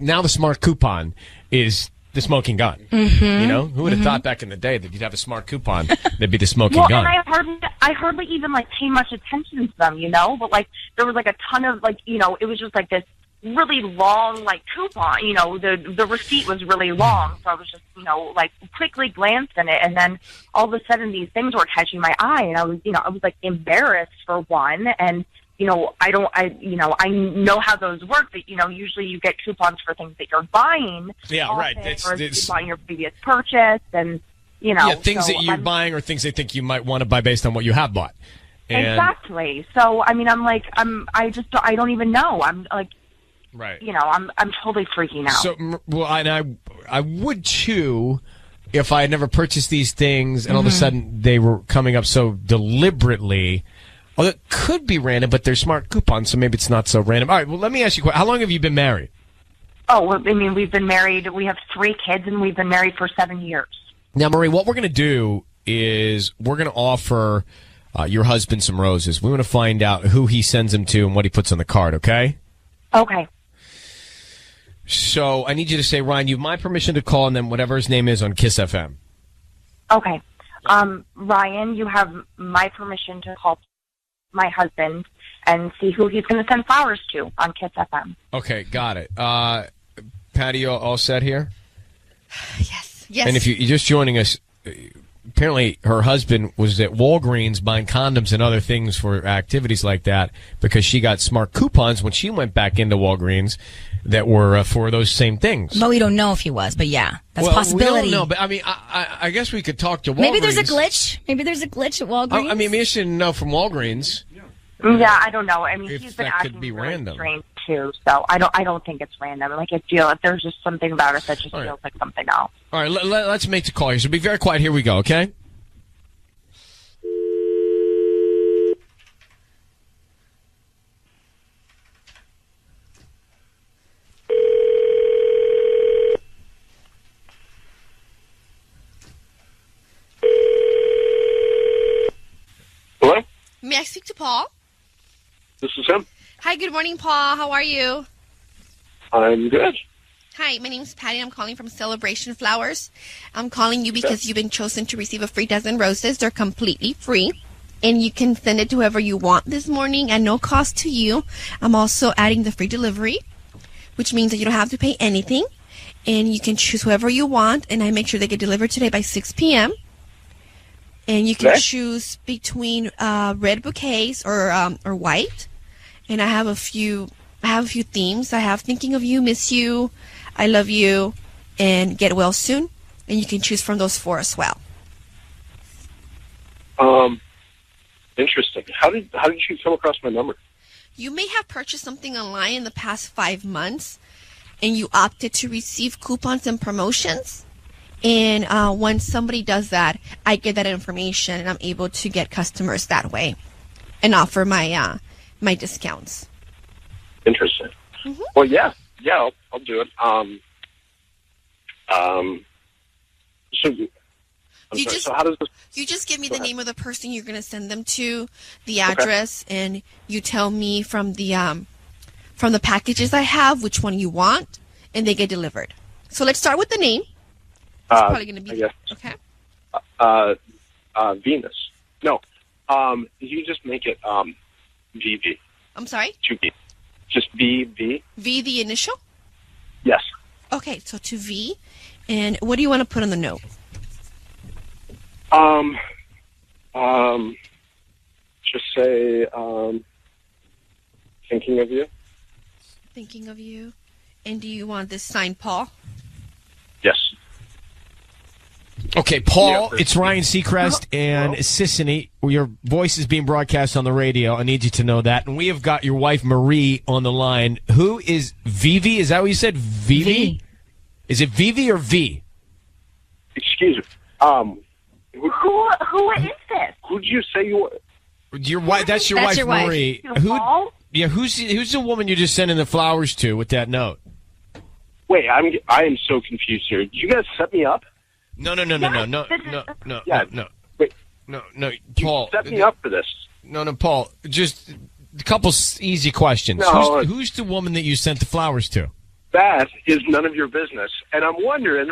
now the smart coupon is the smoking gun. Mm-hmm. You know, who would have thought back in the day that you'd have a smart coupon that'd be the smoking gun? And I hardly even pay much attention to them, but there was a ton of it was just this really long coupon. The receipt was really long, so I was just quickly glanced in it, and then all of a sudden these things were catching my eye, and I was embarrassed for one, and I know how those work, that usually you get coupons for things that you're buying. Yeah, right. Or you're buying your previous purchase, and things that you're buying or things they think you might want to buy based on what you have bought. And exactly. So I don't even know. I'm right. I'm totally freaking out. So, well, and I would too if I had never purchased these things and all of a sudden they were coming up so deliberately. Oh, it could be random, but they're smart coupons, so maybe it's not so random. All right, well, let me ask you, how long have you been married? Oh, well, I mean, we've been married. We have 3 kids, and we've been married for 7 years. Now, Marie, what we're going to do is we're going to offer your husband some roses. We want to find out who he sends them to and what he puts on the card, okay? Okay. So I need you to say, Ryan, you have my permission to call, and then whatever his name is on Kiss FM. Okay. Ryan, you have my permission to call my husband and see who he's going to send flowers to on Kiss FM. Okay, got it. Patty, all set here? Yes. And if you're just joining us, apparently her husband was at Walgreens buying condoms and other things for activities like that because she got smart coupons when she went back into Walgreens that were for those same things. But we don't know if he was, but yeah, that's a possibility. We don't know, but I mean, I guess we could talk to Walgreens. Maybe there's a glitch. Maybe there's a glitch at Walgreens. I mean, maybe she didn't know from Walgreens. Yeah, I don't know. I mean, If he's been that acting could be really random. strange too, so I don't think it's random. Like, if there's just something about it that just feels like something else. All right, let's make the call here. So be very quiet. Here we go, okay? Hello? May I speak to Paul? This is him. Hi, good morning, Paul. How are you? I'm good. Hi, my name is Patty. I'm calling from Celebration Flowers. I'm calling you because you've been chosen to receive a free dozen roses. They're completely free, and you can send it to whoever you want this morning at no cost to you. I'm also adding the free delivery, which means that you don't have to pay anything, and you can choose whoever you want, and I make sure they get delivered today by 6 p.m., and you can choose between red bouquets or white. And I have a few themes. I have Thinking of You, Miss You, I Love You, and Get Well Soon. And you can choose from those 4 as well. Interesting. How did you come across my number? You may have purchased something online in the past 5 months, and you opted to receive coupons and promotions. And when somebody does that, I get that information, and I'm able to get customers that way and offer my my discounts. Interesting. Mm-hmm. Well, yeah, I'll do it. So how does this? You just give me the name of the person you're going to send them to, the address, and you tell me from the packages I have which one you want, and they get delivered. So let's start with the name. It's probably going to be okay. Venus. No. You just make it VV. I'm sorry? 2V. Just VV. V, the initial? Yes. Okay, so to V. And what do you want to put on the note? Just say, thinking of you. Thinking of you. And do you want this signed Paul? Yes. Okay, Paul, it's Ryan Seacrest and Sissany. Your voice is being broadcast on the radio. I need you to know that. And we have got your wife, Marie, on the line. Who is Vivi? Is that what you said? Vivi? Is it Vivi or V? Excuse me. Who is this? Who did you say you were? Your wife. That's your wife, Marie. Who's the woman you just sending the flowers to with that note? Wait, I am so confused here. Did you guys set me up? No. Wait, no, Paul. You set me up for this. No, Paul. Just a couple easy questions. No, who's the woman that you sent the flowers to? That is none of your business, and I'm wondering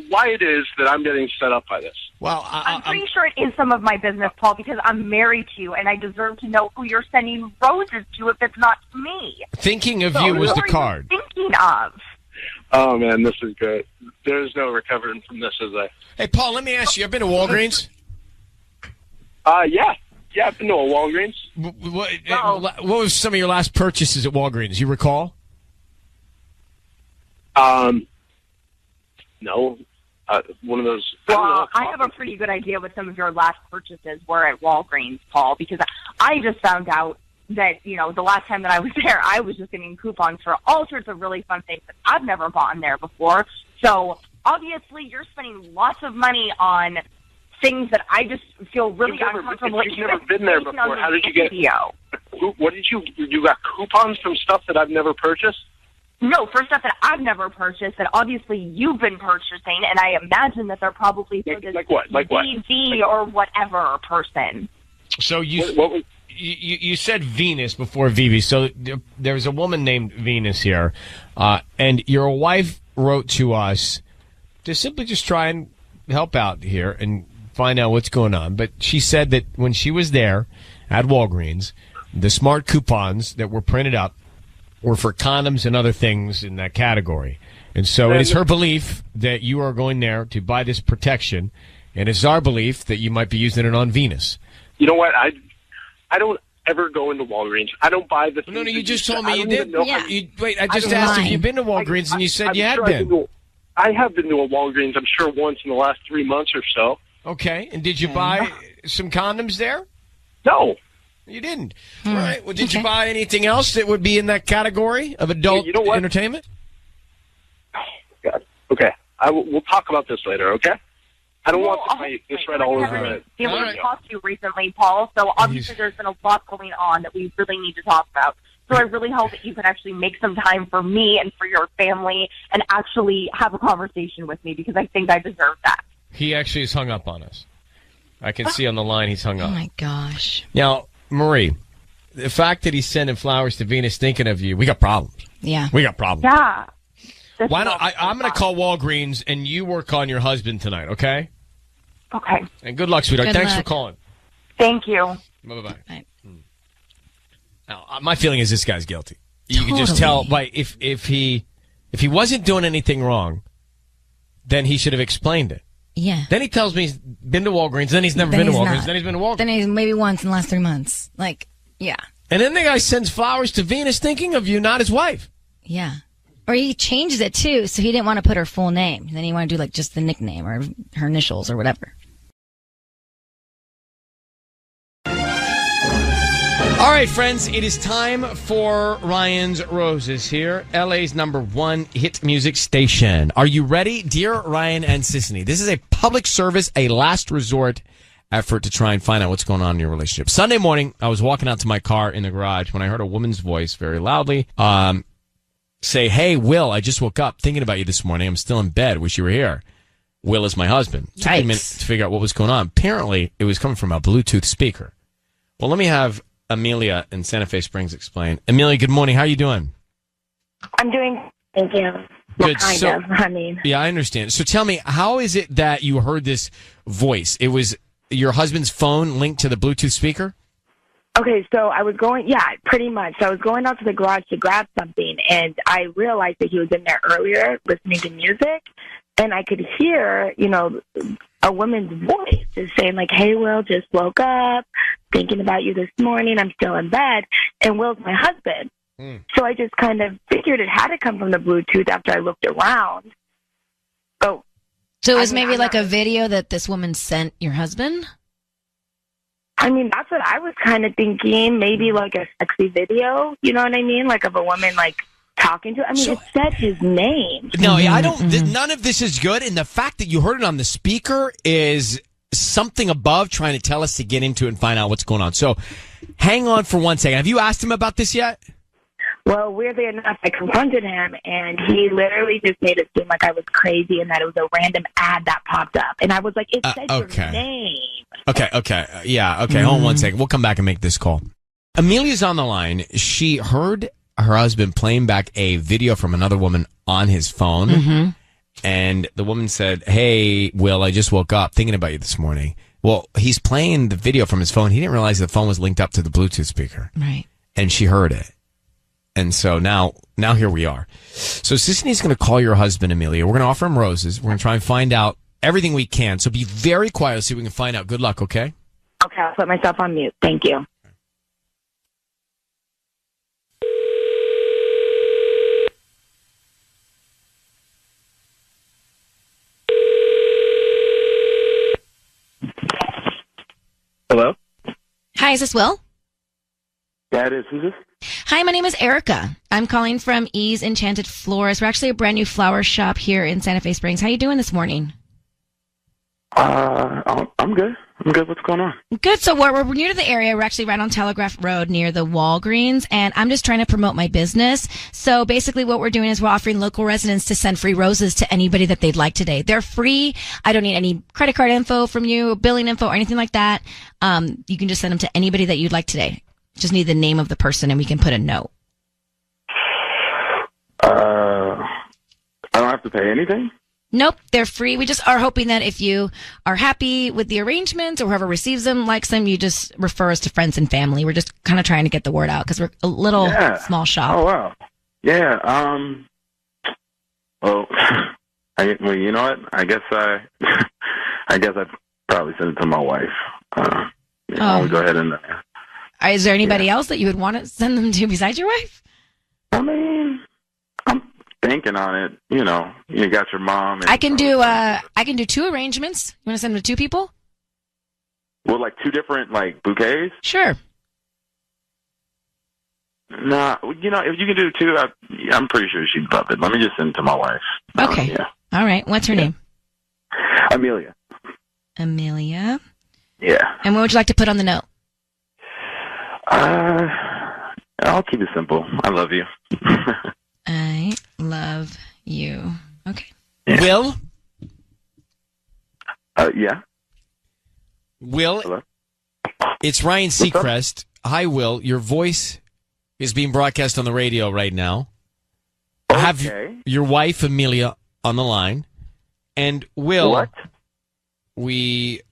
why it is that I'm getting set up by this. Well, I'm pretty sure it is some of my business, Paul, because I'm married to you, and I deserve to know who you're sending roses to if it's not me. Thinking of You was the card. Who are you thinking of? Oh, man, this is good. There's no recovering from this, is there? Hey, Paul, let me ask you, you ever been to Walgreens? Yeah, I've been to a Walgreens. What was some of your last purchases at Walgreens? You recall? No. One of those... Well, I have a pretty good idea what some of your last purchases were at Walgreens, Paul, because I just found out that, the last time that I was there, I was just getting coupons for all sorts of really fun things that I've never bought in there before. So obviously you're spending lots of money on things that I just feel really uncomfortable. You've never been there before. How did you get? What did you got coupons from stuff that I've never purchased? No, for stuff that I've never purchased that obviously you've been purchasing, and I imagine that they're probably for this DVD or whatever person. So you said Venus before Vivi. So there's a woman named Venus here, and your wife wrote to us to simply just try and help out here and find out what's going on. But she said that when she was there at Walgreens, the smart coupons that were printed up were for condoms and other things in that category. And so it is her belief that you are going there to buy this protection, and it's our belief that you might be using it on Venus. You know what? I don't ever go into Walgreens. I don't buy the things. No, you just told me you did. Wait, I just asked if you've been to Walgreens, and you said you had been. I have been to a Walgreens, I'm sure, once in the last 3 months or so. Okay, and did you buy some condoms there? No. You didn't. All right. Well, did you buy anything else that would be in that category of adult entertainment? Oh, God. Okay. We'll talk about this later, okay? I don't want to fight this right all over it. We talked to you recently, Paul, so obviously there's been a lot going on that we really need to talk about. So I really hope that you can actually make some time for me and for your family and actually have a conversation with me, because I think I deserve that. He actually is hung up on us. I can see on the line he's hung up. Oh, my gosh. Now, Marie, the fact that he's sending flowers to Venus thinking of you, we got problems. Yeah. We got problems. Yeah. Why don't I'm going to call Walgreens and you work on your husband tonight, okay? Okay. And good luck, sweetheart. Thanks for calling. Thank you. Bye-bye. Bye. Now, my feeling is this guy's guilty. You can just tell, like, if he wasn't doing anything wrong, then he should have explained it. Yeah. Then he tells me he's been to Walgreens, then he's never been to Walgreens, then he's been to Walgreens. Then he's maybe once in the last 3 months. Like, yeah. And then the guy sends flowers to Venus thinking of you, not his wife. Yeah. Or he changes it, too, so he didn't want to put her full name. Then he wanted to do, like, just the nickname or her initials or whatever. All right, friends, it is time for Ryan's Roses here, LA's #1 hit music station. Are you ready? Dear Ryan and Sissany, this is a public service, a last resort effort to try and find out what's going on in your relationship. Sunday morning, I was walking out to my car in the garage when I heard a woman's voice very loudly say, "Hey, Will, I just woke up thinking about you this morning. I'm still in bed. Wish you were here." Will is my husband. It took me a minute to figure out what was going on. Apparently, it was coming from a Bluetooth speaker. Well, let me have Amelia in Santa Fe Springs explain. Amelia, good morning. How are you doing? I'm doing, thank you. Good. Kind of, I mean. Yeah, I understand. So tell me, how is it that you heard this voice? It was your husband's phone linked to the Bluetooth speaker? Okay, so I was going, pretty much. So I was going out to the garage to grab something, and I realized that he was in there earlier listening to music, and I could hear, a woman's voice just saying, like, "Hey, Will, just woke up, thinking about you this morning. I'm still in bed." And Will's my husband. So I just kind of figured it had to come from the Bluetooth after I looked around. So it was maybe like a video that this woman sent your husband? I mean, that's what I was kind of thinking. Maybe like a sexy video, you know what I mean? Like of a woman, like, talking to. I mean, it said his name. No, I don't. None of this is good, and the fact that you heard it on the speaker is something above trying to tell us to get into it and find out what's going on. So, hang on for 1 second. Have you asked him about this yet? Well, weirdly enough, I confronted him, and he literally just made it seem like I was crazy and that it was a random ad that popped up. And I was like, it said your name. Okay. Yeah. Okay. Hold on 1 second. We'll come back and make this call. Amelia's on the line. She heard her husband playing back a video from another woman on his phone. And the woman said, "Hey, Will, I just woke up thinking about you this morning." Well, he's playing the video from his phone. He didn't realize the phone was linked up to the Bluetooth speaker. Right. And she heard it. And so now here we are. So Sisney's going to call your husband, Amelia. We're going to offer him roses. We're going to try and find out everything we can. So be very quiet. Let's see if we can find out. Good luck, okay? Okay, I'll put myself on mute. Thank you. Hello? Hi, is this Will? Yeah, it is. Who's this? Hi, my name is Erica. I'm calling from Ease Enchanted Florist. We're actually a brand new flower shop here in Santa Fe Springs. How you doing this morning? I'm good. I'm good. What's going on? Good. So we're new to the area. We're actually right on Telegraph Road near the Walgreens, and I'm just trying to promote my business. So basically what we're doing is we're offering local residents to send free roses to anybody that they'd like today. They're free. I don't need any credit card info from you, billing info, or anything like that. You can just send them to anybody that you'd like today. Just need the name of the person, and we can put a note. I don't have to pay anything? Nope, they're free. We just are hoping that if you are happy with the arrangements or whoever receives them, likes them, you just refer us to friends and family. We're just kind of trying to get the word out because we're a little small shop. Oh, wow. Yeah. Well, you know what? I guess I'd probably send it to my wife. I'll go ahead and... Is there anybody else that you would want to send them to besides your wife? I mean, I'm thinking on it. You know, you got your mom. And I can do 2 arrangements. You want to send them to 2 people? Well, like 2 different bouquets. Sure. Nah, you know, if you can do 2, I'm pretty sure she'd love it. Let me just send it to my wife. Okay. Yeah. All right. What's her name? Amelia. Amelia. Yeah. And what would you like to put on the note? I'll keep it simple. I love you. I love you. Okay. Yeah. Will? Yeah. Will? Hello? It's Ryan Seacrest. Hi, Will. Your voice is being broadcast on the radio right now. I have your wife, Amelia, on the line. And Will, what? We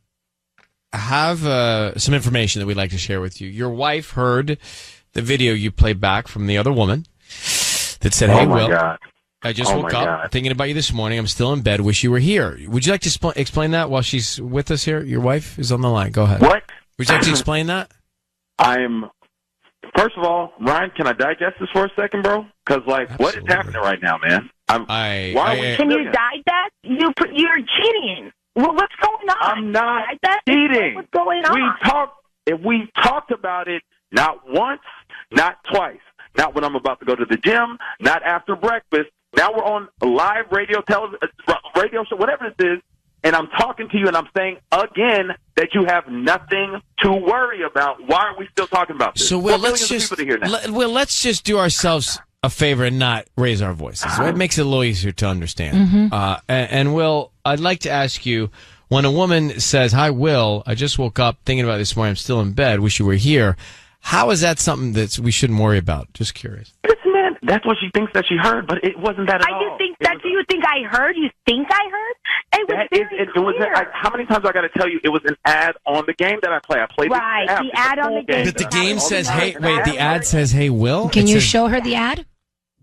have some information that we'd like to share with you. Your wife heard the video you played back from the other woman that said, "Hey, Will, God. I just woke up thinking about you this morning. I'm still in bed. Wish you were here." Would you like to explain that while she's with us here? Your wife is on the line. Go ahead. What? Would you like to explain that? First of all, Ryan, can I digest this for a second, bro? Because, what is happening right now, man? Can you digest? You're cheating. Well, what's going on? I'm not cheating. What's going on? We talked about it not once, not twice. Not when I'm about to go to the gym, not after breakfast. Now we're on a live radio show, whatever this is, and I'm talking to you and I'm saying again that you have nothing to worry about. Why are we still talking about this? So, Will, let's just do ourselves a favor and not raise our voices. It makes it a little easier to understand. And Will, I'd like to ask you, when a woman says, "Hi, Will, I just woke up thinking about this morning. I'm still in bed. Wish you were here." How is that something that we shouldn't worry about? Just curious. Listen, man, that's what she thinks that she heard, but it wasn't that at all. Do you think I heard? You think I heard? It was clear. How many times I got to tell you? It was an ad on the game that I play. I played the ad on the game. But the game says, "Hey, wait." The ad says, "Hey, Will." Can you show her the ad?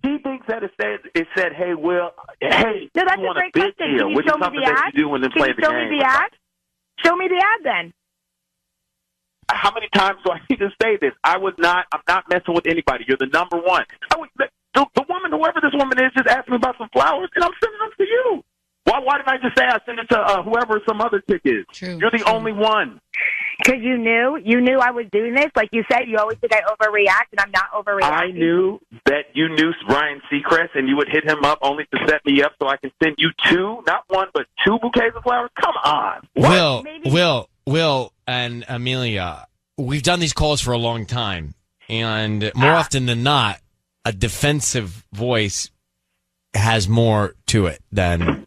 She thinks that it said, "Hey, Will." Hey, no, that's a great question. Can you show me the ad? You do when they play the game. Show me the ad. Show me the ad then. How many times do I need to say this? I'm not messing with anybody. You're the number one. The woman, whoever this woman is, just asked me about some flowers, and I'm sending them to you. Why didn't I just say I sent it to whoever some other chick is? True. You're the only one. Because you knew I was doing this. Like you said, you always think I overreact, and I'm not overreacting. I knew that you knew Ryan Seacrest, and you would hit him up only to set me up so I can send you 2, not 1, but 2 bouquets of flowers. Come on. Will and Amelia, we've done these calls for a long time, and more often than not, a defensive voice has more to it than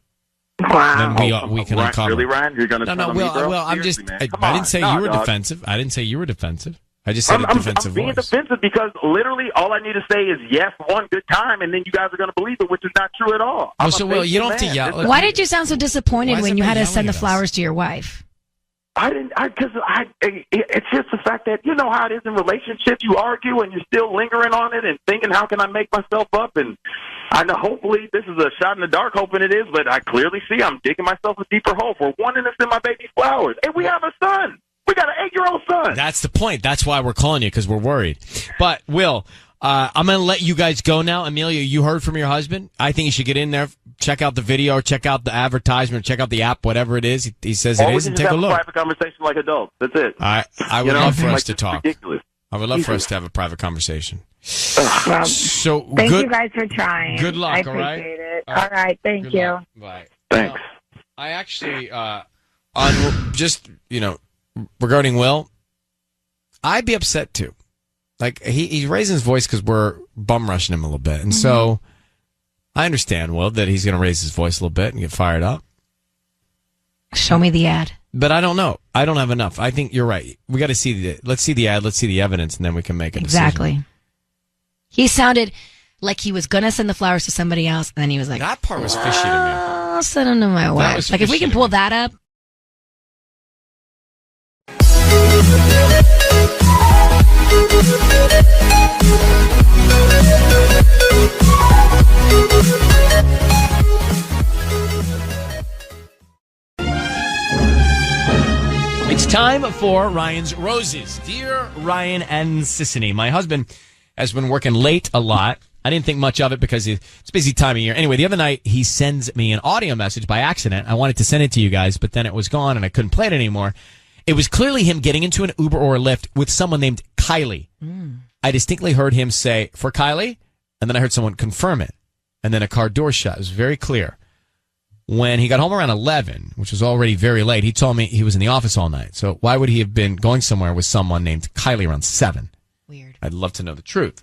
we can uncover. Really, Ryan? You're going to tell me, bro? Well, I'm just. I didn't say you were defensive. I didn't say you were defensive. I just said a defensive I'm being voice. defensive because literally all I need to say is yes, one good time, and then you guys are going to believe it, which is not true at all. Oh, so, Will, you don't have to yell. Why did you sound so disappointed when you had to send the flowers to your wife? It's just the fact that you know how it is in relationships. You argue and you're still lingering on it and thinking, how can I make myself up? And I know hopefully this is a shot in the dark, hoping it is, but I clearly see I'm digging myself a deeper hole for wanting to send my baby flowers. And we have a son. We got an 8-year-old son. That's the point. That's why we're calling you, because we're worried. But, Will, I'm going to let you guys go now. Amelia, you heard from your husband. I think you should get in there, check out the video, check out the advertisement, check out the app, whatever it is. He says it is, and take a look. Private conversation like adults. That's it. I would love for us to talk. Ridiculous. I would love for us to have a private conversation. Well, so thank good, you guys for trying. Good luck, I all right? appreciate it. All right, thank you. Luck. Bye. Thanks. I actually, on just, regarding Will, I'd be upset too. Like, he's raising his voice because we're bum rushing him a little bit. And so I understand, Will, that he's going to raise his voice a little bit and get fired up. Show me the ad. But I don't know. I don't have enough. I think you're right. We got to see let's see the ad, let's see the evidence, and then we can make a decision. Exactly. He sounded like he was going to send the flowers to somebody else, and then he was like, that part was fishy to me. I'll send them to my wife. Like, if we can pull that up. It's time for Ryan's Roses. Dear Ryan and Sissany, my husband has been working late a lot. I didn't think much of it because it's a busy time of year. Anyway, the other night he sends me an audio message by accident. I wanted to send it to you guys, but then it was gone and I couldn't play it anymore. It was clearly him getting into an Uber or a Lyft with someone named Kylie. I distinctly heard him say, "For Kylie," and then I heard someone confirm it. And then a car door shut. It was very clear. When he got home around 11, which was already very late, he told me he was in the office all night. So why would he have been going somewhere with someone named Kylie around 7? Weird. I'd love to know the truth.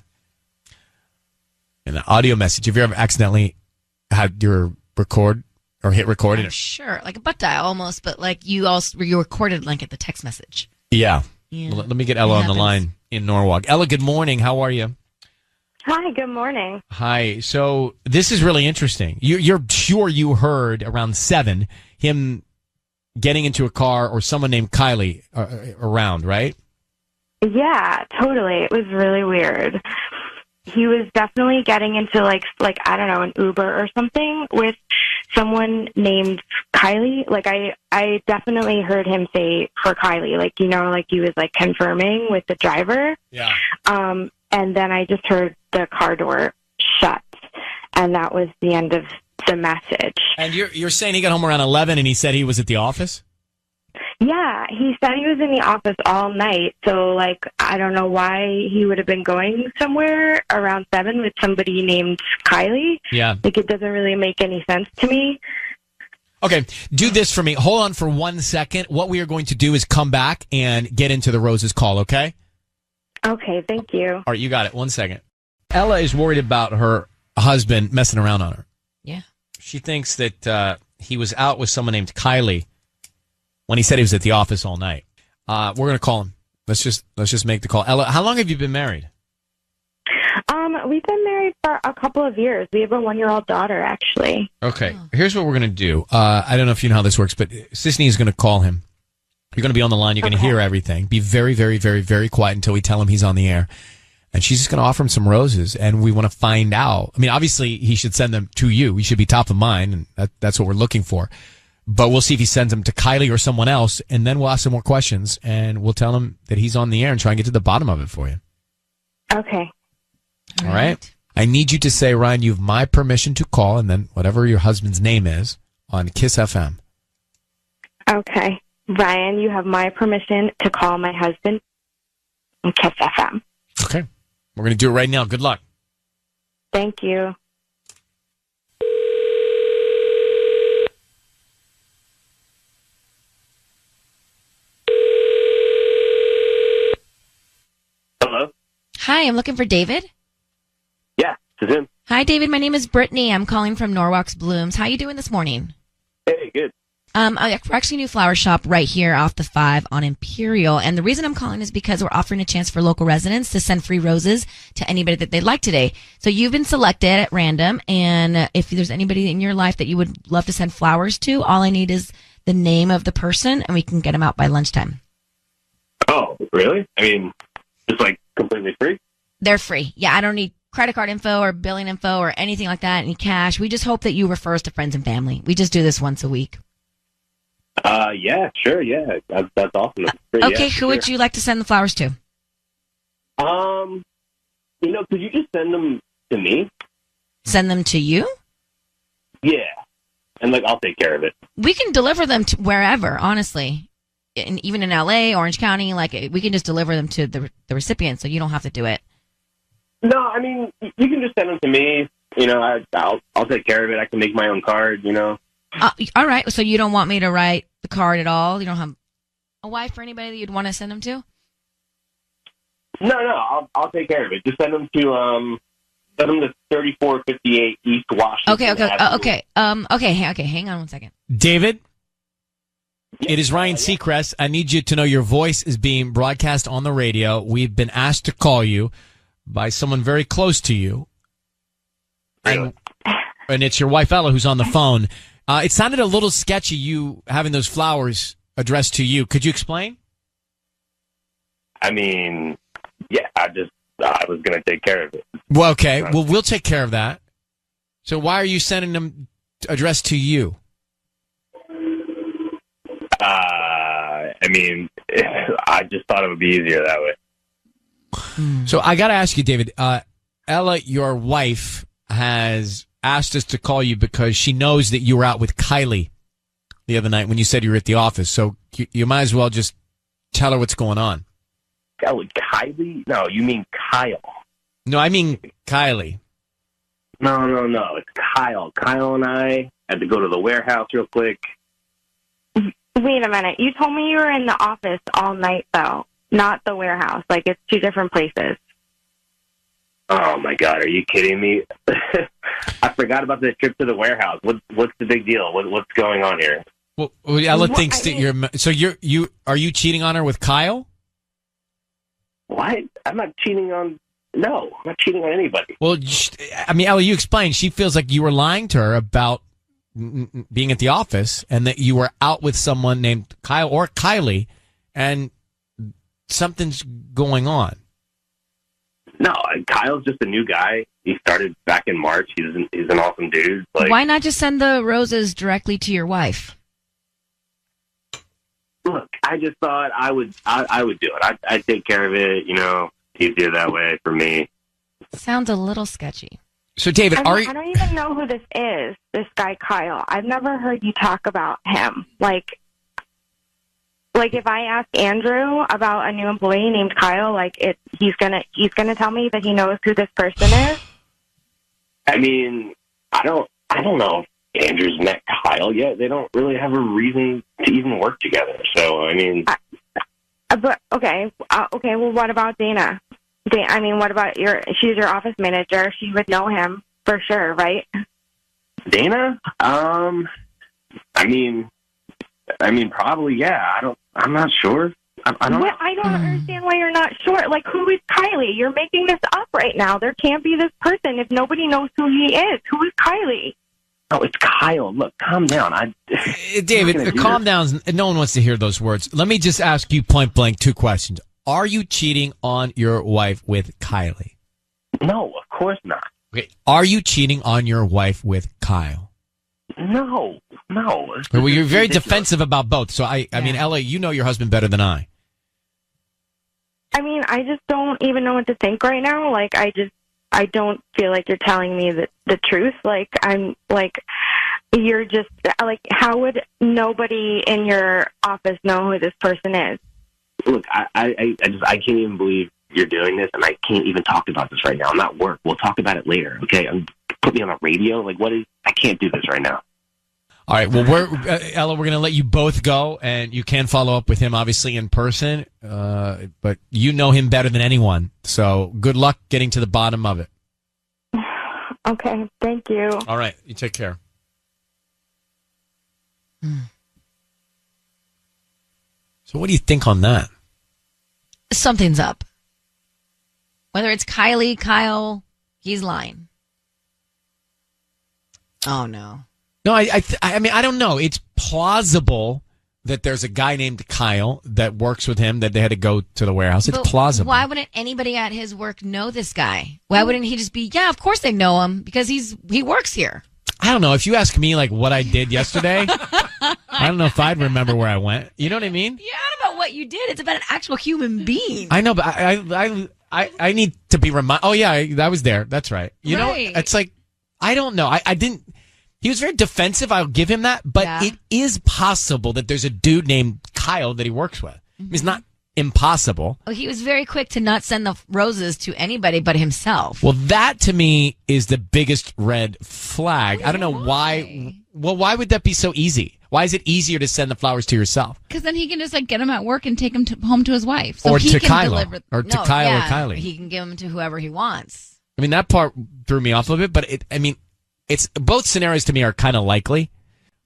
And the audio message, have you ever accidentally had your record or hit record? I'm sure. Like a butt dial almost, but like you recorded like at the text message. Yeah. Yeah. Let me get Ella on the line in Norwalk. Ella, good morning. How are you? Hi, good morning. Hi. So this is really interesting. You're sure you heard around 7 him getting into a car or someone named Kylie around, right? Yeah, totally. It was really weird. He was definitely getting into like I don't know, an Uber or something with someone named Kylie. Like I definitely heard him say "for Kylie," like like he was like confirming with the driver. Yeah. And then I just heard the car door shut, and that was the end of the message. And you're saying he got home around 11 and he said he was at the office? Yeah, he said he was in the office all night. So, like, I don't know why he would have been going somewhere around 7 with somebody named Kylie. Yeah. Like, it doesn't really make any sense to me. Okay, do this for me. Hold on for 1 second. What we are going to do is come back and get into the Roses call, okay? Okay, thank you. All right, you got it. 1 second. Ella is worried about her husband messing around on her. Yeah. She thinks that he was out with someone named Kylie when he said he was at the office all night. We're going to call him. Let's just make the call. Ella, how long have you been married? We've been married for a couple of years. We have a 1-year-old daughter, actually. Okay. Here's what we're going to do. I don't know if you know how this works, but Sissany is going to call him. You're going to be on the line. You're going to hear everything. Be very, very, very, very quiet until we tell him he's on the air. And she's just going to offer him some roses, and we want to find out. I mean, obviously, he should send them to you. He should be top of mind, and that's what we're looking for. But we'll see if he sends them to Kylie or someone else, and then we'll ask some more questions, and we'll tell him that he's on the air and try and get to the bottom of it for you. Okay. All right? I need you to say, Ryan, you have my permission to call, and then whatever your husband's name is, on Kiss FM. Okay. Ryan, you have my permission to call my husband on Kiss FM. Okay. We're going to do it right now. Good luck. Thank you. Hello? Hi, I'm looking for David. Yeah, this is him. Hi, David. My name is Brittany. I'm calling from Norwalk's Blooms. How you doing this morning? Hey, good. We're actually a new flower shop right here off the 5 on Imperial. And the reason I'm calling is because we're offering a chance for local residents to send free roses to anybody that they'd like today. So you've been selected at random. And if there's anybody in your life that you would love to send flowers to, all I need is the name of the person and we can get them out by lunchtime. Oh, really? I mean, just like completely free? They're free. Yeah, I don't need credit card info or billing info or anything like that, any cash. We just hope that you refer us to friends and family. We just do this once a week. Yeah, sure, yeah. That's awesome. That's free, Okay, yeah, who would you like to send the flowers to? Could you just send them to me? Send them to you? Yeah. And, I'll take care of it. We can deliver them to wherever, honestly. even in LA, Orange County, like we can just deliver them to the recipient, so you don't have to do it. No, I mean, you can just send them to me. You know, I'll take care of it. I can make my own card, you know. All right. So you don't want me to write the card at all? You don't have a wife or anybody that you'd want to send them to? No, I'll take care of it. Just send them to 3458 East Washington. Okay. Hang on one second. David, it is Ryan Seacrest. I need you to know your voice is being broadcast on the radio. We've been asked to call you by someone very close to you. And it's your wife, Ella, who's on the phone. It sounded a little sketchy, you having those flowers addressed to you. Could you explain? I mean, yeah, I was going to take care of it. Well, okay. Well, we'll take care of that. So why are you sending them addressed to you? I mean, I just thought it would be easier that way. So I got to ask you, David, Ella, your wife, has asked us to call you because she knows that you were out with Kylie the other night when you said you were at the office. So you might as well just tell her what's going on. Oh, Kylie? No, you mean Kyle. No, I mean Kylie. No. It's Kyle. Kyle and I had to go to the warehouse real quick. Wait a minute. You told me you were in the office all night, though, not the warehouse. Like, it's two different places. Oh, my God. Are you kidding me? I forgot about the trip to the warehouse. What's the big deal? What's going on here? Well, Ella thinks that you're... So are you cheating on her with Kyle? What? I'm not cheating on... No, I'm not cheating on anybody. Well, I mean, Ella, you explained. She feels like you were lying to her about being at the office and that you were out with someone named Kyle or Kylie and something's going on. No, Kyle's just a new guy. He started back in March. He's an awesome dude. Like, why not just send the roses directly to your wife? Look, I just thought I would do it. I'd take care of it, you know, easier that way for me. Sounds a little sketchy. So, David, I don't even know who this is, this guy Kyle. I've never heard you talk about him. Like if I ask Andrew about a new employee named Kyle, he's gonna tell me that he knows who this person is. I mean, I don't know if Andrew's met Kyle yet. They don't really have a reason to even work together. So, I mean, but okay. Well, what about Dana? I mean, what about she's your office manager. She would know him for sure, right? Dana? I mean, probably, yeah. I'm not sure. I don't. I don't understand why you're not sure. Like, who is Kylie? You're making this up right now. There can't be this person if nobody knows who he is. Who is Kylie? Oh, it's Kyle. Look, calm down. David, calm down. No one wants to hear those words. Let me just ask you point blank 2 questions. Are you cheating on your wife with Kylie? No, of course not. Okay. Are you cheating on your wife with Kyle? No. Well, you're very defensive about both. So, I mean, Ella, you know your husband better than I. I mean, I just don't even know what to think right now. Like, I don't feel like you're telling me the truth. Like, I'm like, you're just like, how would nobody in your office know who this person is? Look, I can't even believe you're doing this, and I can't even talk about this right now. I'm at work. We'll talk about it later, okay? Put me on the radio. Like, I can't do this right now. All right. Well, Ella, we're going to let you both go, and you can follow up with him, obviously, in person. But you know him better than anyone. So good luck getting to the bottom of it. Okay. Thank you. All right. You take care. So what do you think on that? Something's up. Whether it's Kylie, Kyle, he's lying. Oh, no. No, I mean, I don't know. It's plausible that there's a guy named Kyle that works with him, that they had to go to the warehouse. It's plausible. Why wouldn't anybody at his work know this guy? Why wouldn't he just be, yeah, of course they know him because he works here. I don't know. If you ask me, like, what I did yesterday, I don't know if I'd remember where I went. You know what I mean? Yeah, not about what you did. It's about an actual human being. I know, but I need to be reminded. Oh, yeah, I was there. That's right. You know, it's like, I don't know. I didn't. He was very defensive. I'll give him that. But it is possible that there's a dude named Kyle Kyle that he works with. It's not impossible. Well, he was very quick to not send the roses to anybody but himself. Well, that to me is the biggest red flag. I don't know why. Well, why would that be so easy? Why is it easier to send the flowers to yourself? Because then he can just like get them at work and take them home to his wife. So Or he to can Kyla. deliver. Or to Kyle or Kylie. He can give them to whoever he wants. I mean, that part threw me off a bit, but it's both scenarios to me are kind of likely.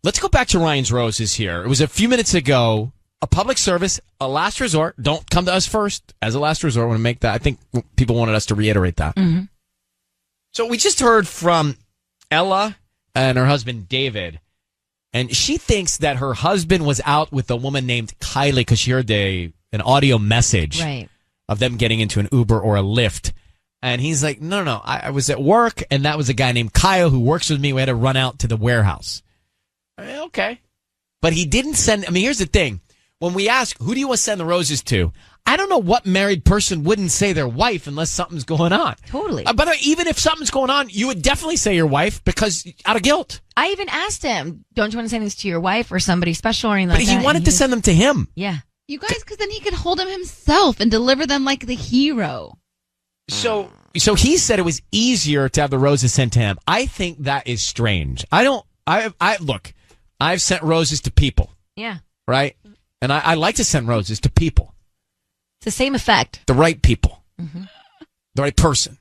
Let's go back to Ryan's roses here. It was a few minutes ago. A public service, a last resort. Don't come to us first as a last resort. I want to make that. I think people wanted us to reiterate that. Mm-hmm. So we just heard from Ella and her husband, David. And she thinks that her husband was out with a woman named Kylie because she heard an audio message of them getting into an Uber or a Lyft. And he's like, no. I was at work, and that was a guy named Kyle who works with me. We had to run out to the warehouse. Okay. But he didn't send. I mean, here's the thing. When we ask, who do you want to send the roses to? I don't know what married person wouldn't say their wife unless something's going on. Totally. But even if something's going on, you would definitely say your wife because out of guilt. I even asked him, don't you want to send these to your wife or somebody special or anything But like that? he wanted to send them to him. Yeah. You guys, because then he could hold them himself and deliver them like the hero. So he said it was easier to have the roses sent to him. I think that is strange. Look, I've sent roses to people. Yeah. Right? And I like to send roses to people. It's the same effect. The right people. Mm-hmm. The right person.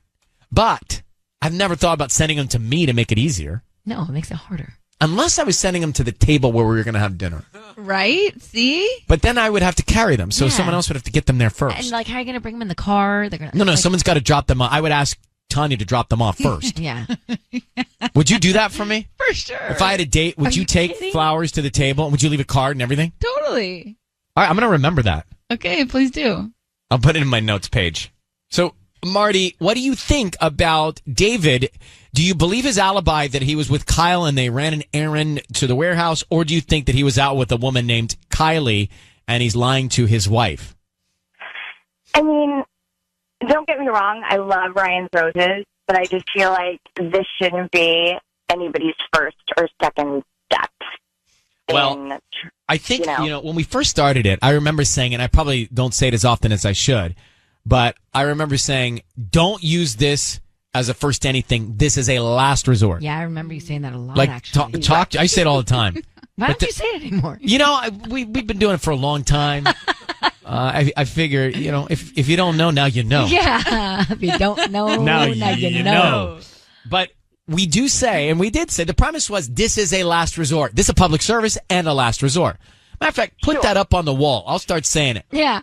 But I've never thought about sending them to me to make it easier. No, it makes it harder. Unless I was sending them to the table where we were going to have dinner. Right? See? But then I would have to carry them. So someone else would have to get them there first. And like, how are you going to bring them in the car? They're gonna, No, someone's got to drop them off. I would ask Tanya to drop them off first. Yeah. Would you do that for me? For sure. If I had a date, would you take flowers to the table? Would you leave a card and everything? Totally. All right, I'm going to remember that. Okay, please do. I'll put it in my notes page. So, Marty, what do you think about David? Do you believe his alibi that he was with Kyle and they ran an errand to the warehouse? Or do you think that he was out with a woman named Kylie and he's lying to his wife? I mean, don't get me wrong. I love Ryan's roses, but I just feel like this shouldn't be anybody's first or second step. Well, I think, when we first started it, I remember saying, and I probably don't say it as often as I should, but I remember saying, don't use this as a first anything. This is a last resort. Yeah, I remember you saying that a lot, like, actually. I say it all the time. Why don't you say it anymore? We've been doing it for a long time. I figure, if you don't know, now you know. Yeah, if you don't know, now you know. But we do say, and we did say, the premise was this is a last resort. This is a public service and a last resort. Matter of fact, put that up on the wall. I'll start saying it. Yeah.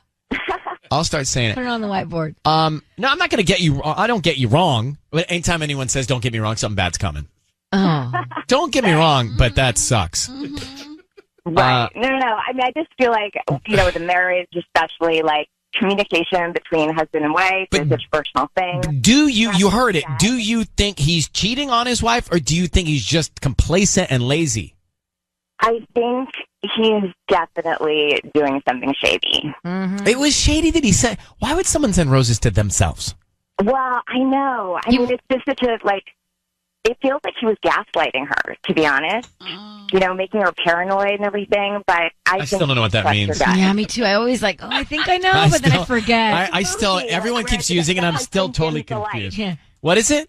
I'll start saying it. Put it on the whiteboard. No, I'm not going to get you. I don't get you wrong. But anytime anyone says "don't get me wrong," something bad's coming. Oh. Don't get me wrong, but that sucks. Right. No. I mean, I just feel like, with a marriage, especially, like, communication between husband and wife is a personal thing. Do you heard it? Do you think he's cheating on his wife, or do you think he's just complacent and lazy? I think he's definitely doing something shady. Mm-hmm. It was shady that he said. Why would someone send roses to themselves? Well, I know. I mean, it's just such a, it feels like he was gaslighting her, to be honest. Making her paranoid and everything. But I still don't know what that means. Yeah, me too. I always I think I know, but then I forget. I still, everyone keeps using it, and I'm still totally confused. Yeah. What is it?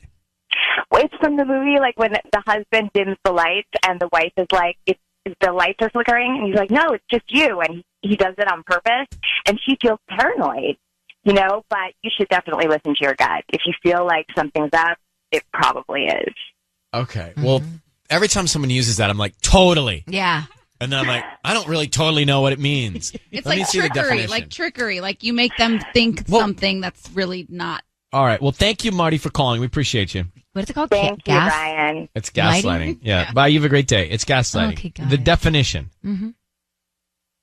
It's from the movie, like, when the husband dims the lights and the wife is like, the lights are flickering, and he's like, no, it's just you. And he does it on purpose, and she feels paranoid, but you should definitely listen to your gut. If you feel like something's up, it probably is. Okay. Well, every time someone uses that, I'm like, totally. Yeah. And then I'm like, I don't really totally know what it means. It's Let me like see the trickery, definition. like you make them think something that's really not. All right. Well, thank you, Marty, for calling. We appreciate you. What is it called? Thank you, Ryan. It's gaslighting. Yeah. Bye. You have a great day. It's gaslighting. Okay, got the it. definition. Mm-hmm.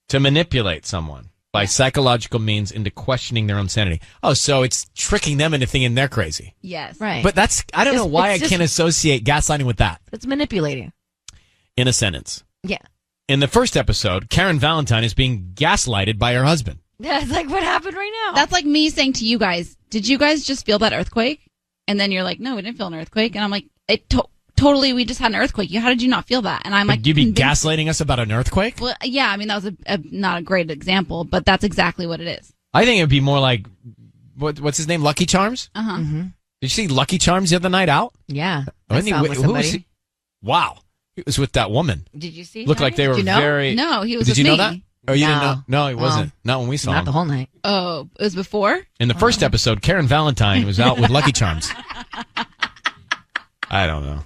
To manipulate someone by psychological means into questioning their own sanity. Oh, so it's tricking them into thinking they're crazy. Yes. Right. But I don't know why I can't associate gaslighting with that. It's manipulating. In a sentence. Yeah. In the first episode, Karen Valentine is being gaslighted by her husband. Yeah, it's like what happened right now. That's like me saying to you guys, did you guys just feel that earthquake? And then you're like, no, we didn't feel an earthquake. And I'm like, it totally, we just had an earthquake. How did you not feel that? And I'm like, you'd be gaslighting us about an earthquake? Well, yeah, I mean, that was not a great example, but that's exactly what it is. I think it would be more like, what's his name? Lucky Charms? Uh-huh. Mm-hmm. Did you see Lucky Charms the other night out? Yeah. Wasn't I saw him with somebody. Wow. He was with that woman. Did you see? Looked like they were Did you know? very... No, he was Did with you know me. that? Oh, you didn't know? No, he wasn't. Well, Not when we saw Not him. the whole night. Oh, it was before? In the first episode, Karen Valentine was out with Lucky Charms. I don't know.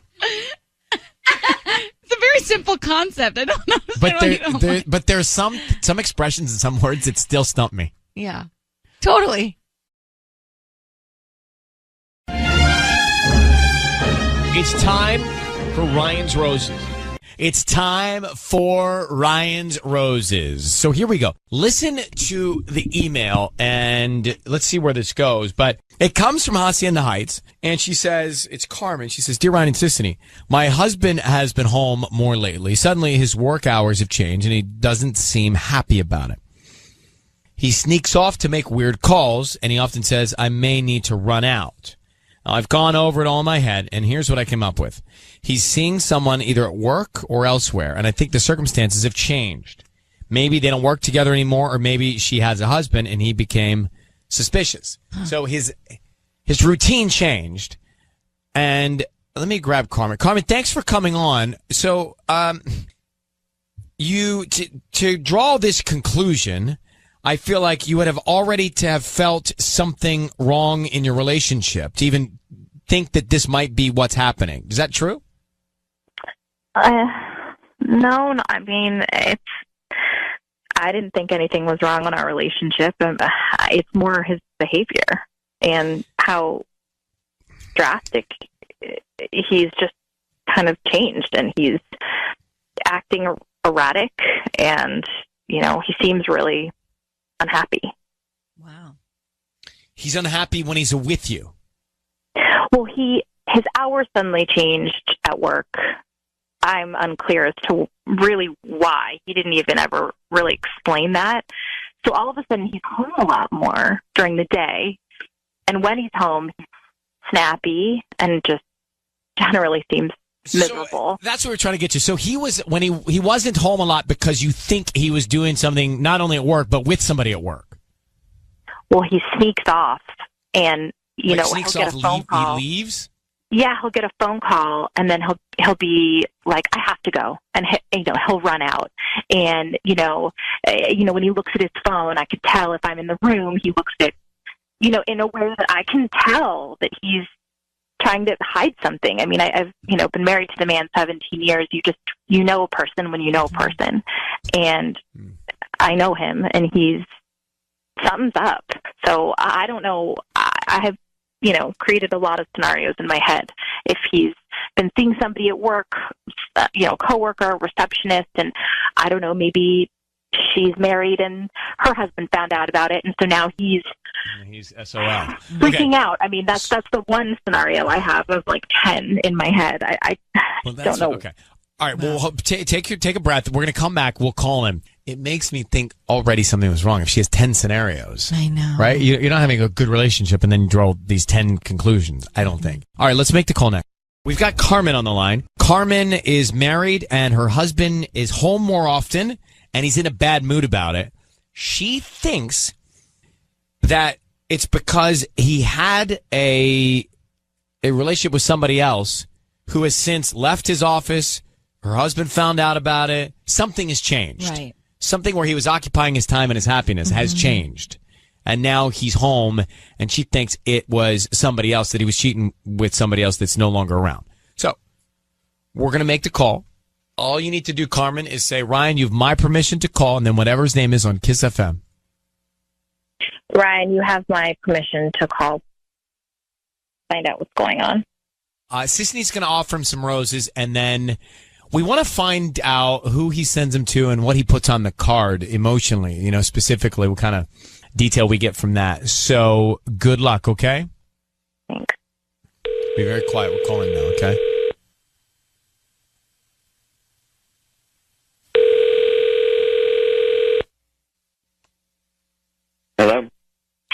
It's a very simple concept. I don't know. But there's some expressions and some words that still stump me. Yeah. Totally. It's time for Ryan's Roses. It's time for Ryan's Roses. So here we go. Listen to the email and let's see where this goes. But it comes from Hacienda Heights, and she says, it's Carmen. She says, Dear Ryan and Sissany, my husband has been home more lately. Suddenly his work hours have changed and he doesn't seem happy about it. He sneaks off to make weird calls, and he often says, I may need to run out. I've gone over it all in my head, and here's what I came up with. He's seeing someone either at work or elsewhere, and I think the circumstances have changed. Maybe they don't work together anymore, or maybe she has a husband, and he became suspicious. So his routine changed, and let me grab Carmen. Carmen, thanks for coming on. So you to draw this conclusion, I feel like you would have already to have felt something wrong in your relationship to even think that this might be what's happening. Is that true? No, I mean, I didn't think anything was wrong in our relationship. It's more his behavior and how drastic he's just kind of changed, and he's acting erratic, and, you know, he seems really unhappy. Wow. He's unhappy when he's with you. Well, his hours suddenly changed at work. I'm unclear as to really why. He didn't even ever really explain that. So all of a sudden, he's home a lot more during the day. And when he's home, he's snappy and just generally seems miserable. So that's what we're trying to get to. So he was, when he wasn't home a lot because you think he was doing something not only at work, but with somebody at work. Well, he sneaks off and, you know, sneaks he'll get off, a phone call. He leaves? Yeah, he'll get a phone call, and then he'll be like, "I have to go," and he'll run out. And when he looks at his phone, I could tell if I'm in the room. He looks at, in a way that I can tell that he's trying to hide something. I mean, I've been married to the man 17 years. You know a person when you know a person, and I know him, and something's up. So I don't know. I have created a lot of scenarios in my head. If he's been seeing somebody at work, coworker, receptionist, and I don't know, maybe she's married and her husband found out about it, and so now he's SOL. Freaking out. I mean, that's the one scenario I have of like 10 in my head. I don't know. Okay. All right. Well, take a breath. We're going to come back. We'll call him. It makes me think already something was wrong. If she has 10 scenarios, I know, right? You're not having a good relationship, and then you draw these 10 conclusions. I don't think. All right. Let's make the call next. We've got Carmen on the line. Carmen is married, and her husband is home more often, and he's in a bad mood about it. She thinks that it's because he had a relationship with somebody else who has since left his office. Her husband found out about it. Something has changed. Right. Something where he was occupying his time and his happiness has changed. And now he's home, and she thinks it was somebody else, that he was cheating with somebody else that's no longer around. So we're going to make the call. All you need to do, Carmen, is say, Ryan, you have my permission to call, and then whatever his name is on Kiss FM. Ryan, you have my permission to call, find out what's going on. Sisney's going to offer him some roses, and then we want to find out who he sends them to and what he puts on the card emotionally, specifically what kind of detail we get from that. So good luck, okay? Thanks. Be very quiet. We'll call him now, okay? Hello?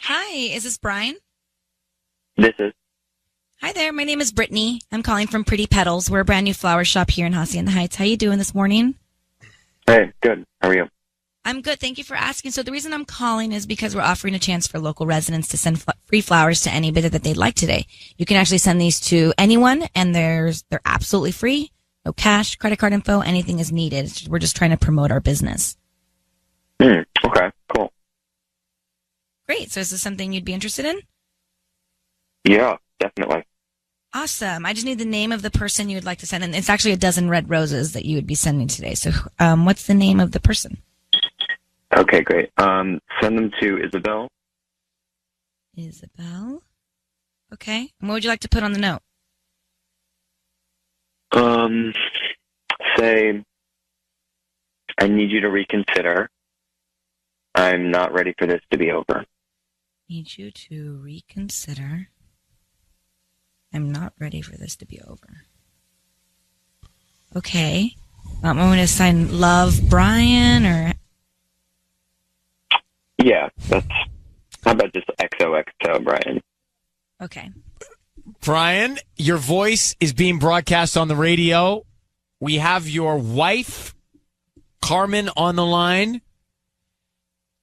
Hi, is this Brian? This is. Hi there. My name is Brittany. I'm calling from Pretty Petals. We're a brand new flower shop here in Hacienda Heights. How you doing this morning? Hey, good. How are you? I'm good. Thank you for asking. So the reason I'm calling is because we're offering a chance for local residents to send free flowers to anybody that they'd like today. You can actually send these to anyone, and they're absolutely free. No cash, credit card info, anything is needed. We're just trying to promote our business. Okay, cool. Great. So is this something you'd be interested in? Yeah, definitely. Awesome. I just need the name of the person you would like to send. And it's actually a dozen red roses that you would be sending today. So what's the name of the person? Okay, great. Send them to Isabel. Isabel. Okay. And what would you like to put on the note? Say, I need you to reconsider. I'm not ready for this to be over. Need you to reconsider. I'm not ready for this to be over. Okay. I'm going to sign Love Brian or... Yeah, how about just XOXO, Brian? Okay. Brian, your voice is being broadcast on the radio. We have your wife, Carmen, on the line.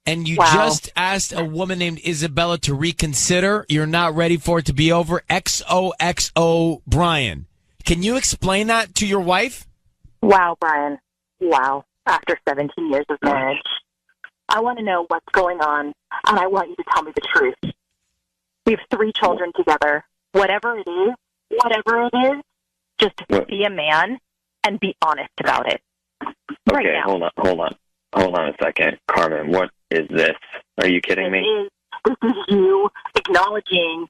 And you just asked a woman named Isabella to reconsider. You're not ready for it to be over. XOXO, Brian. Can you explain that to your wife? Wow, Brian. Wow. After 17 years of marriage, I want to know what's going on, and I want you to tell me the truth. We have 3 children together. Whatever it is, just be a man and be honest about it. Right Okay, now. Hold on a second. Carmen, what is this? Are you kidding me? This is you acknowledging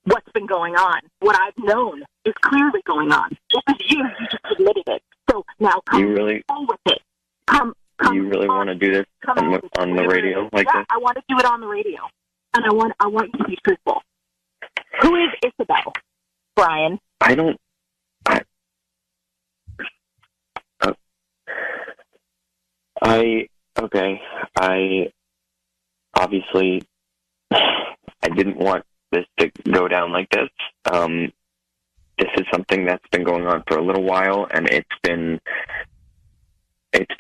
what's been going on. What I've known is clearly going on. This is you. You just admitted it. So now come on with it. You really want to do this on the radio like this? I want to do it on the radio. And I want you to be truthful. Who is Isabel, Brian? I obviously, I didn't want this to go down like this. This is something that's been going on for a little while, and it's been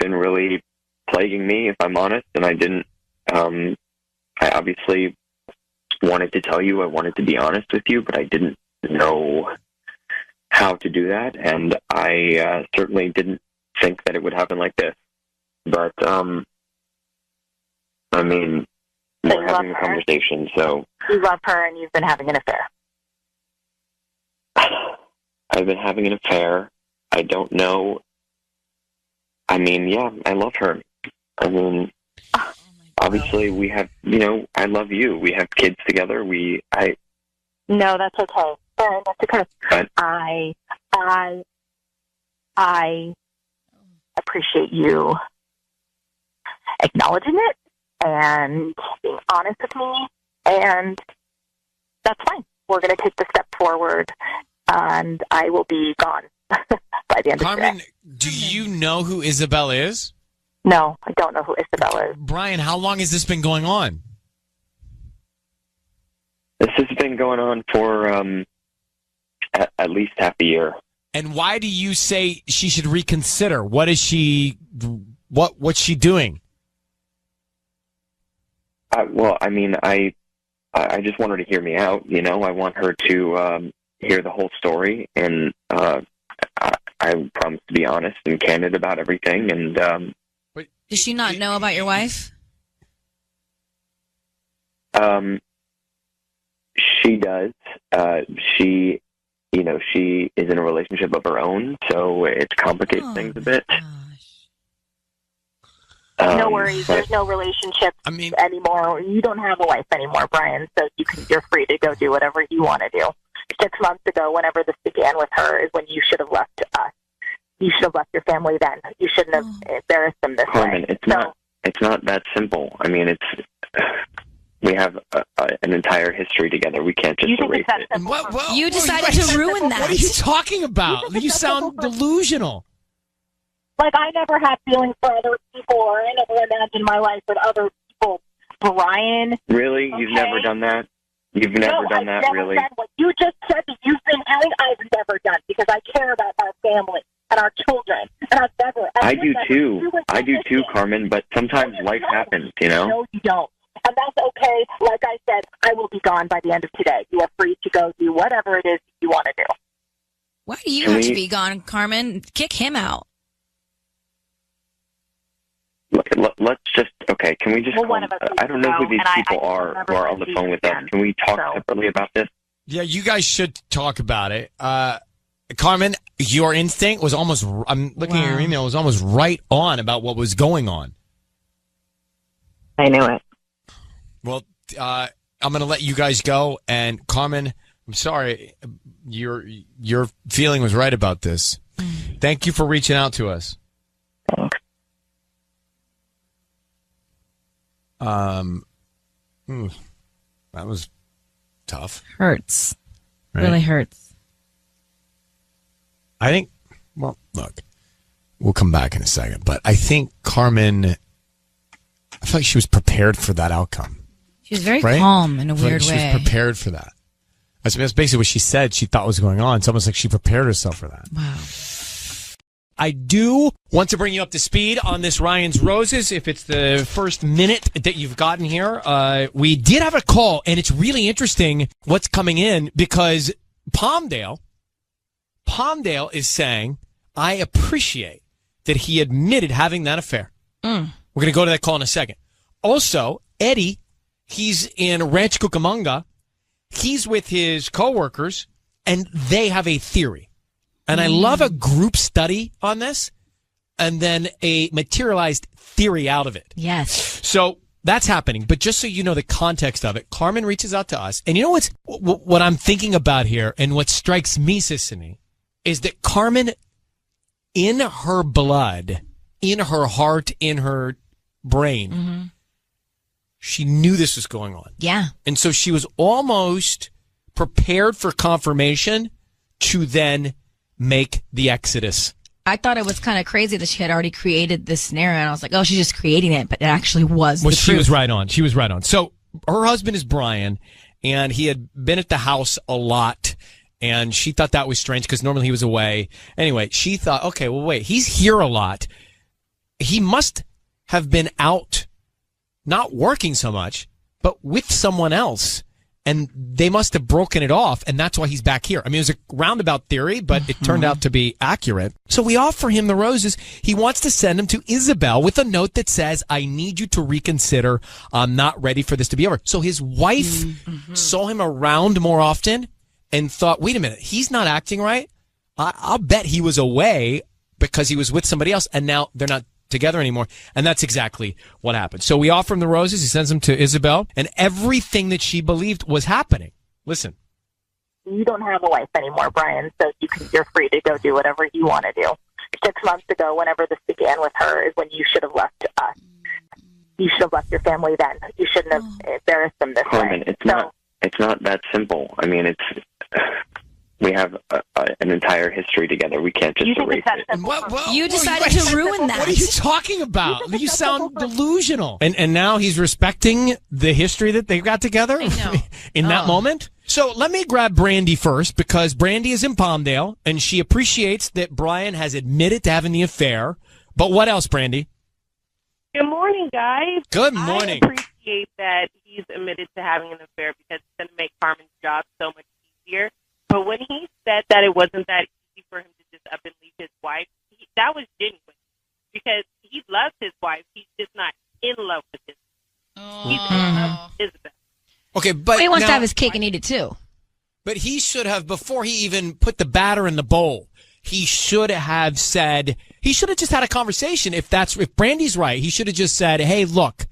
really plaguing me, if I'm honest, and I obviously wanted to tell you, I wanted to be honest with you, but I didn't know how to do that, and I certainly didn't think that it would happen like this. But, I mean, we're having a conversation, so... You love her and you've been having an affair. I've been having an affair. I don't know. I mean, yeah, I love her. I mean, obviously we have, I love you. We have kids together. No, that's okay. That's okay. But I appreciate you acknowledging it and being honest with me, and that's fine. We're going to take the step forward, and I will be gone by the end of the day. Carmen, do you know who Isabel is? No, I don't know who Isabel is. Brian, how long has this been going on? This has been going on for at least half a year. And why do you say she should reconsider? What is she? What's she doing? Well, I mean, I just want her to hear me out. I want her to hear the whole story, and I promise to be honest and candid about everything. And does she not know about your wife? She does. She is in a relationship of her own, so it complicates things a bit. No worries. There's no relationship anymore. You don't have a wife anymore, Brian, so you're free to go do whatever you want to do. 6 months ago, whenever this began with her, is when you should have left us. You should have left your family then. You shouldn't have embarrassed them this Carmen, way. It's not that simple. I mean, we have an entire history together. We can't just erase it. You decided to ruin that. What are you talking about? You sound delusional. Like, I never had feelings for other people, or I never imagined my life with other people. Brian. Really? You've never done that? You've never No, done I've that, never really? done what you just said that you've been doing. I've never done because I care about our family and our children, and I've never. I do too. I do too, Carmen. But sometimes life happens, you know. No, you don't. And that's okay. Like I said, I will be gone by the end of today. You are free to go do whatever it is you want to do. Why do you Can have to we- be gone, Carmen? Kick him out. Let's just okay. Can we just? Well, call, one of us I don't know who these and I people just are remember who are on the when phone with us. again, Can we talk so. separately about this? Yeah, you guys should talk about it. Carmen, your instinct was almost, I'm looking at your email, was almost right on about what was going on. I knew it. Well, I'm going to let you guys go. And Carmen, I'm sorry, your feeling was right about this. Thank you for reaching out to us. Thanks. That was tough. Hurts. Right? Really hurts. I think, well, look, we'll come back in a second, but I think Carmen, I feel like she was prepared for that outcome. She was very Right? calm in a I feel like weird she way. was prepared for that. That's basically what she said she thought was going on. It's almost like she prepared herself for that. Wow. I do want to bring you up to speed on this Ryan's Roses. If it's the first minute that you've gotten here, we did have a call, and it's really interesting what's coming in because Palmdale is saying, I appreciate that he admitted having that affair. We're going to go to that call in a second. Also, Eddie, he's in Ranch Cucamonga. He's with his coworkers, and they have a theory. And I love a group study on this and then a materialized theory out of it. Yes. So that's happening. But just so you know the context of it, Carmen reaches out to us. And you know what I'm thinking about here and what strikes me, Sissany, is that Carmen, in her blood, in her heart, in her brain, she knew this was going on. Yeah. And so she was almost prepared for confirmation to then make the exodus. I thought it was kind of crazy that she had already created this scenario, and I was like, oh, she's just creating it, but it actually was Well, the she truth. was right on. She was right on. So her husband is Brian, and he had been at the house a lot, and she thought that was strange because normally he was away. Anyway, she thought, okay, well, wait, he's here a lot. He must have been out, not working so much, but with someone else. And they must have broken it off, and that's why he's back here. I mean, it was a roundabout theory, but it turned out to be accurate. So we offer him the roses. He wants to send them to Isabel with a note that says, I need you to reconsider. I'm not ready for this to be over. So his wife saw him around more often and thought, wait a minute, he's not acting right. I'll bet he was away because he was with somebody else, and now they're not together anymore. And that's exactly what happened. So we offer him the roses. He sends them to Isabel, and everything that she believed was happening. Listen. You don't have a wife anymore, Brian, so you're free to go do whatever you want to do. 6 months ago, whenever this began with her, is when you should have left us. You should have left your family then. You shouldn't have embarrassed them this Carmen, way. it's not that simple. I mean, we have an entire history together. We can't just erase it. You decided to ruin that. What are you talking about? You sound delusional. And now he's respecting the history that they've got together in that moment. So let me grab Brandy first because Brandy is in Palmdale and she appreciates that Brian has admitted to having the affair. But what else, Brandy? Good morning, guys. Good morning. I appreciate that he's admitted to having an affair because it's going to make Carmen's job so much easier. But when he said that it wasn't that easy for him to just up and leave his wife, that was genuine because he loves his wife. He's just not in love with his wife. He's in love with Isabel. Okay, but He wants to now- have his cake and eat it too. But he should have, before he even put the batter in the bowl, he should have said, he should have just had a conversation. If Brandy's right, he should have just said, hey, look,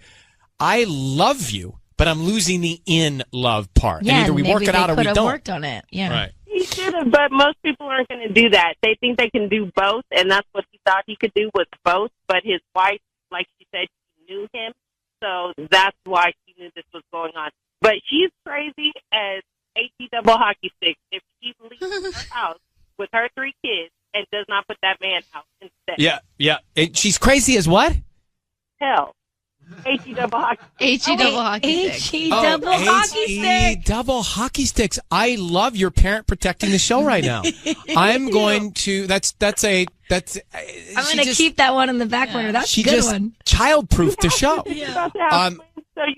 I love you, but I'm losing the in love part. Yeah, and either we maybe work it they out or we could have don't. worked on it. Yeah. Right. He should have, but most people aren't going to do that. They think they can do both, and that's what he thought he could do was both. But his wife, like she said, she knew him, so that's why she knew this was going on. But she's crazy as AT double hockey sticks if she leaves her house with her 3 kids and does not put that man out instead. Yeah. And she's crazy as what? Hell. H-E double hockey. H-E double hockey stick. H-E double hockey H-E stick. double hockey sticks. I love your parent protecting the show right now. I'm going to. That's. I'm going to keep that one in the back burner. That's a good one. Child-proof the show. So you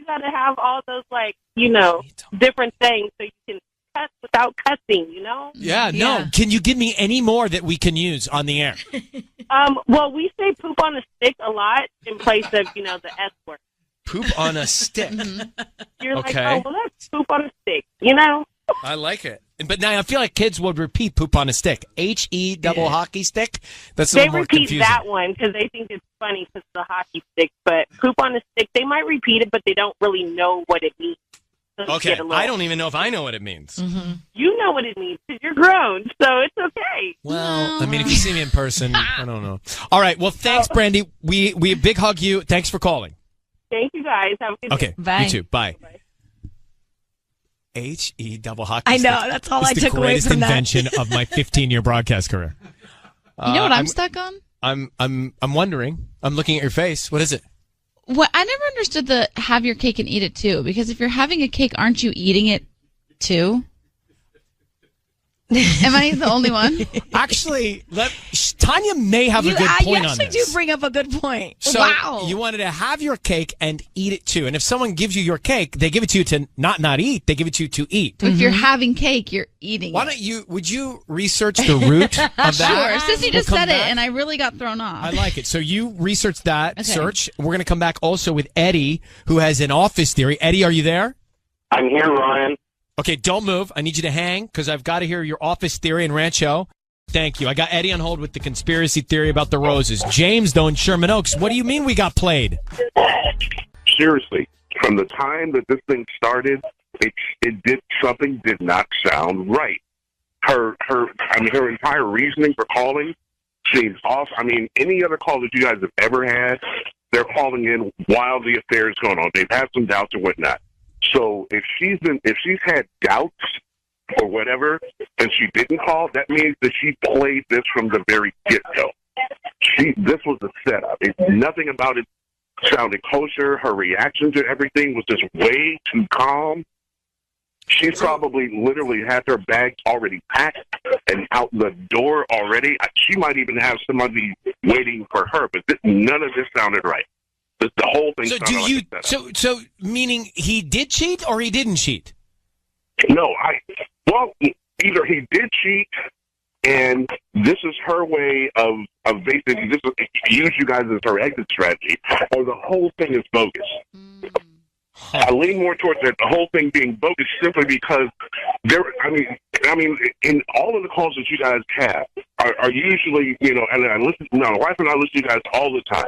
got to have all those, like, different things so you can cuss without cussing, Yeah, no. Can you give me any more that we can use on the air? Well, we say poop on a stick a lot in place of, the S word. Poop on a stick. You're Okay. like, oh, well, let's poop on a stick, I like it. But now I feel like kids would repeat poop on a stick. H-E double hockey stick? That's a They little more repeat confusing. that one because they think it's funny because it's a hockey stick. But poop on a stick, they might repeat it, but they don't really know what it means. So you Okay, get a little- I don't even know if I know what it means. You know what it means because you're grown, so it's okay. Well, I mean, if you see me in person, I don't know. All right. Well, thanks, Brandy. We big hug you. Thanks for calling. Thank you guys. Have a good Okay. day. Bye. You too. Bye. H-E double hockey I know, stick. that's all It's I the took away greatest from that. invention of my 15-year broadcast career. You know what I'm stuck on? I'm wondering. I'm looking at your face. What is it? What I never understood the have your cake and eat it too. Because if you're having a cake, aren't you eating it too? Am I the only one? Actually, Tanya may have a good point you on actually this. do bring up a good point. So Wow. you wanted to have your cake and eat it too. And if someone gives you your cake, they give it to you to not eat. They give it to you to eat. If you're having cake, you're eating Why it. don't you? Would you research the root of that? Sure. Sissy We'll just come said it, back. and I really got thrown off. I like it. So you research that Okay. search. We're going to come back also with Eddie, who has an office theory. Eddie, are you there? I'm here, Ryan. Okay, don't move. I need you to hang because I've got to hear your office theory in Rancho. Thank you. I got Eddie on hold with the conspiracy theory about the roses. James, though, in Sherman Oaks, what do you mean we got played? Seriously, from the time that this thing started, something did not sound right. Her entire reasoning for calling seems off. I mean, any other call that you guys have ever had, they're calling in while the affair is going on. They've had some doubts and whatnot. So if she's had doubts or whatever, and she didn't call, that means that she played this from the very get-go. This was a setup. Nothing about it sounded kosher. Her reaction to everything was just way too calm. She's probably literally had her bags already packed and out the door already. She might even have somebody waiting for her, but none of this sounded right. The whole thing. So sounded like a setup. so meaning he did cheat or he didn't cheat? No, either he did cheat, and this is her way of basically use you guys as her exit strategy, or the whole thing is bogus. I lean more towards the whole thing being bogus simply because I mean, in all of the calls that you guys have are usually, and I listen. My wife and I listen to you guys all the time.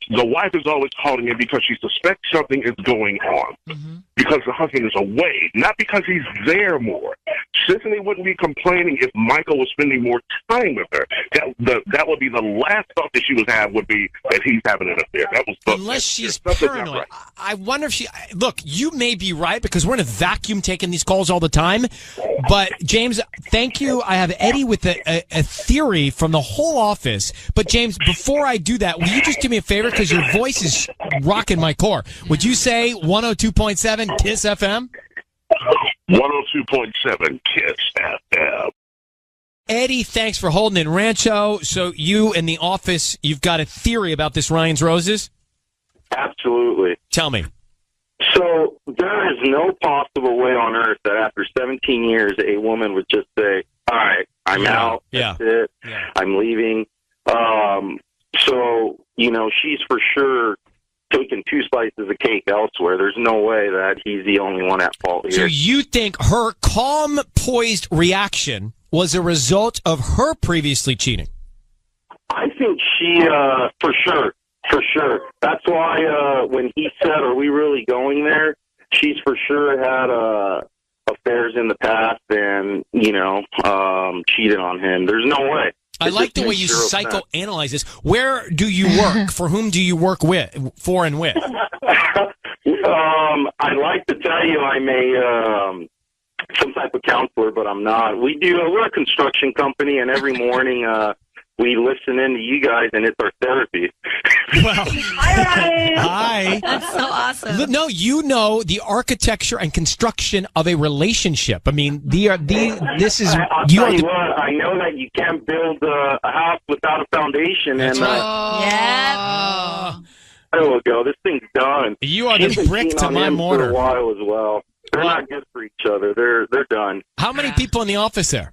The wife is always calling in because she suspects something is going on. Because the husband is away, not because he's there more. Sissany wouldn't be complaining if Michael was spending more time with her. That would be the last thought that she would have would be that he's having an affair. That was Unless she's paranoid. I wonder if she. Look, you may be right because we're in a vacuum taking these calls all the time. But James, thank you. I have Eddie with a theory from the whole office. But James, before I do that, will you just do me a favor because your voice is rocking my core? Would you say 102.7 KISS FM? 102.7 KISS FM. Eddie, thanks for holding in Rancho. So you in the office, you've got a theory about this Ryan's Roses? Absolutely. Tell me. So there is no possible way on earth that after 17 years, a woman would just say, all right, I'm out. That's it. I'm leaving. So, she's for sure taking 2 slices of cake elsewhere. There's no way that he's the only one at fault So here. you think her calm, poised reaction was a result of her previously cheating? I think she, for sure. That's why when he said, are we really going there? She's for sure had affairs in the past and, cheated on him. There's no way. I like the way you psychoanalyze this. Where do you work? For whom do you work for and with? I'd like to tell you I'm some type of counselor, but I'm not. We're a construction company, and every morning we listen in to you guys, and it's our therapy. Hi. That's so awesome. No, you know the architecture and construction of a relationship. I mean, this is I'll you tell are you the, what, I know that you can't build a house without a foundation. That's and right. Yeah. there we go. This thing's done. You are the She's been brick cheating to on my him mortar. for a while as well. They're not good for each other. They're done. How many people in the office there?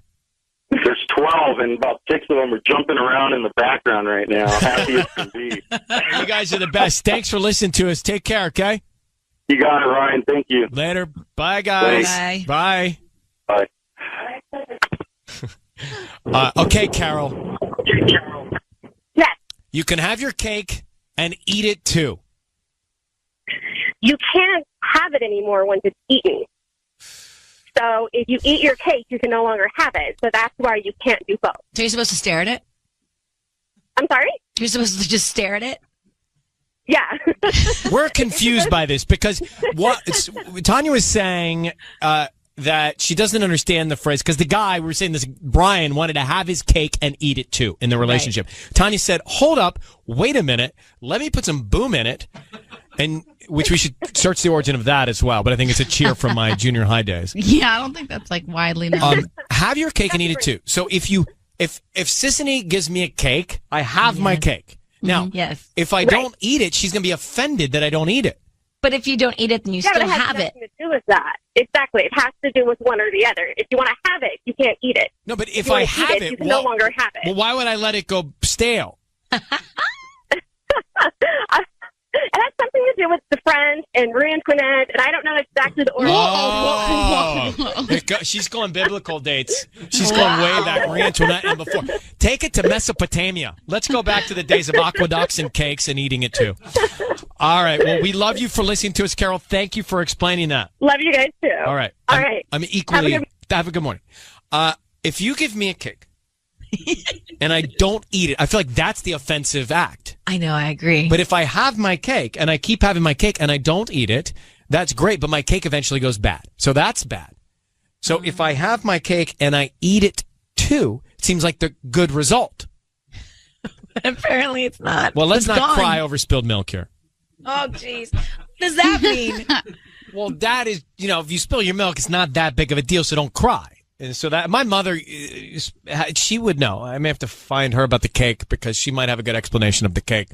There's 12, and about 6 of them are jumping around in the background right now. Happy as can be. You guys are the best. Thanks for listening to us. Take care, okay? You got it, Ryan. Thank you. Later. Bye, guys. Bye. Bye. Bye. Okay, Carol. Yes. You can have your cake and eat it too. You can't have it anymore once it's eaten. So if you eat your cake, you can no longer have it. So that's why you can't do both. So you're supposed to stare at it? I'm sorry? You're supposed to just stare at it? Yeah. We're confused by this because what Tanya was saying that she doesn't understand the phrase because the guy, we were saying this, Brian, wanted to have his cake and eat it too in the relationship. Right. Tanya said, hold up, wait a minute, let me put some boom in it. And which we should search the origin of that as well, but I think it's a cheer from my junior high days. Yeah, I don't think that's like widely known. Have your cake and eat it too. So if Sissany gives me a cake, I have my cake. Now, if I don't eat it, she's going to be offended that I don't eat it. But if you don't eat it, then you but still it has have it. nothing to do with that. Exactly. It has to do with one or the other. If you want to have it, you can't eat it. No, but if you I want to have eat it, you can no longer have it. Well, why would I let it go stale? It has something to do with the French and Marie Antoinette, and I don't know exactly the origin. She's going biblical dates. She's going way back, Marie Antoinette and before. Take it to Mesopotamia. Let's go back to the days of aqueducts and cakes and eating it too. All right. Well, we love you for listening to us, Carol. Thank you for explaining that. Love you guys too. All right. All right. I'm equally. Have a good morning. If you give me a cake and I don't eat it, I feel like that's the offensive act. I know, I agree. But if I have my cake and I keep having my cake and I don't eat it, that's great, but my cake eventually goes bad. So that's bad. So if I have my cake and I eat it too, it seems like the good result. Apparently it's not. Well, let's It's not gone. cry over spilled milk here. Oh, jeez. What does that mean? Well, that is, if you spill your milk, it's not that big of a deal, so don't cry. And so that my mother, she would know. I may have to find her about the cake because she might have a good explanation of the cake.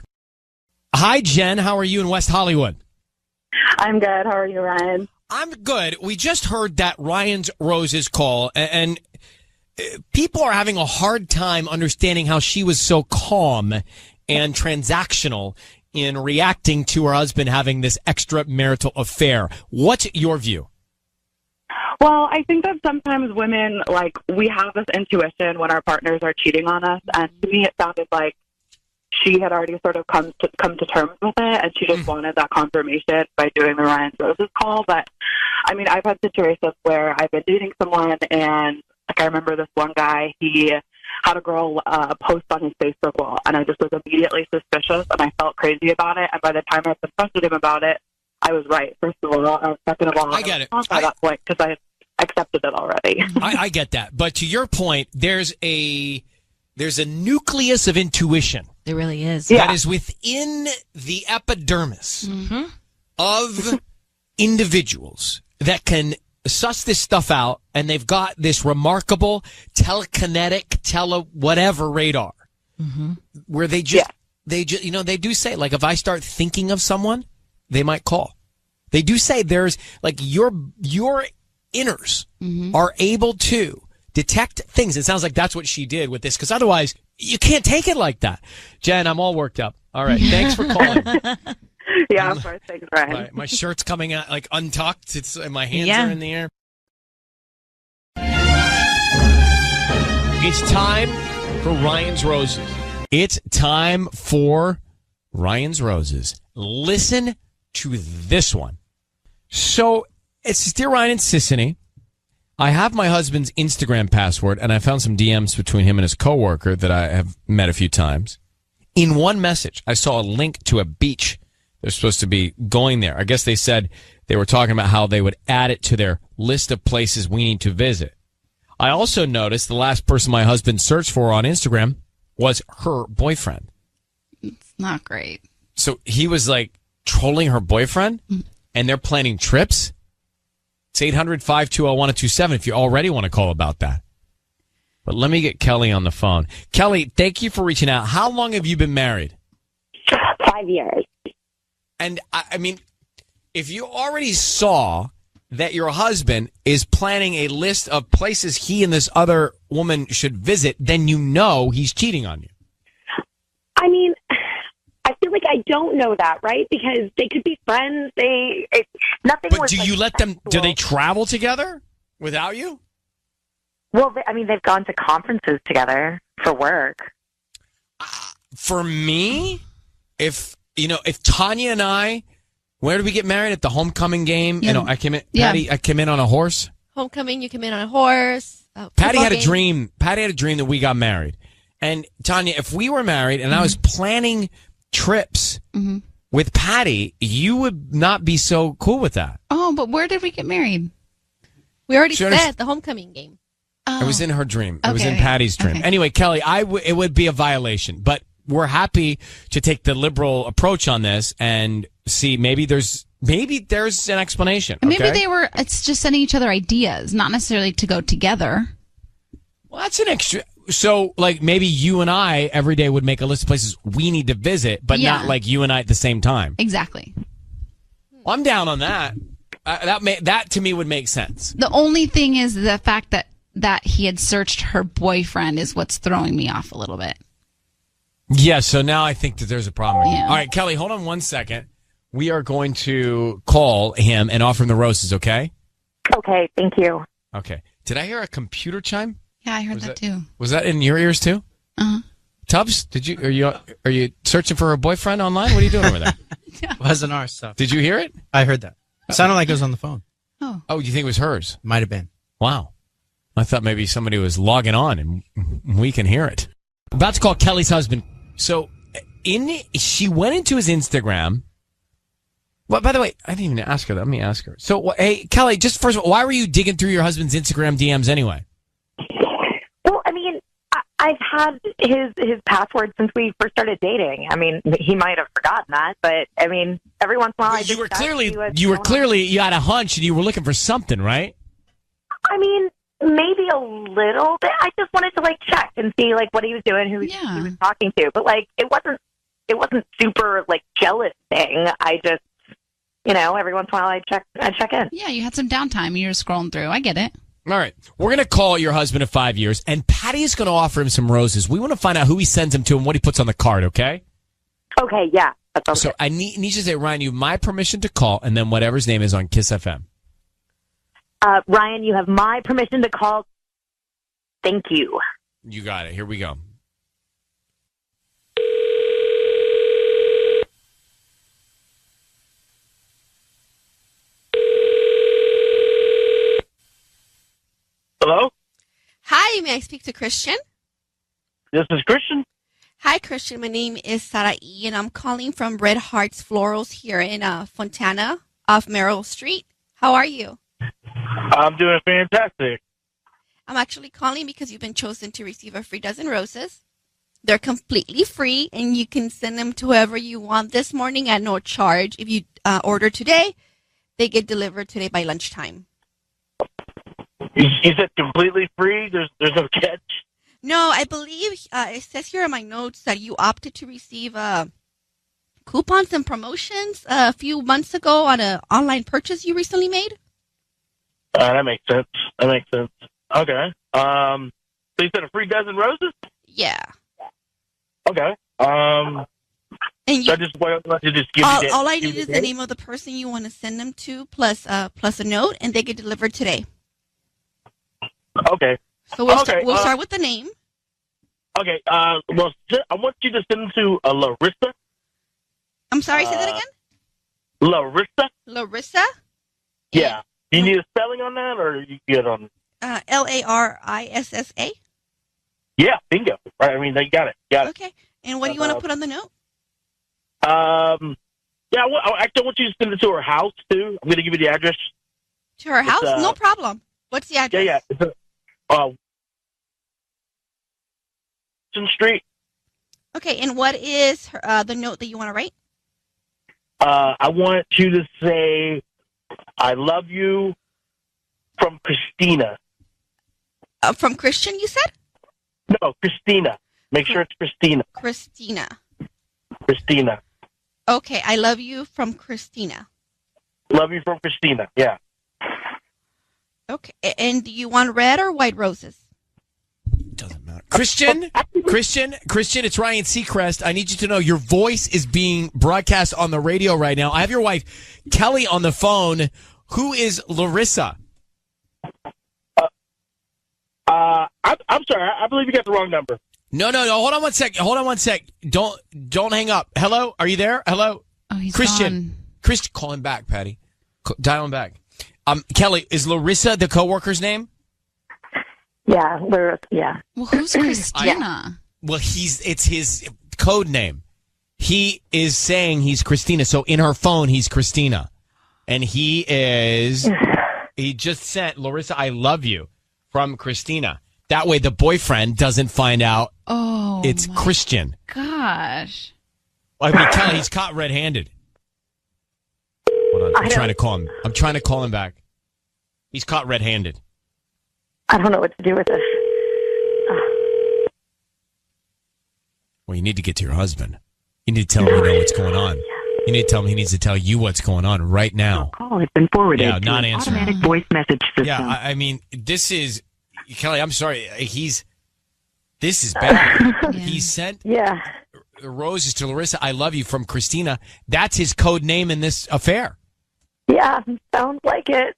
Hi, Jen. How are you in West Hollywood? I'm good. How are you, Ryan? I'm good. We just heard that Ryan's Roses call, and people are having a hard time understanding how she was so calm and transactional in reacting to her husband having this extramarital affair. What's your view? Well, I think that sometimes women, we have this intuition when our partners are cheating on us, and to me it sounded like she had already sort of come to terms with it, and she just wanted that confirmation by doing the Ryan's Roses call. But, I mean, I've had situations where I've been dating someone, and, I remember this one guy, he had a girl post on his Facebook wall, and I just was immediately suspicious, and I felt crazy about it, and by the time I confronted him about it, I was right, first of all. Second of all, I get it. By that point, because I accepted it already. I get that. But to your point, there's a nucleus of intuition. There really is. That is within the epidermis of individuals that can suss this stuff out, and they've got this remarkable telekinetic, whatever radar, where they just, they do say, if I start thinking of someone, they might call. They do say there's, your inners are able to detect things. It sounds like that's what she did with this, because otherwise you can't take it like that. Jen, I'm all worked up. All right. Thanks for calling. Yeah, of course. Thanks, Ryan. My shirt's coming out untucked. And my hands are in the air. It's time for Ryan's Roses. It's time for Ryan's Roses. Listen to this one. So it's Dear Ryan and Sissany. I have my husband's Instagram password, and I found some DMs between him and his coworker that I have met a few times. In one message, I saw a link to a beach. They're supposed to be going there. I guess they said they were talking about how they would add it to their list of places we need to visit. I also noticed the last person my husband searched for on Instagram was her boyfriend. It's not great. So he was like trolling her boyfriend, and they're planning trips. It's 800-520-1027 if you already want to call about that. But let me get Kelly on the phone. Kelly, thank you for reaching out. How long have you been married? 5 years. And I mean, if you already saw that your husband is planning a list of places he and this other woman should visit, then you know he's cheating on you. I mean, I feel like I don't know that, right? Because they could be friends. Nothing. But do you let them? Do they travel together without you? Well, I mean, they've gone to conferences together for work. For me, if Tanya and I, where did we get married? At the homecoming game? Yeah. I came in. Yeah. Patty, I came in on a horse. Homecoming, you come in on a horse. Patty had a game. dream. Patty had a dream that we got married. And Tanya, if we were married and I was planning trips with Patty, you would not be so cool with that. Oh, but where did we get married? We already She said underst- the homecoming game. It was in her dream. It was in Okay. Patty's dream. Okay. Anyway, Kelly, it would be a violation, but we're happy to take the liberal approach on this and see maybe there's an explanation. And maybe okay? it's just sending each other ideas, not necessarily to go together. Well, that's an extra. So, like, maybe you and I every day would make a list of places we need to visit, but Yeah. not like you and I at the same time. Exactly. Well, I'm down on that. That to me would make sense. The only thing is the fact that he had searched her boyfriend is what's throwing me off a little bit. Yeah, so now I think that there's a problem. Yeah. All right, Kelly, hold on 1 second. We are going to call him and offer him the roses, okay? Okay, thank you. Okay. Did I hear a computer chime? Yeah, I heard that too. Was that in your ears too? Uh-huh. Tubbs, are you searching for a boyfriend online? What are you doing over there? Wasn't our stuff. Did you hear it? I heard that. It sounded like it was on the phone. Oh, you think it was hers? Might have been. Wow. I thought maybe somebody was logging on and we can hear it. About to call Kelly's husband. So she went into his Instagram. Well, by the way, I didn't even ask her that. Let me ask her. So, hey, Kelly, just first of all, why were you digging through your husband's Instagram DMs anyway? Well, I mean, I've had his password since we first started dating. I mean, he might have forgotten that, but I mean, every once in a while, You had a hunch and you were looking for something, right? I mean, maybe a little bit. I just wanted to check and see what he was doing, who he was talking to, but it wasn't super jealous thing. I just, every once in a while I check in. yeah, you had some downtime and you were scrolling through. I get it. All right. We're going to call your husband of 5 years, and Patty is going to offer him some roses. We want to find out who he sends them to and what he puts on the card, okay? Okay, yeah. So I need you to say, Ryan, you have my permission to call, and then whatever his name is on Kiss FM. Ryan, you have my permission to call. Thank you. You got it. Here we go. Hello? Hi, may I speak to Christian? This is Christian. Hi, Christian. My name is Sarah E., and I'm calling from Red Hearts Florals here in Fontana off Merrill Street. How are you? I'm doing fantastic. I'm actually calling because you've been chosen to receive a free dozen roses. They're completely free, and you can send them to whoever you want this morning at no charge. If you order today, they get delivered today by lunchtime. You said completely free? There's no catch? No, I believe it says here in my notes that you opted to receive coupons and promotions a few months ago on an online purchase you recently made. That makes sense. Okay. So you said a free dozen roses? Yeah. Okay. And so just give me all I need is the name of the person you want to send them to, plus a note, and they get delivered today. Okay. So we'll start with the name. Okay. Well, I want you to send them to Larissa. I'm sorry, say that again? Larissa. Larissa? Yeah. Do you need a spelling on that, or you get on? Larissa? Yeah, bingo. Right. I mean, they got it. Okay. And what do you want to put on the note? Yeah, I actually want you to send it to her house, too. I'm going to give you the address. To her house? No problem. What's the address? Yeah. It's Street. Okay, and what is the note that you want to write? I want you to say, I love you from Christina. From Christian, you said? No, Christina. Make sure it's Christina. Christina. Okay, I love you from Christina. Love you from Christina, yeah. Okay, and do you want red or white roses? Christian, it's Ryan Seacrest. I need you to know your voice is being broadcast on the radio right now. I have your wife, Kelly, on the phone. Who is Larissa? I'm sorry. I believe you got the wrong number. No. Hold on one sec. Don't hang up. Hello? Are you there? Hello? Oh, he's Christian. gone. Christian, call him back, Patty. Dial him back. Kelly, is Larissa the coworker's name? Yeah, yeah. Well, who's Christina? It's his code name. He is saying he's Christina. So in her phone, he's Christina. And he just sent Larissa, I love you from Christina. That way the boyfriend doesn't find out it's Christian. Gosh. I mean, Kelly, he's caught red-handed. Hold on. I'm trying to call him. I'm trying to call him back. He's caught red-handed. I don't know what to do with this. Well, you need to get to your husband. You need to tell him you know what's going on. You need to tell him he needs to tell you what's going on right now. Call has been forwarded Yeah, to not an answering. automatic voice message system. Yeah, I mean, this is Kelly. I'm sorry. This is bad. He sent roses to Larissa. I love you from Christina. That's his code name in this affair. Yeah, sounds like it.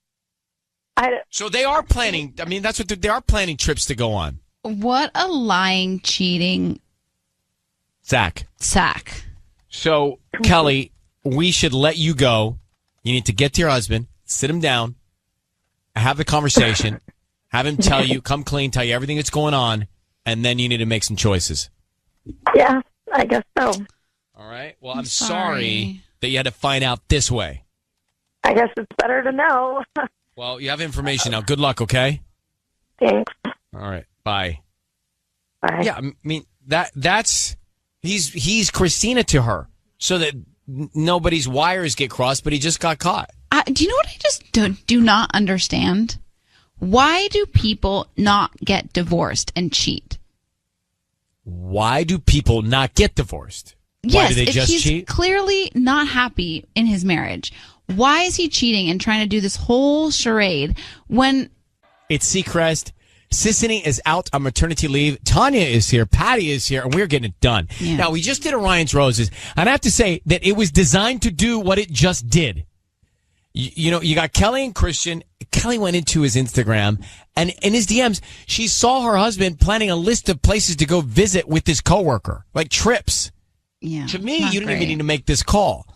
So they are planning. I mean, that's what they are planning trips to go on. What a lying, cheating Zach. So, Kelly, we should let you go. You need to get to your husband, sit him down, have the conversation, have him tell you, come clean, tell you everything that's going on, and then you need to make some choices. Yeah, I guess so. All right. Well, I'm sorry that you had to find out this way. I guess it's better to know. Well, you have information now. Good luck, okay? Thanks. All right. Bye. Bye. Yeah, I mean, that's he's Christina to her so that nobody's wires get crossed, but he just got caught. Do you know what I just do not understand? Why do people not get divorced and cheat? Why do people not get divorced? Yes, Why do they if just he's cheat? clearly not happy in his marriage, why is he cheating and trying to do this whole charade when... It's Seacrest. Sissany is out on maternity leave. Tanya is here. Patty is here. And we're getting it done. Yeah. Now, we just did Orion's Roses. And I have to say that it was designed to do what it just did. You know, you got Kelly and Christian. Kelly went into his Instagram, and in his DMs, she saw her husband planning a list of places to go visit with his coworker, like trips. Yeah. To me, you didn't even need to make this call.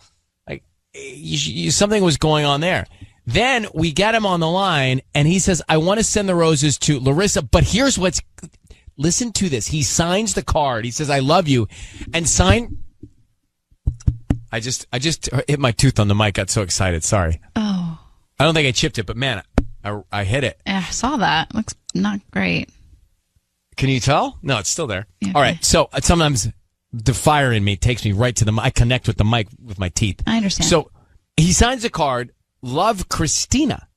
Like, something was going on there. Then we get him on the line, and he says, I want to send the roses to Larissa, but here's what's... Listen to this. He signs the card. He says, I love you, and sign... I just hit my tooth on the mic. Got so excited. Sorry. Oh. I don't think I chipped it, but man, I hit it. I saw that. Looks not great. Can you tell? No, it's still there. Yeah, all right. So sometimes the fire in me takes me right to the mic. I connect with the mic with my teeth. I understand. So he signs a card, love Christina.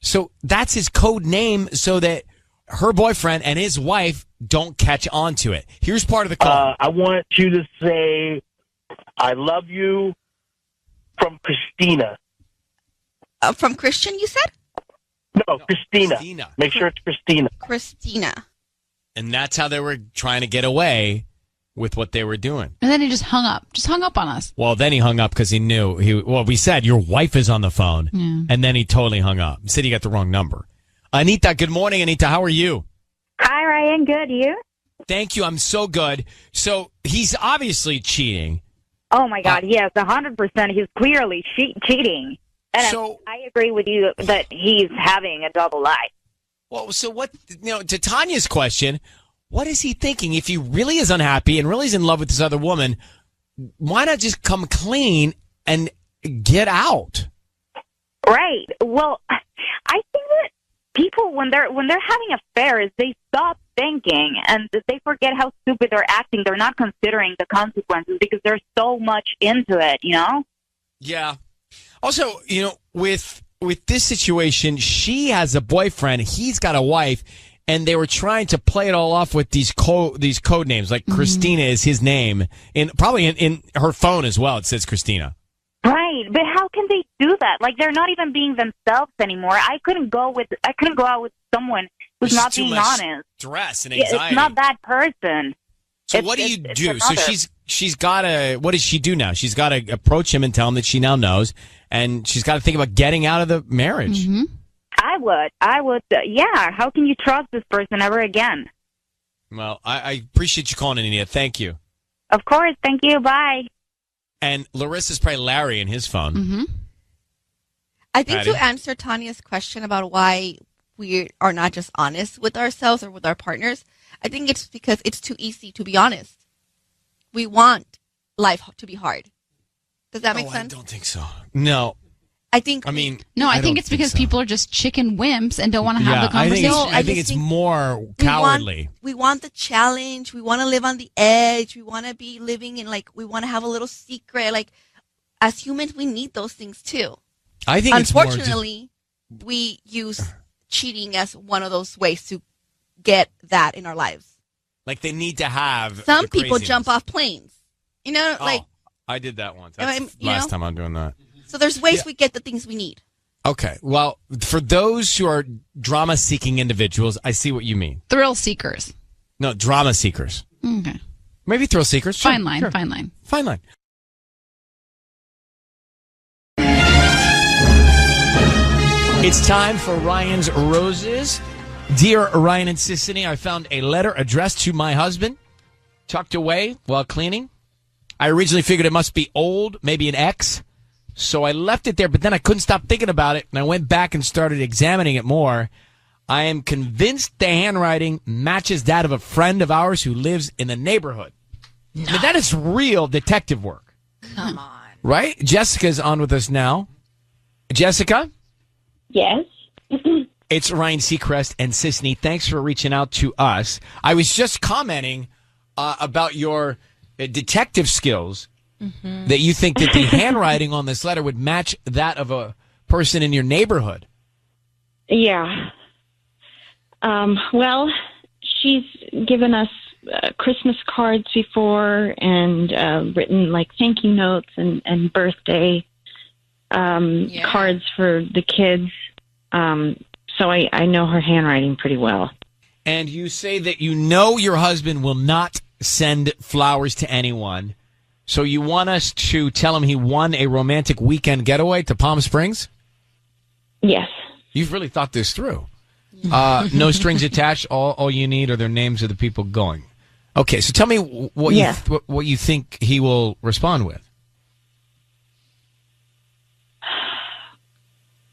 So that's his code name so that her boyfriend and his wife don't catch on to it. Here's part of the call. I want you to say, I love you from Christina. From Christian, you said? No, Christina. Make sure it's Christina. Christina. And that's how they were trying to get away with what they were doing. And then he just hung up. Just hung up on us. Well, then he hung up because he knew. We said, your wife is on the phone. Yeah. And then he totally hung up. He said he got the wrong number. Anita, good morning, Anita. How are you? Hi, Ryan. Good. You? Thank you. I'm so good. So he's obviously cheating. Oh, my God. Yes, 100%. He's clearly cheating. And I agree with you that he's having a double life. Well, so what, to Tanya's question, what is he thinking? If he really is unhappy and really is in love with this other woman, why not just come clean and get out? Right. Well, I think that people, when they're having affairs, they stop thinking, and they forget how stupid they're acting. They're not considering the consequences because they're so much into it, you know? Yeah. Also, with this situation, she has a boyfriend, he's got a wife, and they were trying to play it all off with these code names, like Christina is his name, probably in her phone as well. It says Christina. Right, but how can they do that? Like, they're not even being themselves anymore. I couldn't go out with someone who's not being honest. Stress and anxiety. It's not that person. So what do you do? So she's got to. What does she do now? She's got to approach him and tell him that she now knows, and she's got to think about getting out of the marriage. Mm-hmm. I would. Yeah. How can you trust this person ever again? Well, I appreciate you calling in, Anita. Thank you. Of course. Thank you. Bye. And Larissa's probably Larry in his phone. Mm-hmm. I think Patty? to answer Tanya's question about why we are not just honest with ourselves or with our partners, I think it's because it's too easy to be honest. We want life to be hard. Does that make sense? I don't think so. No. I think. I think it's because people are just chicken wimps and don't want to have the conversation. I think it's more cowardly. We want the challenge. We want to live on the edge. We want to be living in we want to have a little secret. Like, as humans, we need those things too. I think unfortunately, we use cheating as one of those ways to get that in our lives. Like they need to have. Some people jump off planes. I did that once. That's last time I'm doing that. So there's ways we get the things we need. Okay. Well, for those who are drama-seeking individuals, I see what you mean. Thrill seekers. No, drama seekers. Okay. Maybe thrill seekers. Sure, fine line. Sure. Fine line. Fine line. It's time for Ryan's Roses. Dear Ryan and Sissany, I found a letter addressed to my husband, tucked away while cleaning. I originally figured it must be old, maybe an ex. So I left it there, but then I couldn't stop thinking about it, and I went back and started examining it more. I am convinced the handwriting matches that of a friend of ours who lives in the neighborhood. No. I mean, that is real detective work. Come on. Right? Jessica's on with us now. Jessica? Yes. It's Ryan Seacrest and Sissany. Thanks for reaching out to us. I was just commenting about your detective skills. Mm-hmm. That you think that the handwriting on this letter would match that of a person in your neighborhood. Yeah. Well, she's given us Christmas cards before and written thank you notes and birthday cards for the kids. So I know her handwriting pretty well. And you say that you know your husband will not send flowers to anyone. So you want us to tell him he won a romantic weekend getaway to Palm Springs? Yes. You've really thought this through. No strings attached. All you need are their names of the people going. Okay, so tell me what you think he will respond with.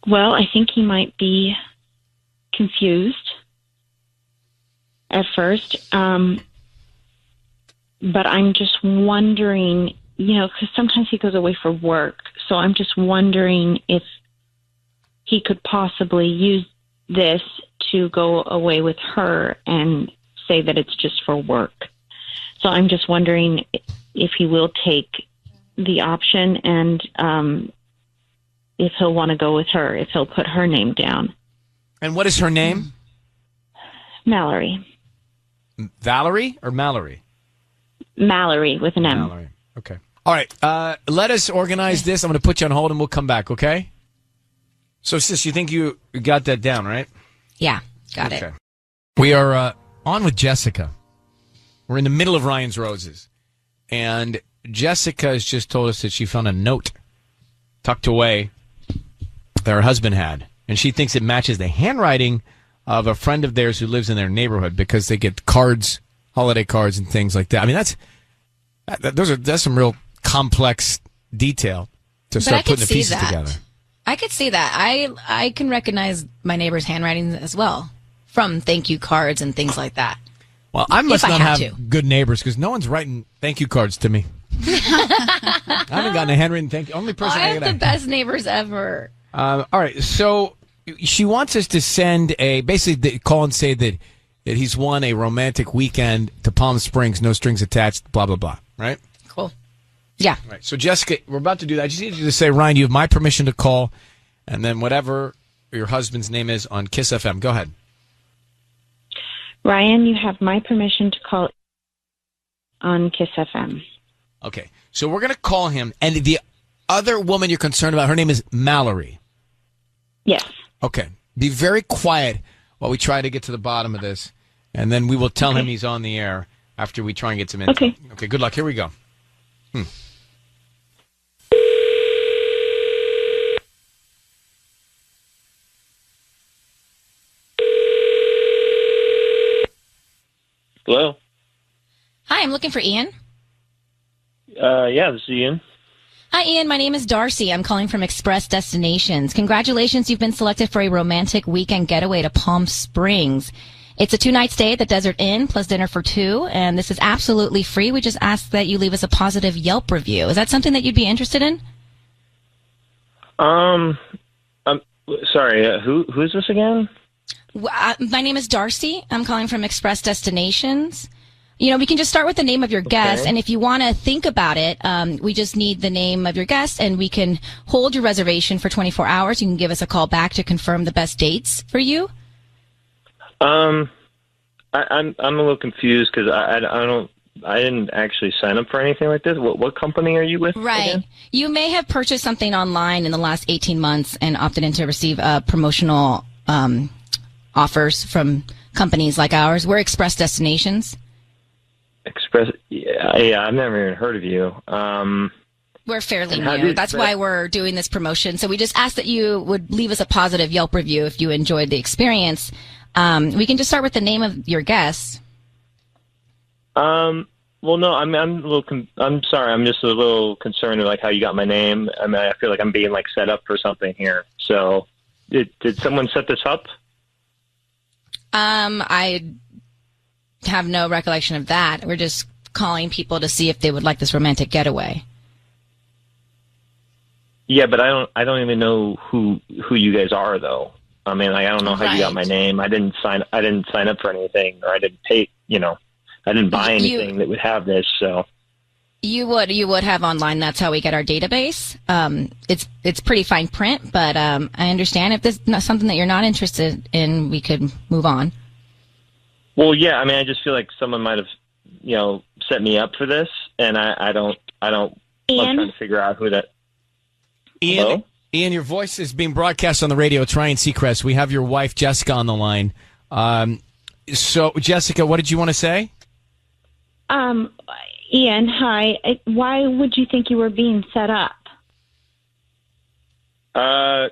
Well, I think he might be confused at first. But I'm just wondering, because sometimes he goes away for work. So I'm just wondering if he could possibly use this to go away with her and say that it's just for work. So I'm just wondering if he will take the option and if he'll want to go with her, if he'll put her name down. And what is her name? Mallory. Valerie or Mallory? Mallory with an M. Mallory. Okay. All right. Let us organize this. I'm going to put you on hold and we'll come back, okay? So, sis, you think you got that down, right? Yeah, got it. We are on with Jessica. We're in the middle of Ryan's Roses. And Jessica has just told us that she found a note tucked away that her husband had. And she thinks it matches the handwriting of a friend of theirs who lives in their neighborhood because they get cards, holiday cards and things like that. I mean, that's some real complex detail to start putting the pieces together. I could see that. I can recognize my neighbor's handwriting as well from thank you cards and things like that. Well, I must not have good neighbors because no one's writing thank you cards to me. I haven't gotten a handwritten thank you. Only person I have the best neighbors ever. All right, so she wants us to send basically call and say that that he's won a romantic weekend to Palm Springs, no strings attached, blah, blah, blah, right? Cool. Yeah. Right. So, Jessica, we're about to do that. I just need you to say, Ryan, you have my permission to call, and then whatever your husband's name is on Kiss FM. Go ahead. Ryan, you have my permission to call on Kiss FM. Okay. So we're going to call him, and the other woman you're concerned about, her name is Mallory. Yes. Okay. Be very quiet while we try to get to the bottom of this, and then we will tell him he's on the air after we try and get some info. Okay. Okay, good luck. Here we go. Hello? Hi, I'm looking for Ian. Yeah, this is Ian. Hi, Ian. My name is Darcy. I'm calling from Express Destinations. Congratulations. You've been selected for a romantic weekend getaway to Palm Springs. It's a 2-night stay at the Desert Inn plus dinner for 2, and this is absolutely free. We just ask that you leave us a positive Yelp review. Is that something that you'd be interested in? I'm sorry, who is this again? My name is Darcy. I'm calling from Express Destinations. You know, we can just start with the name of your guest, and if you want to think about it, we just need the name of your guest, and we can hold your reservation for 24 hours. You can give us a call back to confirm the best dates for you. I'm a little confused because I didn't actually sign up for anything like this. What company are you with? Right. Again? You may have purchased something online in the last 18 months and opted in to receive promotional offers from companies like ours. We're Express Destinations. Express? Yeah, I've never even heard of you. We're fairly new. That's why we're doing this promotion. So we just ask that you would leave us a positive Yelp review if you enjoyed the experience. We can just start with the name of your guest. Well, no, I'm sorry. I'm just a little concerned with like how you got my name. I mean, I feel like I'm being like set up for something here. So, did someone set this up? I have no recollection of that. We're just calling people to see if they would like this romantic getaway. Yeah, but I don't even know who you guys are though. I mean, like, I don't know how you got my name. I didn't sign up for anything, or I didn't pay. I didn't buy anything that would have this. So you would have online. That's how we get our database. It's pretty fine print, but I understand if this is not something that you're not interested in, we could move on. Well, yeah. I mean, I just feel like someone might have, set me up for this, and I don't. I'm trying to figure out who that. Ian. Hello? Ian, your voice is being broadcast on the radio. It's Ryan Seacrest. We have your wife, Jessica, on the line. So, Jessica, what did you want to say? Ian, hi. Why would you think you were being set up? Hi.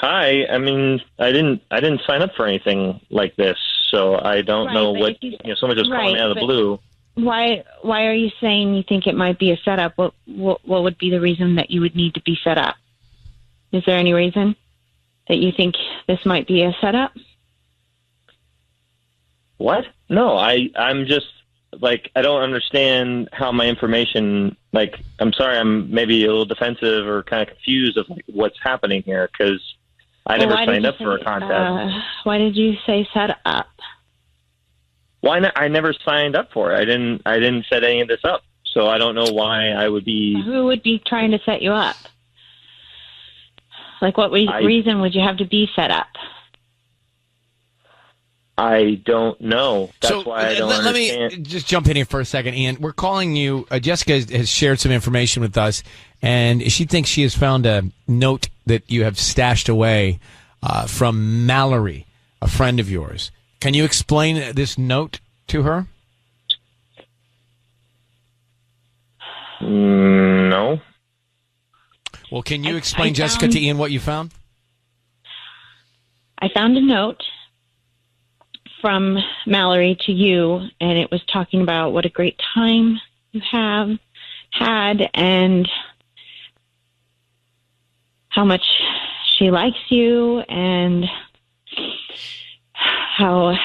I mean, I didn't sign up for anything like this, so I don't know what. Someone just called me out of the blue. Why are you saying you think it might be a setup? What would be the reason that you would need to be set up? Is there any reason that you think this might be a setup? What? No, I'm just, like, I don't understand how my information, like, I'm sorry, I'm maybe a little defensive or kind of confused of what's happening here, because I never signed up for a contest. Why did you say set up? Why not? I never signed up for it. I didn't set any of this up, so I don't know why I would be... Who would be trying to set you up? Like, what reason would you have to be set up? I don't know. That's why I don't understand. Let me just jump in here for a second, Ian. We're calling you. Jessica has shared some information with us, and she thinks she has found a note that you have stashed away from Mallory, a friend of yours. Can you explain this note to her? No. Well, can you explain, Jessica, to Ian what you found? I found a note from Mallory to you, and it was talking about what a great time you have had and how much she likes you and how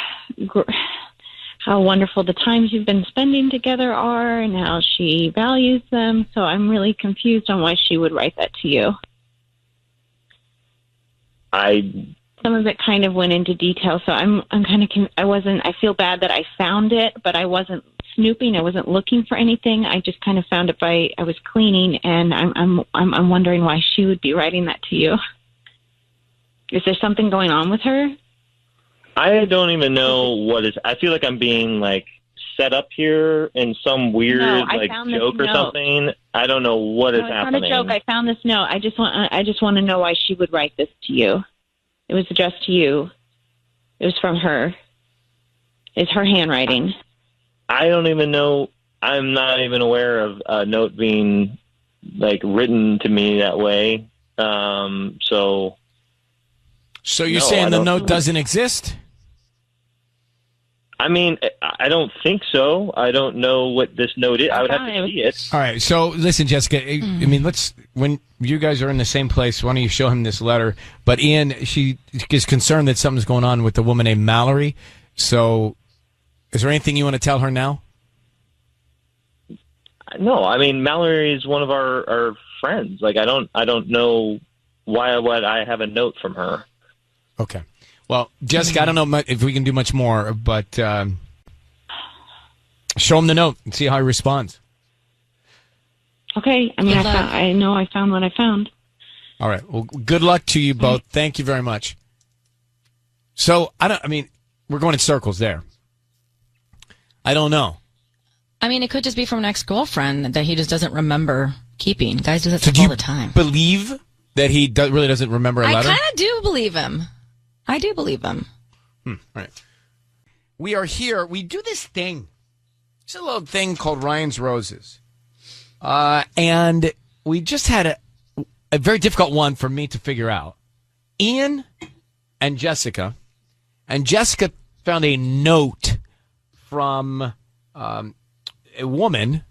wonderful the times you've been spending together are and how she values them. So I'm really confused on why she would write that to you. I some of it kind of went into detail. So I'm kind of, I feel bad that I found it, but I wasn't snooping. I wasn't looking for anything. I just kind of found it I was cleaning, and I'm wondering why she would be writing that to you. Is there something going on with her? I don't even know what is. I feel like I'm being like set up here in some weird joke or something. I don't know what is happening. It's not a joke. I found this note. I just want to know why she would write this to you. It was addressed to you. It was from her. It's her handwriting. I don't even know. I'm not even aware of a note being like written to me that way. So you're saying the note doesn't exist? I mean, I don't think so. I don't know what this note is. I would have to see it. All right. So listen, Jessica, I mean, when you guys are in the same place, why don't you show him this letter? But Ian, she is concerned that something's going on with the woman named Mallory. So is there anything you want to tell her now? No, I mean, Mallory is one of our friends. Like, I don't know why would I have a note from her. Okay. Well, Jessica, I don't know if we can do much more, but show him the note and see how he responds. Okay. I mean, I know I found what I found. All right. Well, good luck to you both. Thank you very much. So, we're going in circles there. I don't know. I mean, it could just be from an ex-girlfriend that he just doesn't remember keeping. Guys do that all the time. Believe that he really doesn't remember a letter? I kind of do believe him. I do believe him. All right. We are here. We do this thing. It's a little thing called Ryan's Roses. And we just had a very difficult one for me to figure out. Ian and Jessica. And Jessica found a note from a woman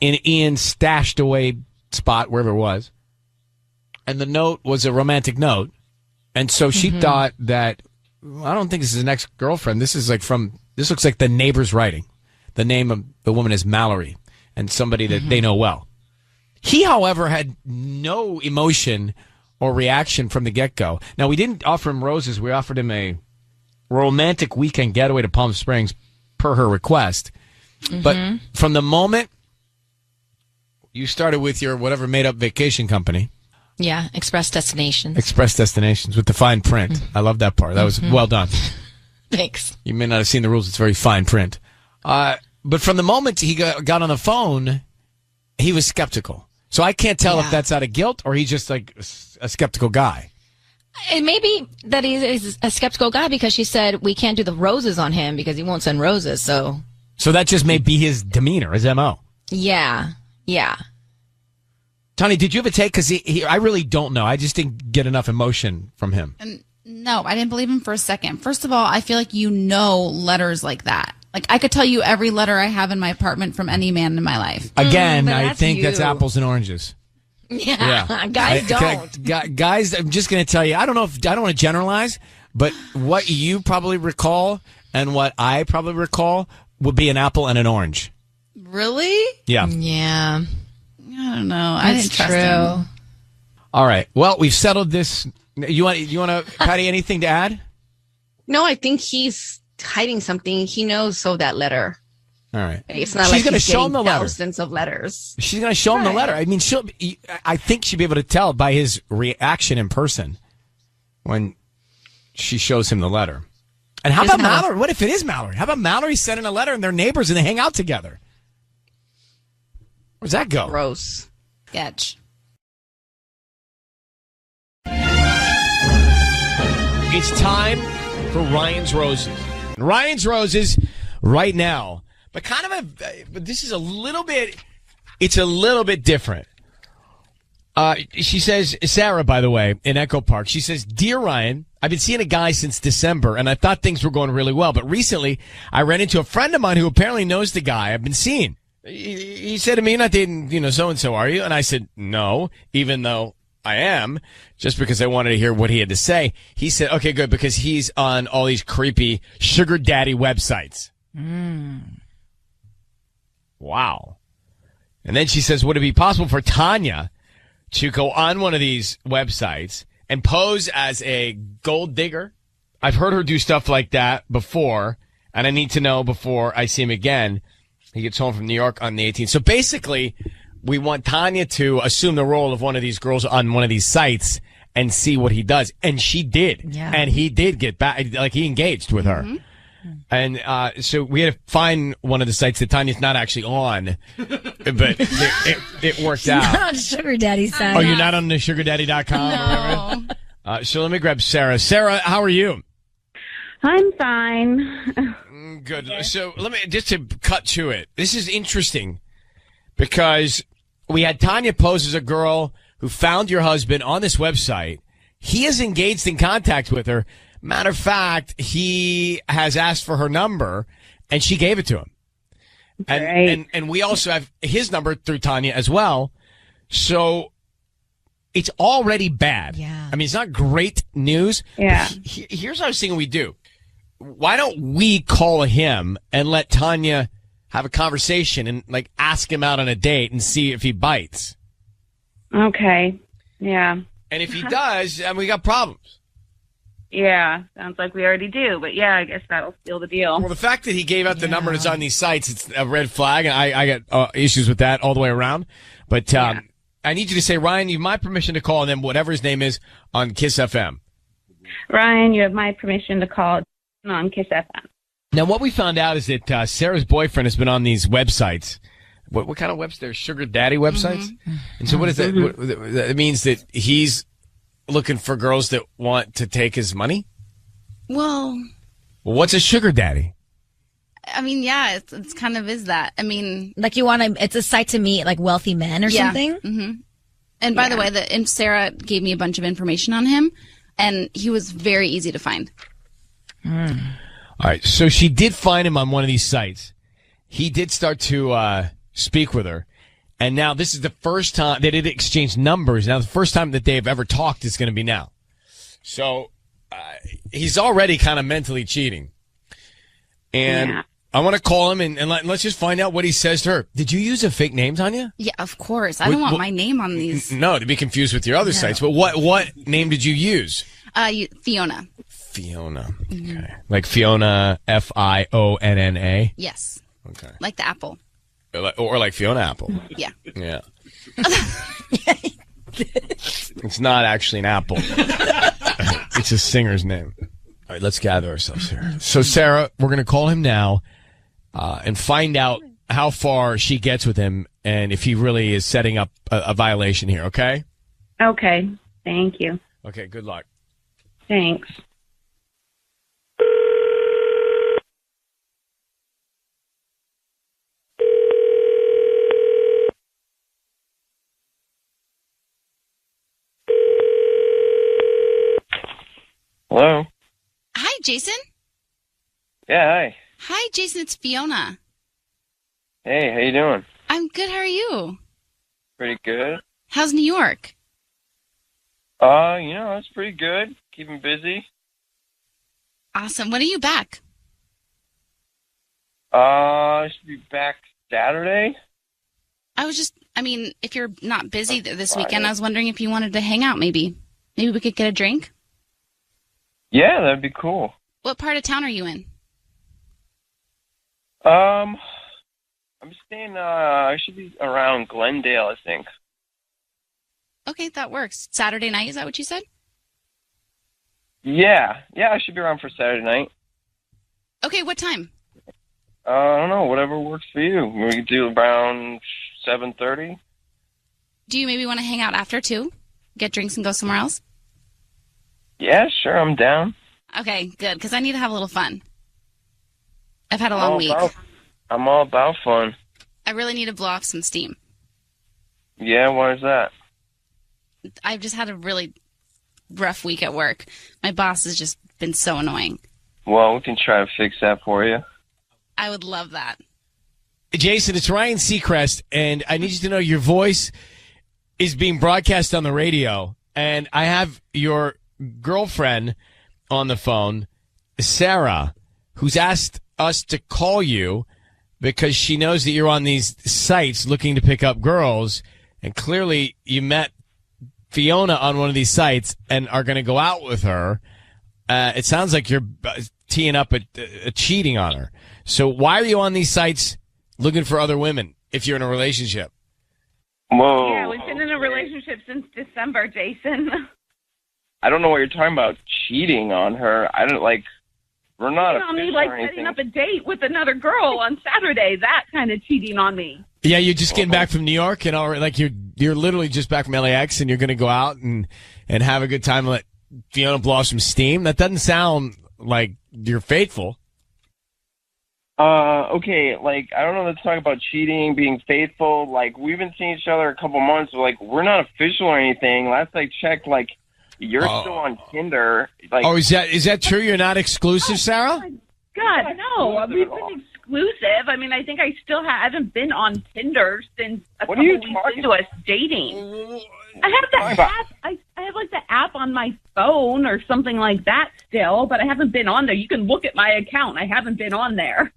in Ian's stashed away spot, wherever it was. And the note was a romantic note. And so she thought that, I don't think this is an ex-girlfriend. This looks like the neighbor's writing. The name of the woman is Mallory, and somebody that they know well. He, however, had no emotion or reaction from the get-go. Now, we didn't offer him roses. We offered him a romantic weekend getaway to Palm Springs per her request. But from the moment you started with your whatever made-up vacation company, yeah, Express Destinations. Express Destinations with the fine print. I love that part. That was well done. Thanks. You may not have seen the rules. It's very fine print. But from the moment he got on the phone, he was skeptical. So I can't tell if that's out of guilt or he's just like a skeptical guy. It may be that he's a skeptical guy because she said we can't do the roses on him because he won't send roses. So that just may be his demeanor, his MO. Yeah. Tony, did you ever take? Because I really don't know. I just didn't get enough emotion from him. No, I didn't believe him for a second. First of all, I feel like letters like that. Like, I could tell you every letter I have in my apartment from any man in my life. Again, I think that's apples and oranges. Yeah. Guys don't. Guys, I'm just going to tell you, I don't want to generalize, but what you probably recall and what I probably recall would be an apple and an orange. Really? Yeah. Yeah. I don't know. I didn't trust him. All right. Well, we've settled this. You want to, Patty, anything to add? No, I think he's hiding something. He knows that letter. All right. It's not she's like he's getting the thousands of letters. She's going to show him the letter. I mean, I think she'll be able to tell by his reaction in person when she shows him the letter. And how about Mallory? What if it is Mallory? How about Mallory sending a letter and they're neighbors and they hang out together? Where's that go? Gross. Sketch. It's time for Ryan's Roses. Ryan's Roses right now. But but this is it's a little bit different. She says, Sarah, by the way, in Echo Park, she says, Dear Ryan, I've been seeing a guy since December, and I thought things were going really well. But recently, I ran into a friend of mine who apparently knows the guy I've been seeing. He said to me, you're not dating, so-and-so, are you? And I said, no, even though I am, just because I wanted to hear what he had to say. He said, okay, good, because he's on all these creepy sugar daddy websites. Wow. And then she says, would it be possible for Tanya to go on one of these websites and pose as a gold digger. I've heard her do stuff like that before, and I need to know before I see him again. He gets home from New York on the 18th. So basically, we want Tanya to assume the role of one of these girls on one of these sites and see what he does. And she did. Yeah. And he did get back. Like, he engaged with her. And so we had to find one of the sites that Tanya's not actually on, but it worked out. Not on Sugar Daddy side. Oh, you're not on the sugardaddy.com? No. So let me grab Sarah. Sarah, how are you? I'm fine. Good. So let me, just to cut to it, this is interesting because we had Tanya pose as a girl who found your husband on this website. He is engaged in contact with her. Matter of fact, he has asked for her number, and she gave it to him. And we also have his number through Tanya as well. So it's already bad. Yeah. I mean, it's not great news. Yeah. Here's what I was thinking we do. Why don't we call him and let Tanya have a conversation and, like, ask him out on a date and see if he bites? Okay. Yeah. And if he does, then we got problems. Yeah. Sounds like we already do, but yeah, I guess that'll seal the deal. Well, the fact that he gave out the number that's on these sites, it's a red flag, and I got issues with that all the way around. But I need you to say, Ryan, you have my permission to call him, whatever his name is, on Kiss FM. Ryan, you have my permission to call on Kiss FM. Now, what we found out is that Sarah's boyfriend has been on these websites. What kind of websites? They're sugar daddy websites? Mm-hmm. And so what is that? That means that he's looking for girls that want to take his money? Well, what's a sugar daddy? I mean, yeah, it's kind of is that. I mean, like you want to, it's a site to meet like wealthy men or something? Mm-hmm. And by the way, and Sarah gave me a bunch of information on him, and he was very easy to find. All right, so she did find him on one of these sites. He did start to speak with her. And now this is the first time they did exchange numbers. Now the first time that they've ever talked is going to be now. So he's already kind of mentally cheating. And I want to call him and let's just find out what he says to her. Did you use a fake name, Tanya? Yeah, of course. I don't want my name on these. No, to be confused with your other sites. But what name did you use? Fiona. Fiona. Okay. Like Fiona, Fionna? Yes. Okay. Like the apple. Or like Fiona Apple. Yeah. Yeah. It's not actually an apple. It's a singer's name. All right, let's gather ourselves here. So, Sarah, we're going to call him now and find out how far she gets with him and if he really is setting up a violation here, okay? Okay. Thank you. Okay, good luck. Thanks. Hello? Hi, Jason. Yeah, hi. Hi, Jason. It's Fiona. Hey, how you doing? I'm good. How are you? Pretty good. How's New York? It's pretty good. Keeping busy. Awesome. When are you back? I should be back Saturday. If you're not busy this weekend, I was wondering if you wanted to hang out maybe. Maybe we could get a drink? Yeah, that'd be cool. What part of town are you in? I'm staying, I should be around Glendale, I think. Okay, that works. Saturday night, is that what you said? Yeah, I should be around for Saturday night. Okay, what time? I don't know, whatever works for you. We could do around 7:30. Do you maybe want to hang out after, too? Get drinks and go somewhere else? Yeah, sure, I'm down. Okay, good, because I need to have a little fun. I've had a long week. I'm all about fun. I really need to blow off some steam. Yeah, why is that? I've just had a really rough week at work. My boss has just been so annoying. Well, we can try to fix that for you. I would love that. Jason, it's Ryan Seacrest, and I need you to know your voice is being broadcast on the radio, and I have your girlfriend on the phone, Sarah, who's asked us to call you because she knows that you're on these sites looking to pick up girls, and clearly you met Fiona on one of these sites and are going to go out with her, it sounds like you're teeing up a cheating on her. So why are you on these sites looking for other women if you're in a relationship? Whoa. Yeah, we've been in a relationship since December, Jason. I don't know what you're talking about. Cheating on her. I don't like. We're not Cheating on me, official like or anything. setting up a date with another girl on Saturday. That kind of cheating on me. Yeah, you're just getting back from New York and all, like you're literally just back from LAX and you're going to go out and have a good time and let Fiona blow off some steam. That doesn't sound like you're faithful. Okay, like, I don't know, let's talk about cheating, being faithful. Like, we've been seeing each other a couple months, but, like, we're not official or anything. Last I checked, like, you're still on Tinder. Like, Oh, is that true? You're not exclusive, Sarah? God, no. We've been exclusive. I mean, I think I still haven't been on Tinder since a couple weeks into us dating. I have the app. I have like the app on my phone or something like that still, but I haven't been on there. You can look at my account. I haven't been on there.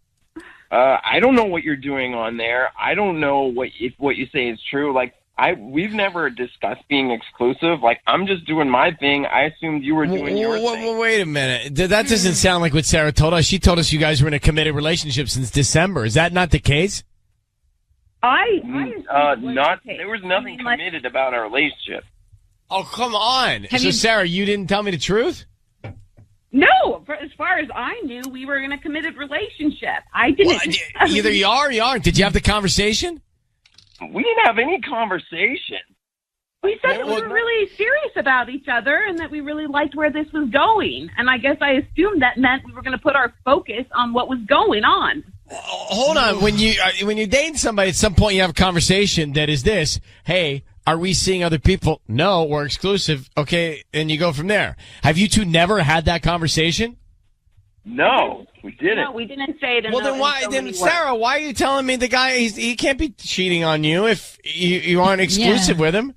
I don't know what you're doing on there. I don't know if what you say is true. Like, we've never discussed being exclusive. Like, I'm just doing my thing. I assumed you were doing your thing. Wait a minute. That doesn't sound like what Sarah told us. She told us you guys were in a committed relationship since December. Is that not the case? There was nothing committed about our relationship. Oh, come on. Sarah, you didn't tell me the truth? No, as far as I knew, we were in a committed relationship. I didn't. Well, either you are or you aren't. Did you have the conversation? We didn't have any conversation. We said that we were really serious about each other and that we really liked where this was going. And I guess I assumed that meant we were going to put our focus on what was going on. Hold on. When you're dating somebody, at some point you have a conversation that is this: hey, are we seeing other people? No, we're exclusive. Okay, and you go from there. Have you two never had that conversation? No, we didn't. No, we didn't say it. Well, then why? Then Sarah, why are you telling me the guy he can't be cheating on you if you aren't exclusive with him?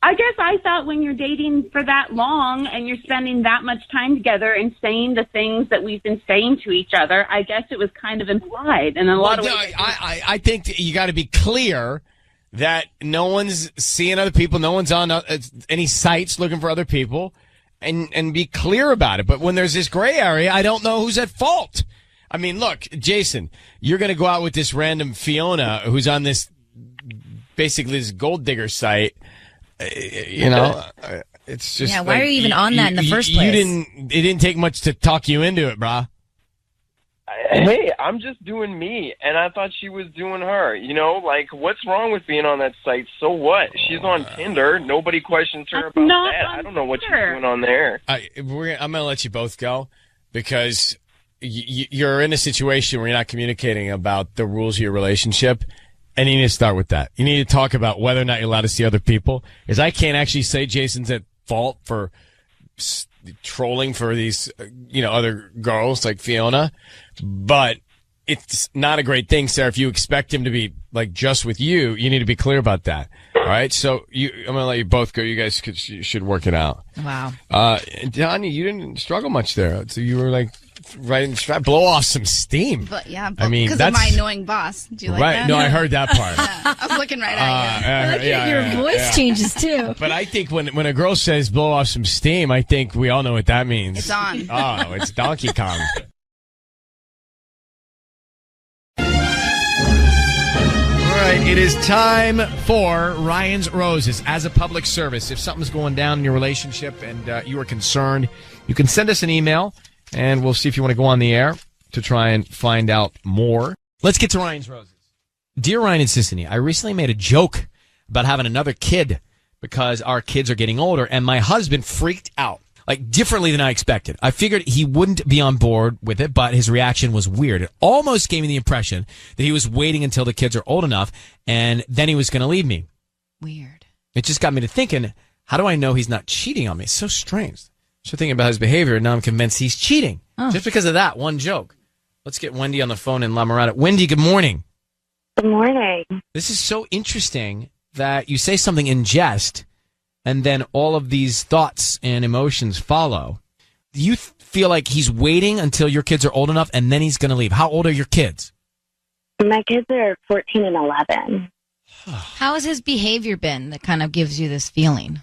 I guess I thought when you're dating for that long and you're spending that much time together and saying the things that we've been saying to each other, I guess it was kind of implied. And in a lot of ways, I think that you got to be clear that no one's seeing other people, no one's on any sites looking for other people, and be clear about it. But when there's this gray area, I don't know who's at fault. I mean, look, Jason, you're going to go out with this random Fiona who's on this gold digger site. It's just why are you even on that in the first place? It didn't take much to talk you into it, brah. Hey, I'm just doing me, and I thought she was doing her. You know, like, what's wrong with being on that site? So what? She's on Tinder. Nobody questions her about that. I don't know what she's doing on there. I'm going to let you both go because you're in a situation where you're not communicating about the rules of your relationship. And you need to start with that. You need to talk about whether or not you're allowed to see other people. Because I can't actually say Jason's at fault for trolling for these, other girls like Fiona. But it's not a great thing, Sarah. If you expect him to be like just with you, you need to be clear about that. All right. So I'm going to let you both go. You guys should work it out. Wow. Donnie, you didn't struggle much there. So you were like, blow off some steam. But yeah, I mean, because of my annoying boss. Do you like that? No, I heard that part. I was looking right at you. Your voice changes too. But I think when a girl says blow off some steam, I think we all know what that means. It's on. Oh, it's Donkey Kong. All right, it is time for Ryan's Roses. As a public service, if something's going down in your relationship and you are concerned, you can send us an email. And we'll see if you want to go on the air to try and find out more. Let's get to Ryan's Roses. Dear Ryan and Sissany, I recently made a joke about having another kid because our kids are getting older, and my husband freaked out, like differently than I expected. I figured he wouldn't be on board with it, but his reaction was weird. It almost gave me the impression that he was waiting until the kids are old enough, and then he was going to leave me. Weird. It just got me to thinking, how do I know he's not cheating on me? It's so strange. So thinking about his behavior, and now I'm convinced he's cheating. Just because of that one joke. Let's get Wendy on the phone in La Mirada. Wendy, good morning. Good morning. This is so interesting that you say something in jest, and then all of these thoughts and emotions follow. Do you feel like he's waiting until your kids are old enough, and then he's going to leave? How old are your kids? My kids are 14 and 11. How has his behavior been that kind of gives you this feeling?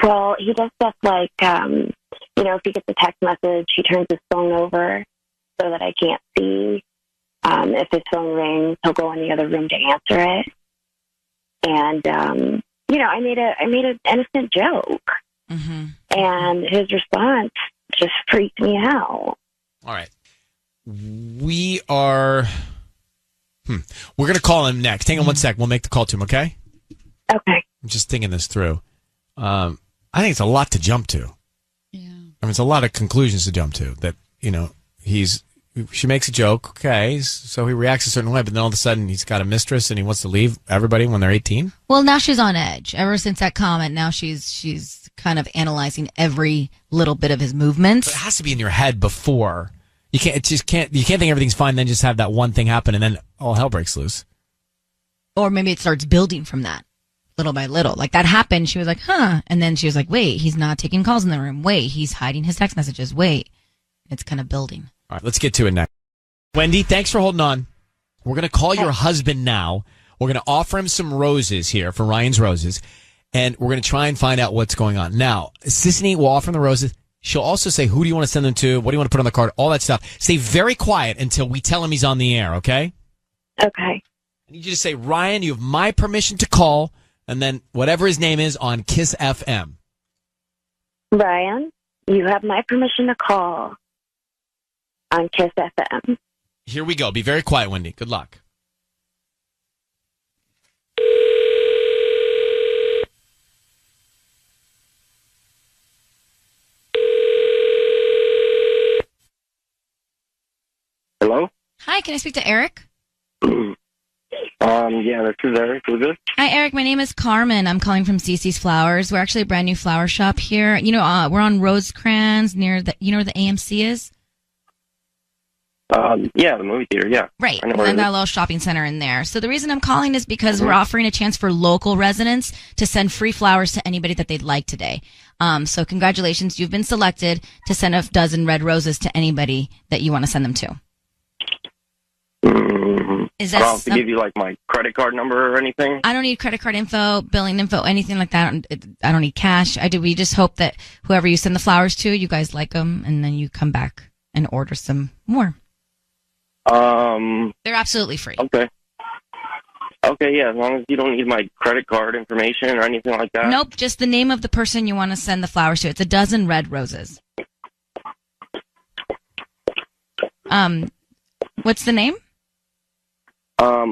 Well, he does stuff like, if he gets a text message, he turns his phone over so that I can't see. If his phone rings, he'll go in the other room to answer it. And, I made an innocent joke. Mm-hmm. And his response just freaked me out. All right. We're going to call him next. Hang on one sec. We'll make the call to him, okay? Okay. I'm just thinking this through. I think it's a lot to jump to. Yeah. I mean, it's a lot of conclusions to jump to. That, she makes a joke, okay, so he reacts a certain way, but then all of a sudden he's got a mistress and he wants to leave everybody when they're 18? Well, now she's on edge. Ever since that comment, now she's kind of analyzing every little bit of his movements. But it has to be in your head before. You can't think everything's fine, then just have that one thing happen and then all hell breaks loose. Or maybe it starts building from that, little by little. Like that happened, she was like, huh. And then she was like, wait, he's not taking calls in the room. Wait, he's hiding his text messages. Wait. It's kind of building. All right, let's get to it next. Wendy, thanks for holding on. We're going to call your husband now. We're going to offer him some roses here for Ryan's Roses, and we're going to try and find out what's going on. Now, Sissany will offer him the roses. She'll also say, who do you want to send them to? What do you want to put on the card? All that stuff. Stay very quiet until we tell him he's on the air, okay? Okay. I need you to say, Ryan, you have my permission to call, and then whatever his name is on Kiss FM. Ryan, you have my permission to call on Kiss FM. Here we go. Be very quiet, Wendy. Good luck. Hello? Hi, can I speak to Eric? Yeah, this is Eric. Who's this? Hi, Eric. My name is Carmen. I'm calling from CC's Flowers. We're actually a brand new flower shop here. We're on Rosecrans near where the AMC is? Yeah, the movie theater, yeah. Right, I know and where then it that is. little shopping center in there. So the reason I'm calling is because we're offering a chance for local residents to send free flowers to anybody that they'd like today. So congratulations, you've been selected to send a dozen red roses to anybody that you want to send them to. Is that I don't have to give you, my credit card number or anything? I don't need credit card info, billing info, anything like that. I don't need cash. We just hope that whoever you send the flowers to, you guys like them, and then you come back and order some more. They're absolutely free. Okay. Okay, yeah, as long as you don't need my credit card information or anything like that. Nope, just the name of the person you want to send the flowers to. It's a dozen red roses. What's the name?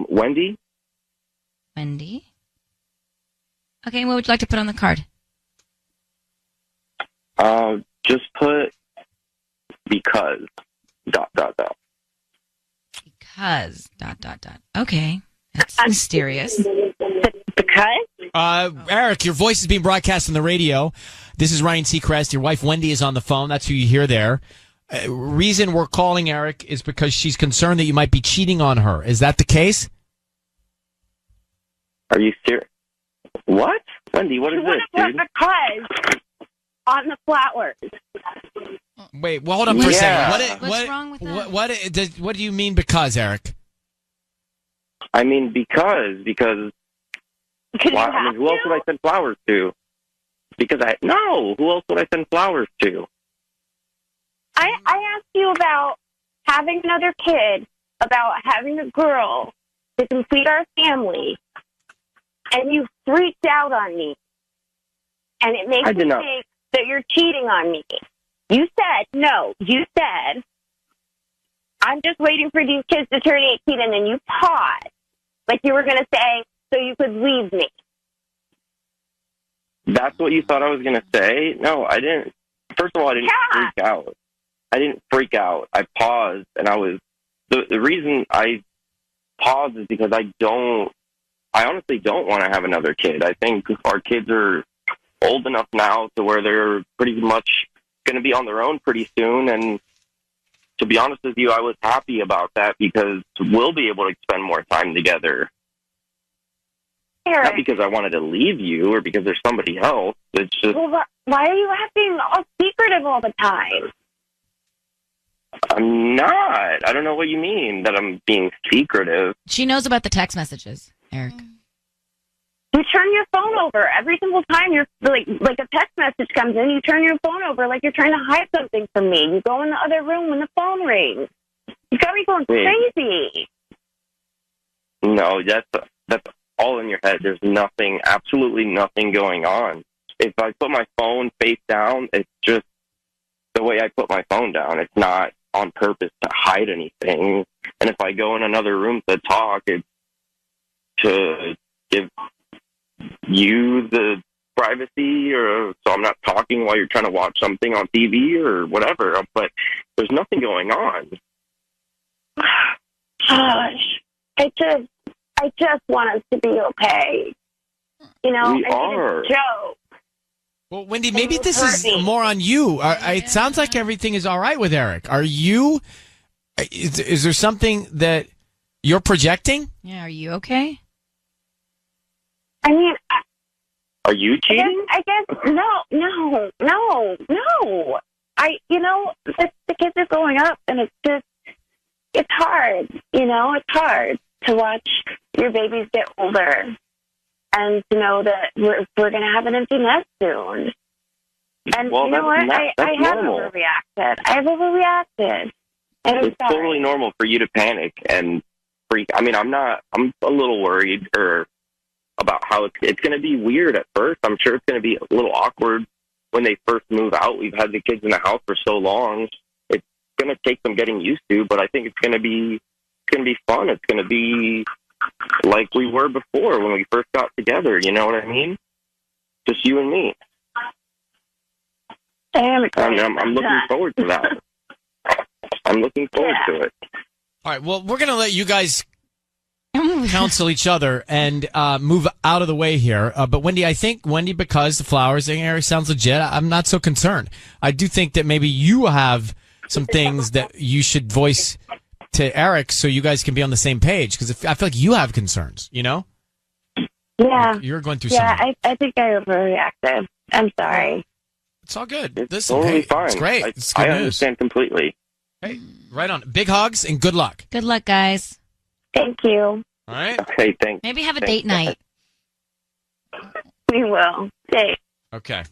Wendy. Wendy. Okay, what would you like to put on the card? Just put because ... Because ... Okay, that's mysterious. Because? Eric, your voice is being broadcast on the radio. This is Ryan Seacrest. Your wife Wendy is on the phone. That's who you hear there. Reason we're calling Eric is because she's concerned that you might be cheating on her. Is that the case? Are you serious? What? Wendy, what is this, dude? Because on the flowers. Wait, well, hold on for a second. What's wrong with that? What do you mean because, Eric? I mean because who else would I send flowers to? Who else would I send flowers to? I asked you about having another kid, about having a girl to complete our family, and you freaked out on me. And it makes me think that you're cheating on me. You said, I'm just waiting for these kids to turn 18, and then you paused. Like you were going to say, so you could leave me. That's what you thought I was going to say? No, I didn't. First of all, I didn't freak out. I didn't freak out. I paused, and the reason I paused is because I honestly don't want to have another kid. I think our kids are old enough now to where they're pretty much going to be on their own pretty soon, and to be honest with you, I was happy about that because we'll be able to spend more time together. Eric. Not because I wanted to leave you or because there's somebody else. It's just... Well, why are you acting all secretive all the time? I'm not. I don't know what you mean that I'm being secretive. She knows about the text messages, Eric. You turn your phone over every single time you're like a text message comes in. You turn your phone over like you're trying to hide something from me. You go in the other room when the phone rings. You got me going crazy. No, that's all in your head. There's nothing, absolutely nothing going on. If I put my phone face down, it's just the way I put my phone down. It's not on purpose to hide anything. And if I go in another room to talk, it's to give you the privacy, or so I'm not talking while you're trying to watch something on TV or whatever. But there's nothing going on. Gosh, I just want us to be okay. You know, we are. It's a joke. Well, Wendy, maybe this is more on you. It sounds like everything is all right with Eric. Are you? Is there something that you're projecting? Yeah, are you okay? I mean, are you cheating? I guess no. The kids are growing up, and it's hard. You know, it's hard to watch your babies get older, and to know that we're going to have an empty nest soon. And well, you know what? I have normal. overreacted. And I'm it's sorry. totally normal for you to panic and freak. I mean, I'm a little worried about how it's going to be weird at first. I'm sure it's going to be a little awkward when they first move out. We've had the kids in the house for so long. It's going to take them getting used to, but I think it's going to be fun. It's going to be like we were before when we first got together. You know what I mean? Just you and me. I'm looking forward to that. I'm looking forward to it. All right. Well, we're going to let you guys counsel each other and move out of the way here. But Wendy, because the flowers thing, Eric, sounds legit, I'm not so concerned. I do think that maybe you have some things that you should voice to Eric so you guys can be on the same page, because I feel like you have concerns, you know? Yeah. You're going through something. Yeah, I think I overreacted. I'm sorry. It's all good. It's totally fine. It's great. It's good I news. understand completely. Hey, right on. Big hugs and good luck. Good luck, guys. Thank you. All right. Okay, thanks. Maybe have a date night. We will. Thanks. Okay.